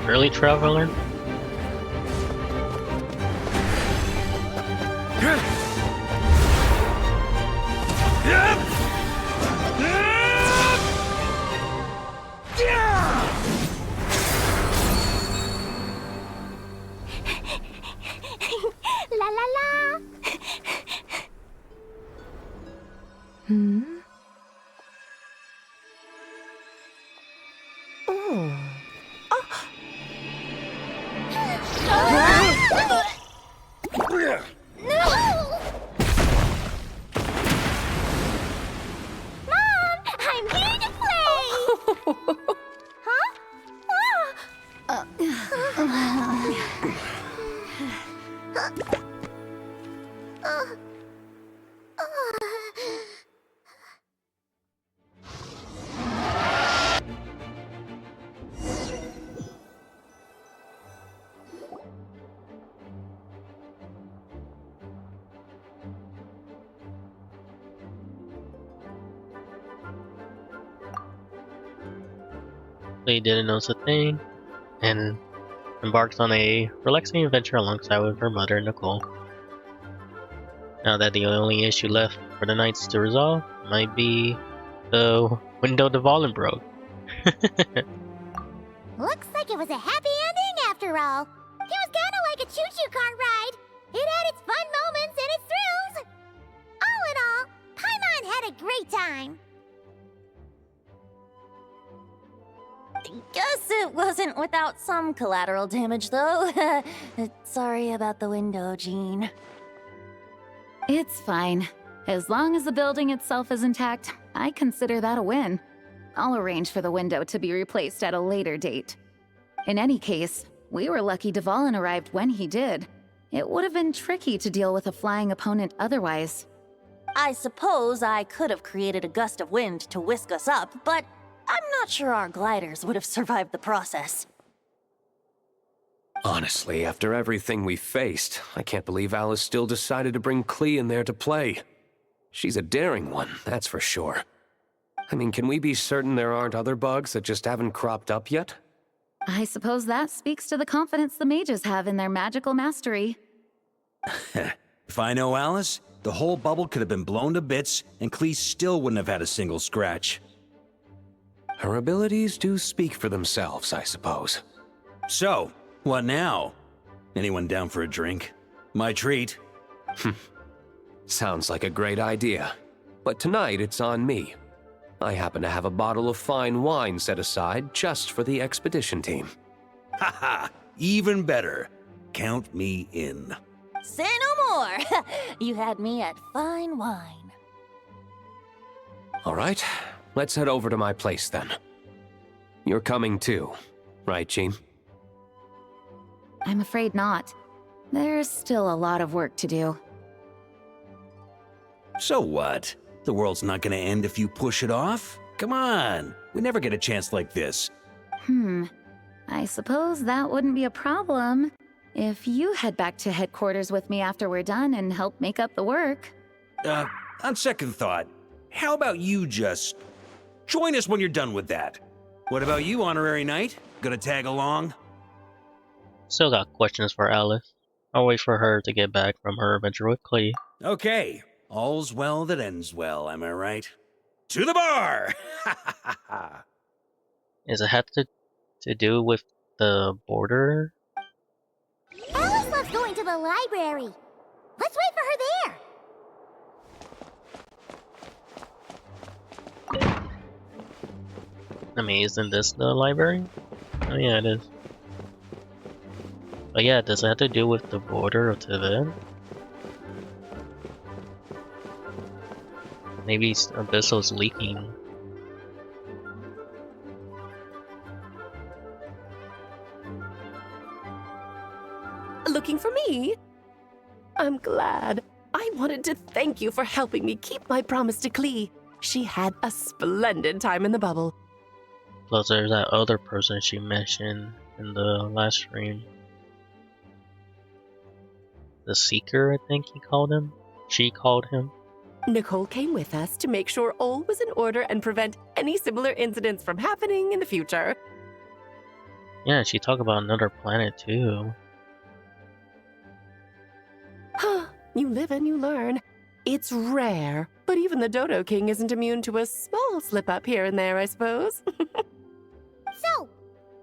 Speaker 1: Early traveler?
Speaker 2: La la la!
Speaker 1: They didn't notice a thing, and embarks on a relaxing adventure alongside with her mother, Nicole. Now that the only issue left for the knights to resolve might be the window the Valen broke.
Speaker 2: Looks like it was a happy ending after all. It was kinda like a choo-choo car ride. It had its fun moments and its thrills. All in all, Paimon had a great time.
Speaker 7: Guess it wasn't without some collateral damage, though. Sorry about the window, Jean.
Speaker 8: It's fine. As long as the building itself is intact, I consider that a win. I'll arrange for the window to be replaced at a later date. In any case, we were lucky Dvalin arrived when he did. It would have been tricky to deal with a flying opponent otherwise.
Speaker 7: I suppose I could have created a gust of wind to whisk us up, but I'm not sure our gliders would have survived the process.
Speaker 10: Honestly, after everything we faced, I can't believe Alice still decided to bring Klee in there to play. She's a daring one, that's for sure. I mean, can we be certain there aren't other bugs that just haven't cropped up yet?
Speaker 8: I suppose that speaks to the confidence the mages have in their magical mastery.
Speaker 9: If I know Alice, the whole bubble could have been blown to bits, and Klee still wouldn't have had a single scratch.
Speaker 10: Her abilities do speak for themselves, I suppose.
Speaker 9: So, what now? Anyone down for a drink? My treat.
Speaker 10: Sounds like a great idea. But tonight it's on me. I happen to have a bottle of fine wine set aside just for the expedition team.
Speaker 9: Haha, even better. Count me in.
Speaker 7: Say no more! You had me at fine wine.
Speaker 10: All right, let's head over to my place then. You're coming too, right, Jean?
Speaker 8: I'm afraid not. There's still a lot of work to do.
Speaker 9: So what? The world's not gonna end if you push it off? Come on, we never get a chance like this.
Speaker 8: I suppose that wouldn't be a problem if you head back to headquarters with me after we're done and help make up the work.
Speaker 9: On second thought, how about you just join us when you're done with that? What about you, Honorary Knight? Gonna tag along?
Speaker 1: Still got questions for Alice. I'll wait for her to get back from her adventure with Klee.
Speaker 9: Okay, all's well that ends well, am I right? To the bar!
Speaker 1: Does it have to do with the border?
Speaker 2: Alice loves going to the library. Let's wait for her there.
Speaker 1: I mean, isn't this the library? Oh yeah, it is. But yeah, does it have to do with the border of Tibet? Maybe Abyssal's leaking.
Speaker 3: Looking for me? I'm glad. I wanted to thank you for helping me keep my promise to Klee. She had a splendid time in the bubble.
Speaker 1: Plus there's that other person she mentioned in the last stream. The Seeker, I think he called him. She called him.
Speaker 3: Nicole came with us to make sure all was in order and prevent any similar incidents from happening in the future.
Speaker 1: Yeah, she talked about another planet too.
Speaker 3: You live and you learn. It's rare, but even the Dodo King isn't immune to a small slip-up here and there, I suppose.
Speaker 2: So,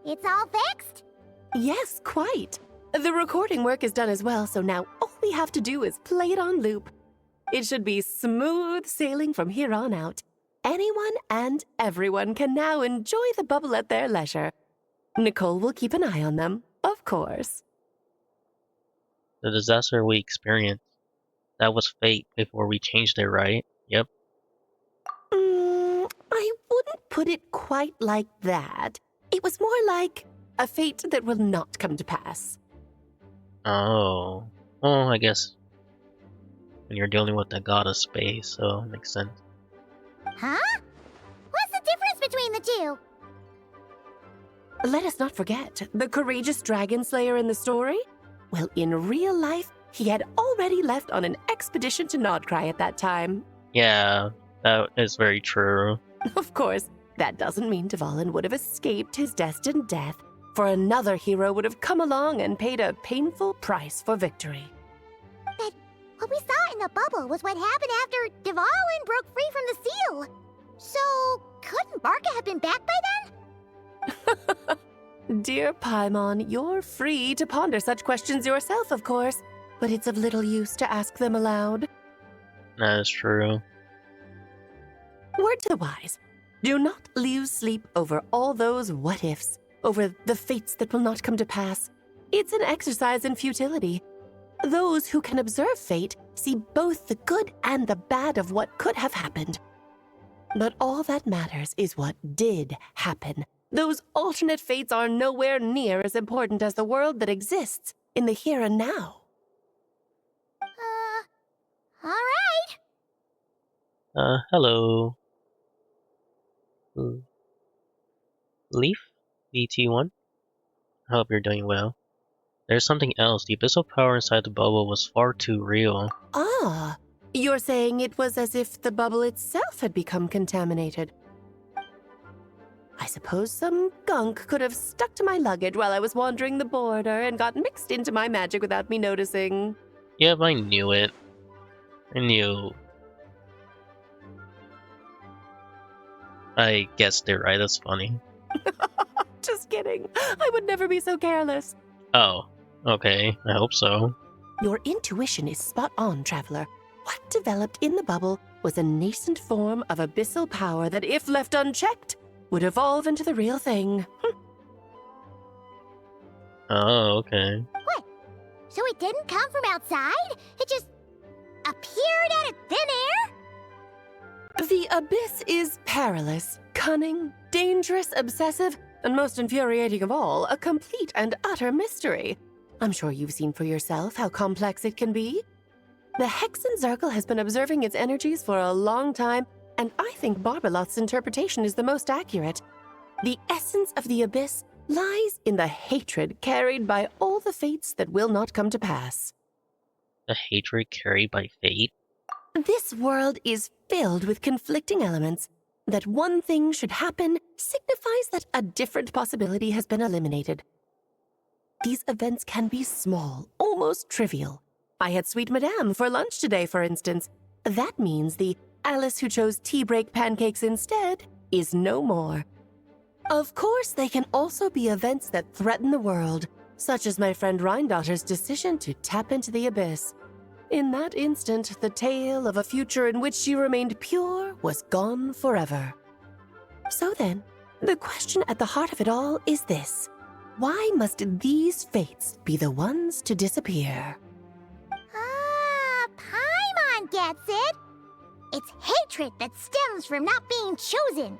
Speaker 2: it's all fixed?
Speaker 3: Yes, quite. The recording work is done as well, so now all we have to do is play it on loop. It should be smooth sailing from here on out. Anyone and everyone can now enjoy the bubble at their leisure. Nicole will keep an eye on them, of course.
Speaker 1: The disaster we experienced, that was fate before we changed it, right? Yep.
Speaker 3: I wouldn't put it quite like that. It was more like a fate that will not come to pass.
Speaker 1: Oh. Well, I guess when you're dealing with the god of space, so it makes sense.
Speaker 2: Huh? What's the difference between the two?
Speaker 3: Let us not forget the courageous dragon slayer in the story. Well, in real life, he had already left on an expedition to Nodcry at that time.
Speaker 1: Yeah, that is very true.
Speaker 3: Of course, that doesn't mean Dvalin would have escaped his destined death, for another hero would have come along and paid a painful price for victory.
Speaker 2: But what we saw in the bubble was what happened after Dvalin broke free from the seal. So, couldn't Barca have been back by then?
Speaker 3: Dear Paimon, you're free to ponder such questions yourself, of course, but it's of little use to ask them aloud.
Speaker 1: That is true.
Speaker 3: Word to the wise, do not lose sleep over all those what-ifs, over the fates that will not come to pass. It's an exercise in futility. Those who can observe fate see both the good and the bad of what could have happened. But all that matters is what did happen. Those alternate fates are nowhere near as important as the world that exists in the here and now.
Speaker 2: All right.
Speaker 1: Hello. Leaf? BT1? I hope you're doing well. There's something else. The abyssal power inside the bubble was far too real.
Speaker 3: Ah, you're saying it was as if the bubble itself had become contaminated. I suppose some gunk could have stuck to my luggage while I was wandering the border and got mixed into my magic without me noticing.
Speaker 1: Yep, I knew it. I knew. I guessed it right, that's funny.
Speaker 3: Just kidding. I would never be so careless.
Speaker 1: Oh, okay. I hope so.
Speaker 3: Your intuition is spot on, Traveler. What developed in the bubble was a nascent form of abyssal power that, if left unchecked, would evolve into the real thing.
Speaker 1: Oh, okay.
Speaker 2: What? So it didn't come from outside? It just appeared out of thin air?
Speaker 3: The abyss is perilous, cunning, dangerous, obsessive, and most infuriating of all, a complete and utter mystery. I'm sure you've seen for yourself how complex it can be. The Hexen Zircle has been observing its energies for a long time, and I think Barbalot's interpretation is the most accurate. The essence of the Abyss lies in the hatred carried by all the fates that will not come to pass.
Speaker 1: The hatred carried by fate?
Speaker 3: This world is filled with conflicting elements. That one thing should happen signifies that a different possibility has been eliminated. These events can be small, almost trivial. I had Sweet Madame for lunch today, for instance. That means the Alice who chose tea break pancakes instead is no more. Of course, they can also be events that threaten the world, such as my friend Rhindotter's decision to tap into the Abyss. In that instant, the tale of a future in which she remained pure was gone forever. So then, the question at the heart of it all is this. Why must these fates be the ones to disappear?
Speaker 2: Paimon gets it! It's hatred that stems from not being chosen.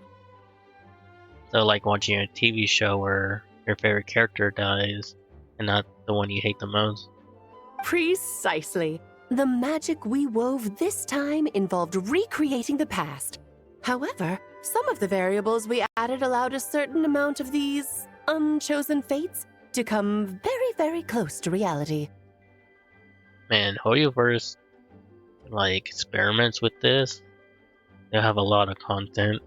Speaker 1: So like watching a TV show where your favorite character dies and not the one you hate the most.
Speaker 3: Precisely. The magic we wove this time involved recreating the past. However, some of the variables we added allowed a certain amount of these unchosen fates to come very, very close to reality.
Speaker 1: Man, Hoyoverse like experiments with this. They'll have a lot of content.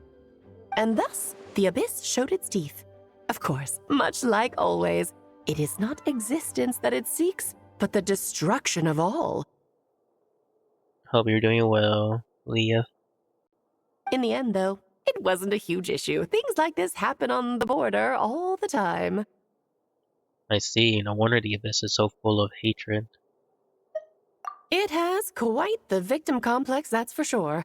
Speaker 3: And thus, the Abyss showed its teeth. Of course, much like always, it is not existence that it seeks, but the destruction of all.
Speaker 1: Hope you're doing well, Leah.
Speaker 3: In the end, though, it wasn't a huge issue. Things like this happen on the border all the time.
Speaker 1: I see. No wonder the Abyss is so full of hatred.
Speaker 3: It has quite the victim complex, that's for sure.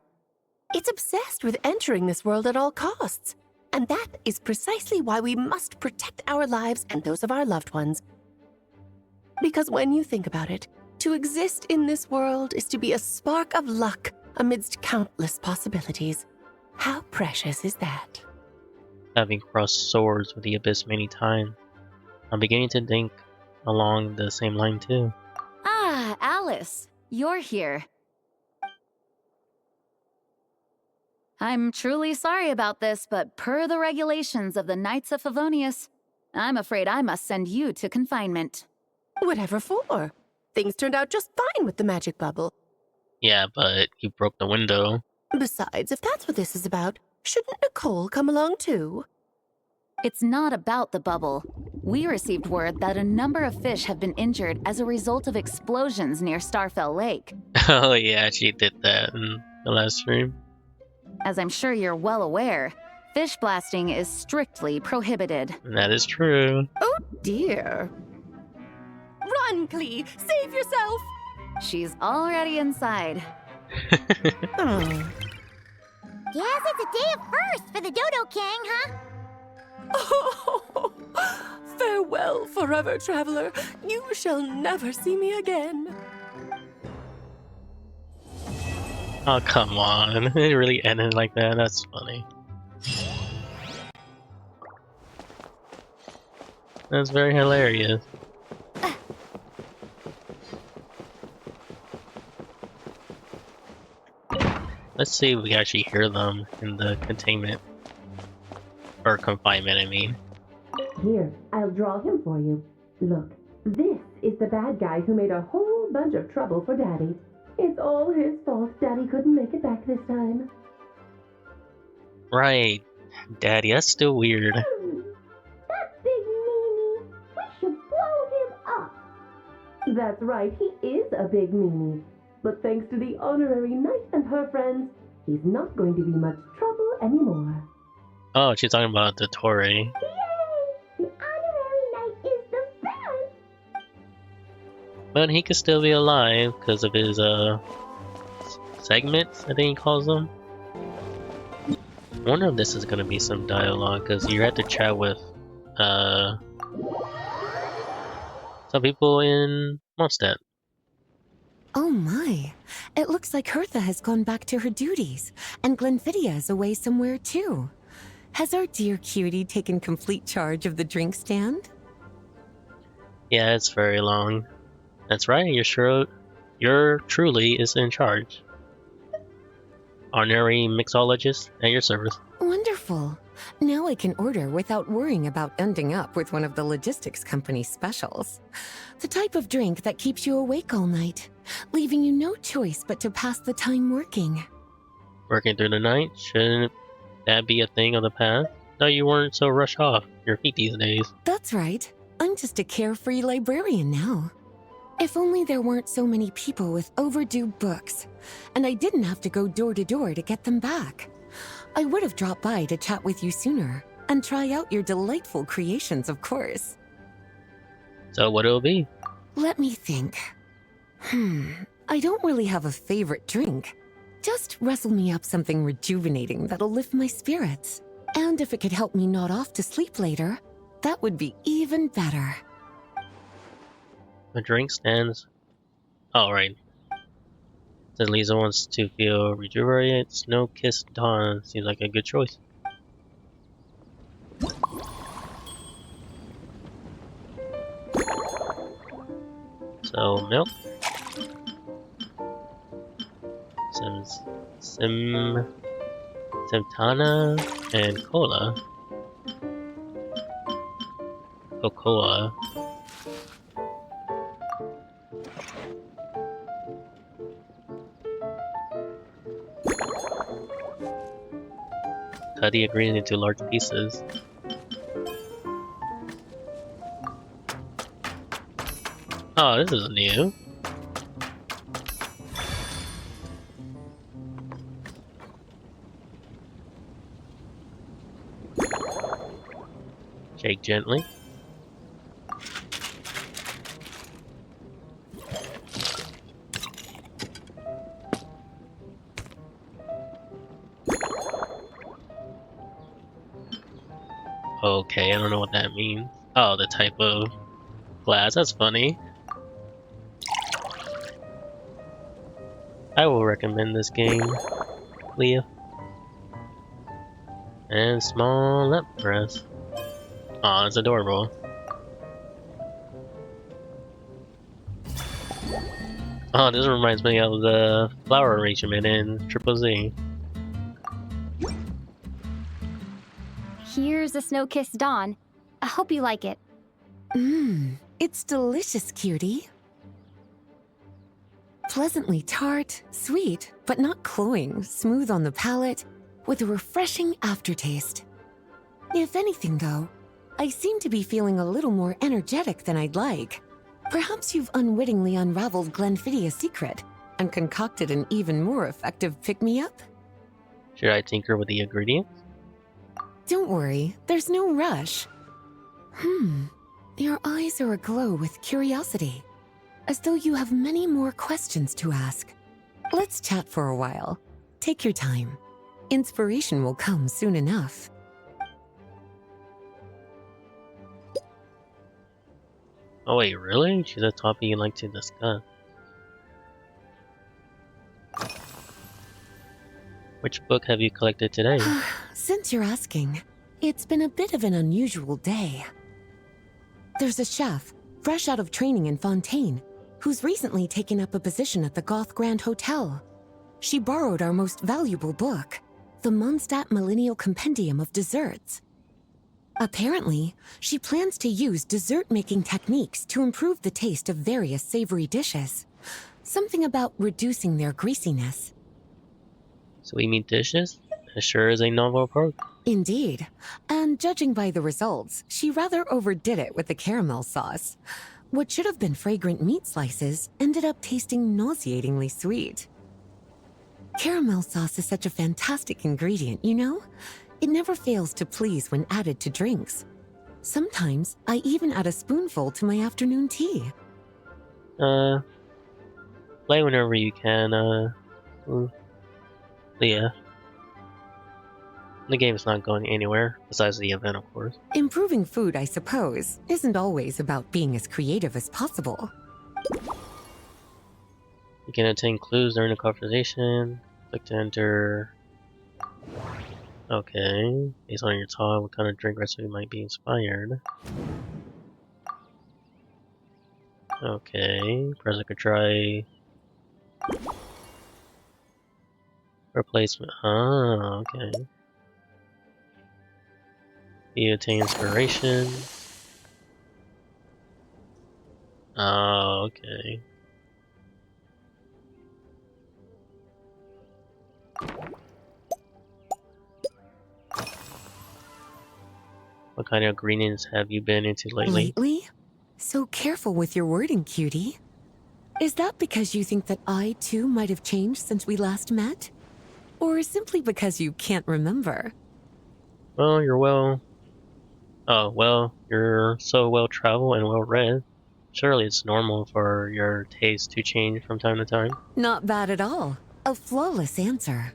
Speaker 3: It's obsessed with entering this world at all costs. And that is precisely why we must protect our lives and those of our loved ones. Because when you think about it, to exist in this world is to be a spark of luck amidst countless possibilities. How precious is that?
Speaker 1: Having crossed swords with the Abyss many times, I'm beginning to think along the same line too.
Speaker 8: Ah, Alice, you're here. I'm truly sorry about this, but per the regulations of the Knights of Favonius, I'm afraid I must send you to confinement.
Speaker 3: Whatever for? Things turned out just fine with the magic bubble.
Speaker 1: Yeah, but you broke the window.
Speaker 3: Besides, if that's what this is about, shouldn't Nicole come along too?
Speaker 8: It's not about the bubble. We received word that a number of fish have been injured as a result of explosions near Starfell Lake.
Speaker 1: Oh yeah, she did that in the last stream.
Speaker 8: As I'm sure you're well aware, fish blasting is strictly prohibited.
Speaker 1: That is true.
Speaker 3: Oh dear. Run, Klee! Save yourself!
Speaker 8: She's already inside.
Speaker 2: Guess it's a day of first for the Dodo King, huh?
Speaker 3: Oh, farewell, forever traveler. You shall never see me again.
Speaker 1: Oh, come on. It really ended like that? That's funny. That's very hilarious. Let's see if we can actually hear them in the containment. Or confinement, I mean.
Speaker 3: Here, I'll draw him for you. Look, this is the bad guy who made a whole bunch of trouble for Daddy. It's all his fault Daddy couldn't make it back this time.
Speaker 1: Right. Daddy, that's still weird.
Speaker 3: That big meanie! We should blow him up! That's right, he is a big meanie. But thanks to the honorary knight and her friends, he's not going to be much trouble anymore.
Speaker 1: Oh, she's talking about the Torre.
Speaker 2: Yay! The honorary knight is the best!
Speaker 1: But he could still be alive because of his segments, I think he calls them. I wonder if this is gonna be some dialogue because you had to chat with some people in Mondstadt.
Speaker 16: Oh my, it looks like Hertha has gone back to her duties, and Glenfiddia is away somewhere too. Has our dear cutie taken complete charge of the drink stand?
Speaker 1: Yeah, it's very long. That's right, you're truly is in charge. Honorary mixologist at your service.
Speaker 16: Wonderful. Now I can order without worrying about ending up with one of the logistics company's specials. The type of drink that keeps you awake all night, leaving you no choice but to pass the time working.
Speaker 1: Working through the night? Shouldn't that be a thing of the past? No, you weren't so rush off your feet these days.
Speaker 16: That's right. I'm just a carefree librarian now. If only there weren't so many people with overdue books, and I didn't have to go door to door to get them back. I would have dropped by to chat with you sooner, and try out your delightful creations, of course.
Speaker 1: So what'll it be?
Speaker 16: Let me think. I don't really have a favorite drink. Just rustle me up something rejuvenating that'll lift my spirits. And if it could help me nod off to sleep later, that would be even better.
Speaker 1: A drink stands. Oh, right. Says Lisa wants to feel rejuvenated. Snow-kissed dawn seems like a good choice. So, milk. Simtana and cola. Cocoa. Cut the ingredient into large pieces. Oh, this is new. Shake gently. Okay, I don't know what that means. Oh, the type of glass. That's funny. I will recommend this game, Leah. And small lap press. Aw, it's adorable. Oh, this reminds me of the flower arrangement in Triple Z.
Speaker 5: Here's a snow-kissed dawn. I hope you like it.
Speaker 16: It's delicious, cutie. Pleasantly tart, sweet, but not cloying, smooth on the palate, with a refreshing aftertaste. If anything, though, I seem to be feeling a little more energetic than I'd like. Perhaps you've unwittingly unraveled Glenfiddia's secret and concocted an even more effective pick-me-up?
Speaker 1: Should I tinker with the ingredients?
Speaker 16: Don't worry, there's no rush. Your eyes are aglow with curiosity, as though you have many more questions to ask. Let's chat for a while. Take your time. Inspiration will come soon enough.
Speaker 1: Oh wait, really? She's a topic you'd like to discuss. Which book have you collected today?
Speaker 16: Since you're asking, it's been a bit of an unusual day. There's a chef, fresh out of training in Fontaine, who's recently taken up a position at the Goth Grand Hotel. She borrowed our most valuable book, the Mondstadt Millennial Compendium of Desserts. Apparently, she plans to use dessert-making techniques to improve the taste of various savory dishes. Something about reducing their greasiness.
Speaker 1: Sweet meat dishes? That sure is a novel approach.
Speaker 16: Indeed. And judging by the results, she rather overdid it with the caramel sauce. What should have been fragrant meat slices ended up tasting nauseatingly sweet. Caramel sauce is such a fantastic ingredient, you know? It never fails to please when added to drinks. Sometimes, I even add a spoonful to my afternoon tea.
Speaker 1: Play whenever you can, Leah. The game's not going anywhere, besides the event, of course.
Speaker 16: Improving food, I suppose, isn't always about being as creative as possible.
Speaker 1: You can obtain clues during the conversation. Click to enter. Okay. Based on your talk, what kind of drink recipe might be inspired? Okay, press I could try replacement. Oh, okay. Attain inspiration. Oh, okay. What kind of ingredients have you been into lately?
Speaker 16: Lately? So careful with your wording, cutie. Is that because you think that I, too, might have changed since we last met? Or simply because you can't remember?
Speaker 1: Well, you're so well traveled and well read. Surely it's normal for your taste to change from time to time.
Speaker 16: Not bad at all. A flawless answer.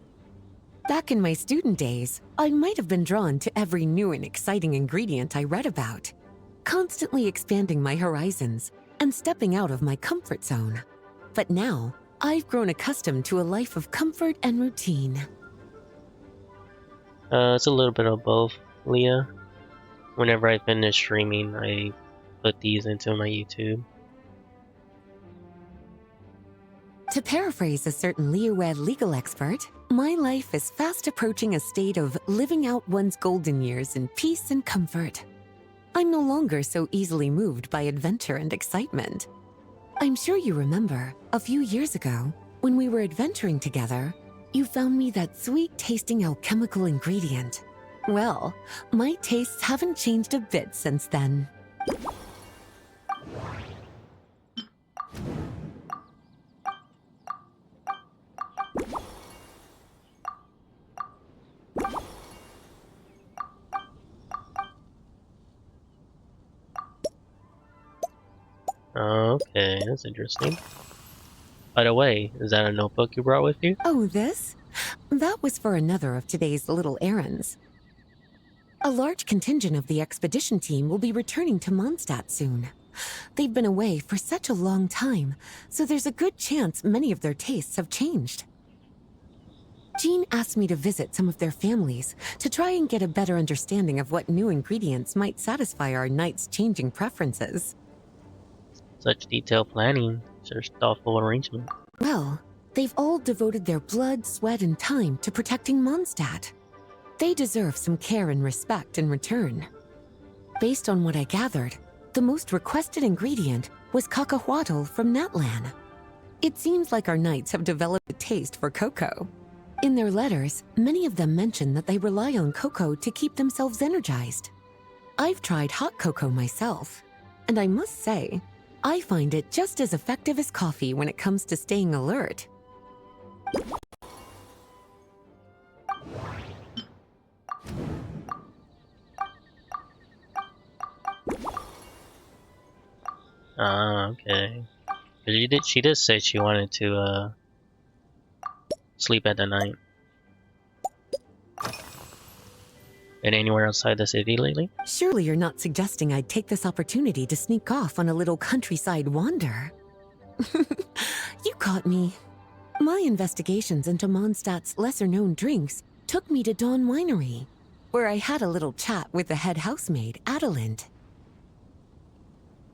Speaker 16: Back in my student days, I might have been drawn to every new and exciting ingredient I read about, constantly expanding my horizons and stepping out of my comfort zone. But now, I've grown accustomed to a life of comfort and routine.
Speaker 1: It's a little bit of both, Leah. Whenever I finish streaming, I put these into my YouTube.
Speaker 16: To paraphrase a certain Leewed legal expert, my life is fast approaching a state of living out one's golden years in peace and comfort. I'm no longer so easily moved by adventure and excitement. I'm sure you remember, a few years ago, when we were adventuring together, you found me that sweet-tasting alchemical ingredient. Well, my tastes haven't changed a bit since then.
Speaker 1: Okay, that's interesting. By the way, is that a notebook you brought with you?
Speaker 16: Oh, this? That was for another of today's little errands. A large contingent of the expedition team will be returning to Mondstadt soon. They've been away for such a long time, so there's a good chance many of their tastes have changed. Jean asked me to visit some of their families to try and get a better understanding of what new ingredients might satisfy our knights' changing preferences.
Speaker 1: Such detailed planning, such thoughtful arrangement.
Speaker 16: Well, they've all devoted their blood, sweat, and time to protecting Mondstadt. They deserve some care and respect in return. Based on what I gathered, the most requested ingredient was cacahuatl from Natlan. It seems like our knights have developed a taste for cocoa. In their letters, many of them mention that they rely on cocoa to keep themselves energized. I've tried hot cocoa myself, and I must say, I find it just as effective as coffee when it comes to staying alert.
Speaker 1: Okay. She did say she wanted to sleep at the night. Been anywhere outside the city lately?
Speaker 16: Surely you're not suggesting I'd take this opportunity to sneak off on a little countryside wander. You caught me. My investigations into Mondstadt's lesser-known drinks took me to Dawn Winery, where I had a little chat with the head housemaid, Adelind.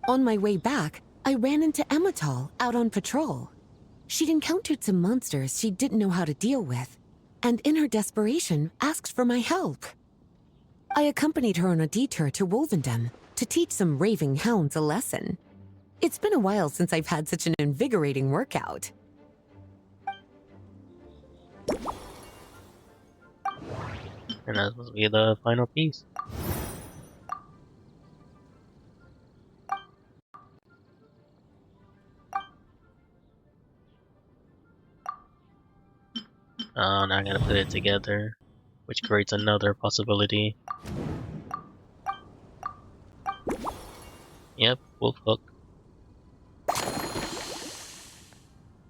Speaker 16: On my way back, I ran into Emmetall out on patrol. She'd encountered some monsters she didn't know how to deal with, and in her desperation, asked for my help. I accompanied her on a detour to Wolvendom to teach some raving hounds a lesson. It's been a while since I've had such an invigorating workout.
Speaker 1: And that must be the final piece. Oh, now I gotta put it together, which creates another possibility. Yep, wolf hook.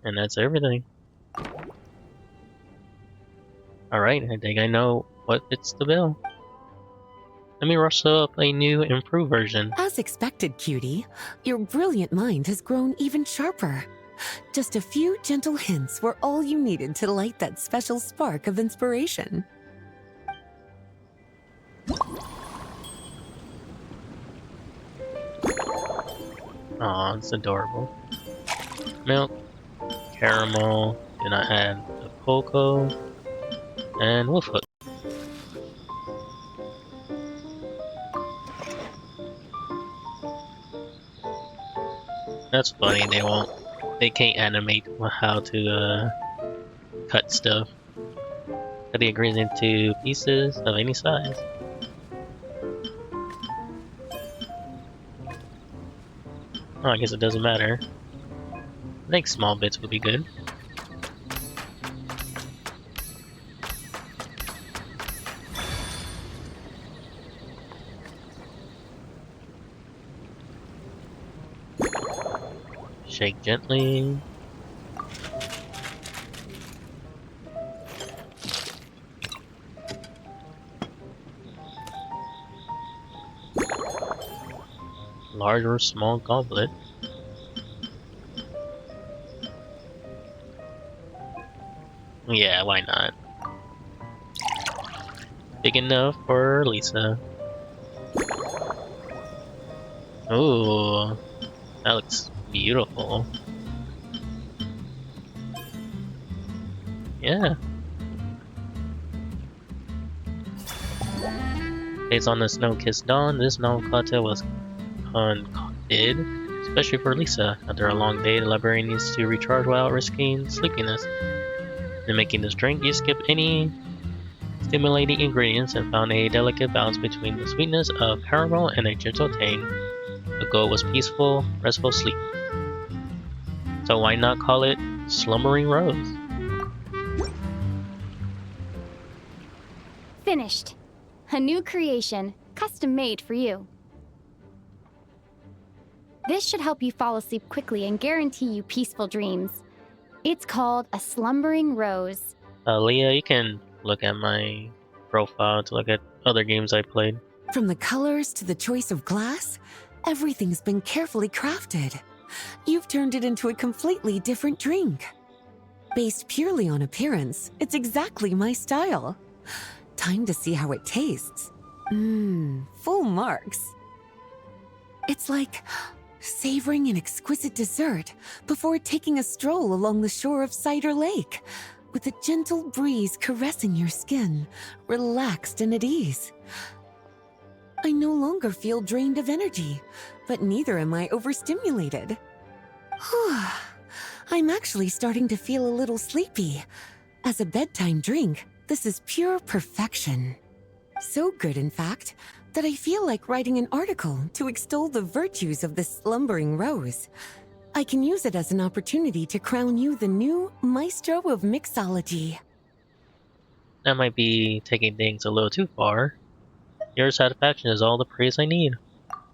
Speaker 1: And that's everything. Alright, I think I know what fits the bill. Let me rustle up a new, improved version.
Speaker 16: As expected, cutie, your brilliant mind has grown even sharper. Just a few gentle hints were all you needed to light that special spark of inspiration.
Speaker 1: Aw, it's adorable. Milk, caramel, do not add the cocoa, and wolf hook. That's funny, they can't animate how to cut stuff. Cut the ingredients into pieces of any size. Oh, I guess it doesn't matter. I think small bits would be good. Shake gently. Large or small goblet. Yeah, why not? Big enough for Lisa. Ooh, that looks beautiful. Yeah. Based on the snow-kissed dawn, this novel cocktail was concocted especially for Lisa. After a long day, the librarian needs to recharge without risking sleepiness. In making this drink, you skipped any stimulating ingredients and found a delicate balance between the sweetness of caramel and a gentle tang. The goal was peaceful, restful sleep. So why not call it Slumbering Rose?
Speaker 5: Finished. A new creation, custom made for you. This should help you fall asleep quickly and guarantee you peaceful dreams. It's called a Slumbering Rose.
Speaker 1: Leah, you can look at my profile to look at other games I played.
Speaker 16: From the colors to the choice of glass, everything's been carefully crafted. You've turned it into a completely different drink. Based purely on appearance, it's exactly my style. Time to see how it tastes. Full marks. It's like savoring an exquisite dessert before taking a stroll along the shore of Cider Lake, with a gentle breeze caressing your skin, relaxed and at ease. I no longer feel drained of energy, but neither am I overstimulated. I'm actually starting to feel a little sleepy. As a bedtime drink, this is pure perfection. So good, in fact, that I feel like writing an article to extol the virtues of this slumbering rose. I can use it as an opportunity to crown you the new maestro of mixology.
Speaker 1: That might be taking things a little too far. Your satisfaction is all the praise I need.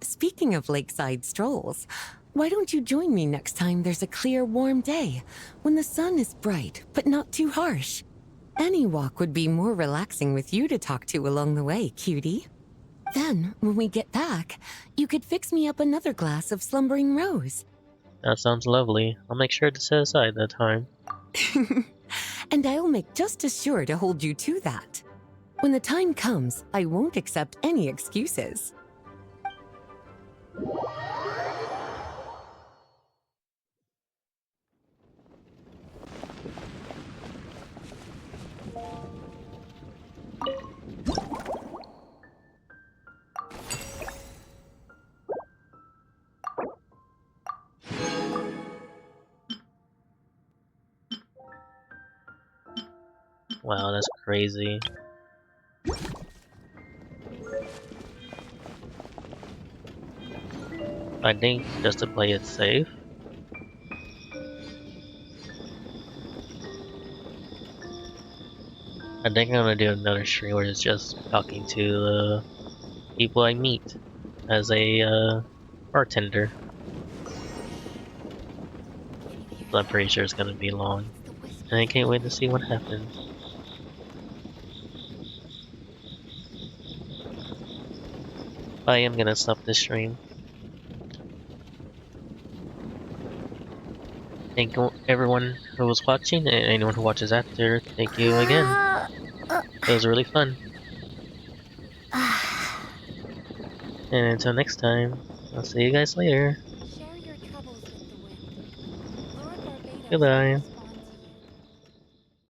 Speaker 16: Speaking of lakeside strolls, why don't you join me next time there's a clear, warm day, when the sun is bright but not too harsh? Any walk would be more relaxing with you to talk to along the way, cutie. Then, when we get back, you could fix me up another glass of slumbering rose.
Speaker 1: That sounds lovely. I'll make sure to set aside that time.
Speaker 16: And I'll make just as sure to hold you to that. When the time comes, I won't accept any excuses.
Speaker 1: Wow, that's crazy. I think just to play it safe. I think I'm gonna do another stream where it's just talking to the people I meet as a bartender. But I'm pretty sure it's gonna be long. And I can't wait to see what happens. I am gonna stop this stream. Thank you everyone who was watching, and anyone who watches after, thank you again. It was really fun. And until next time, I'll see you guys later. Goodbye.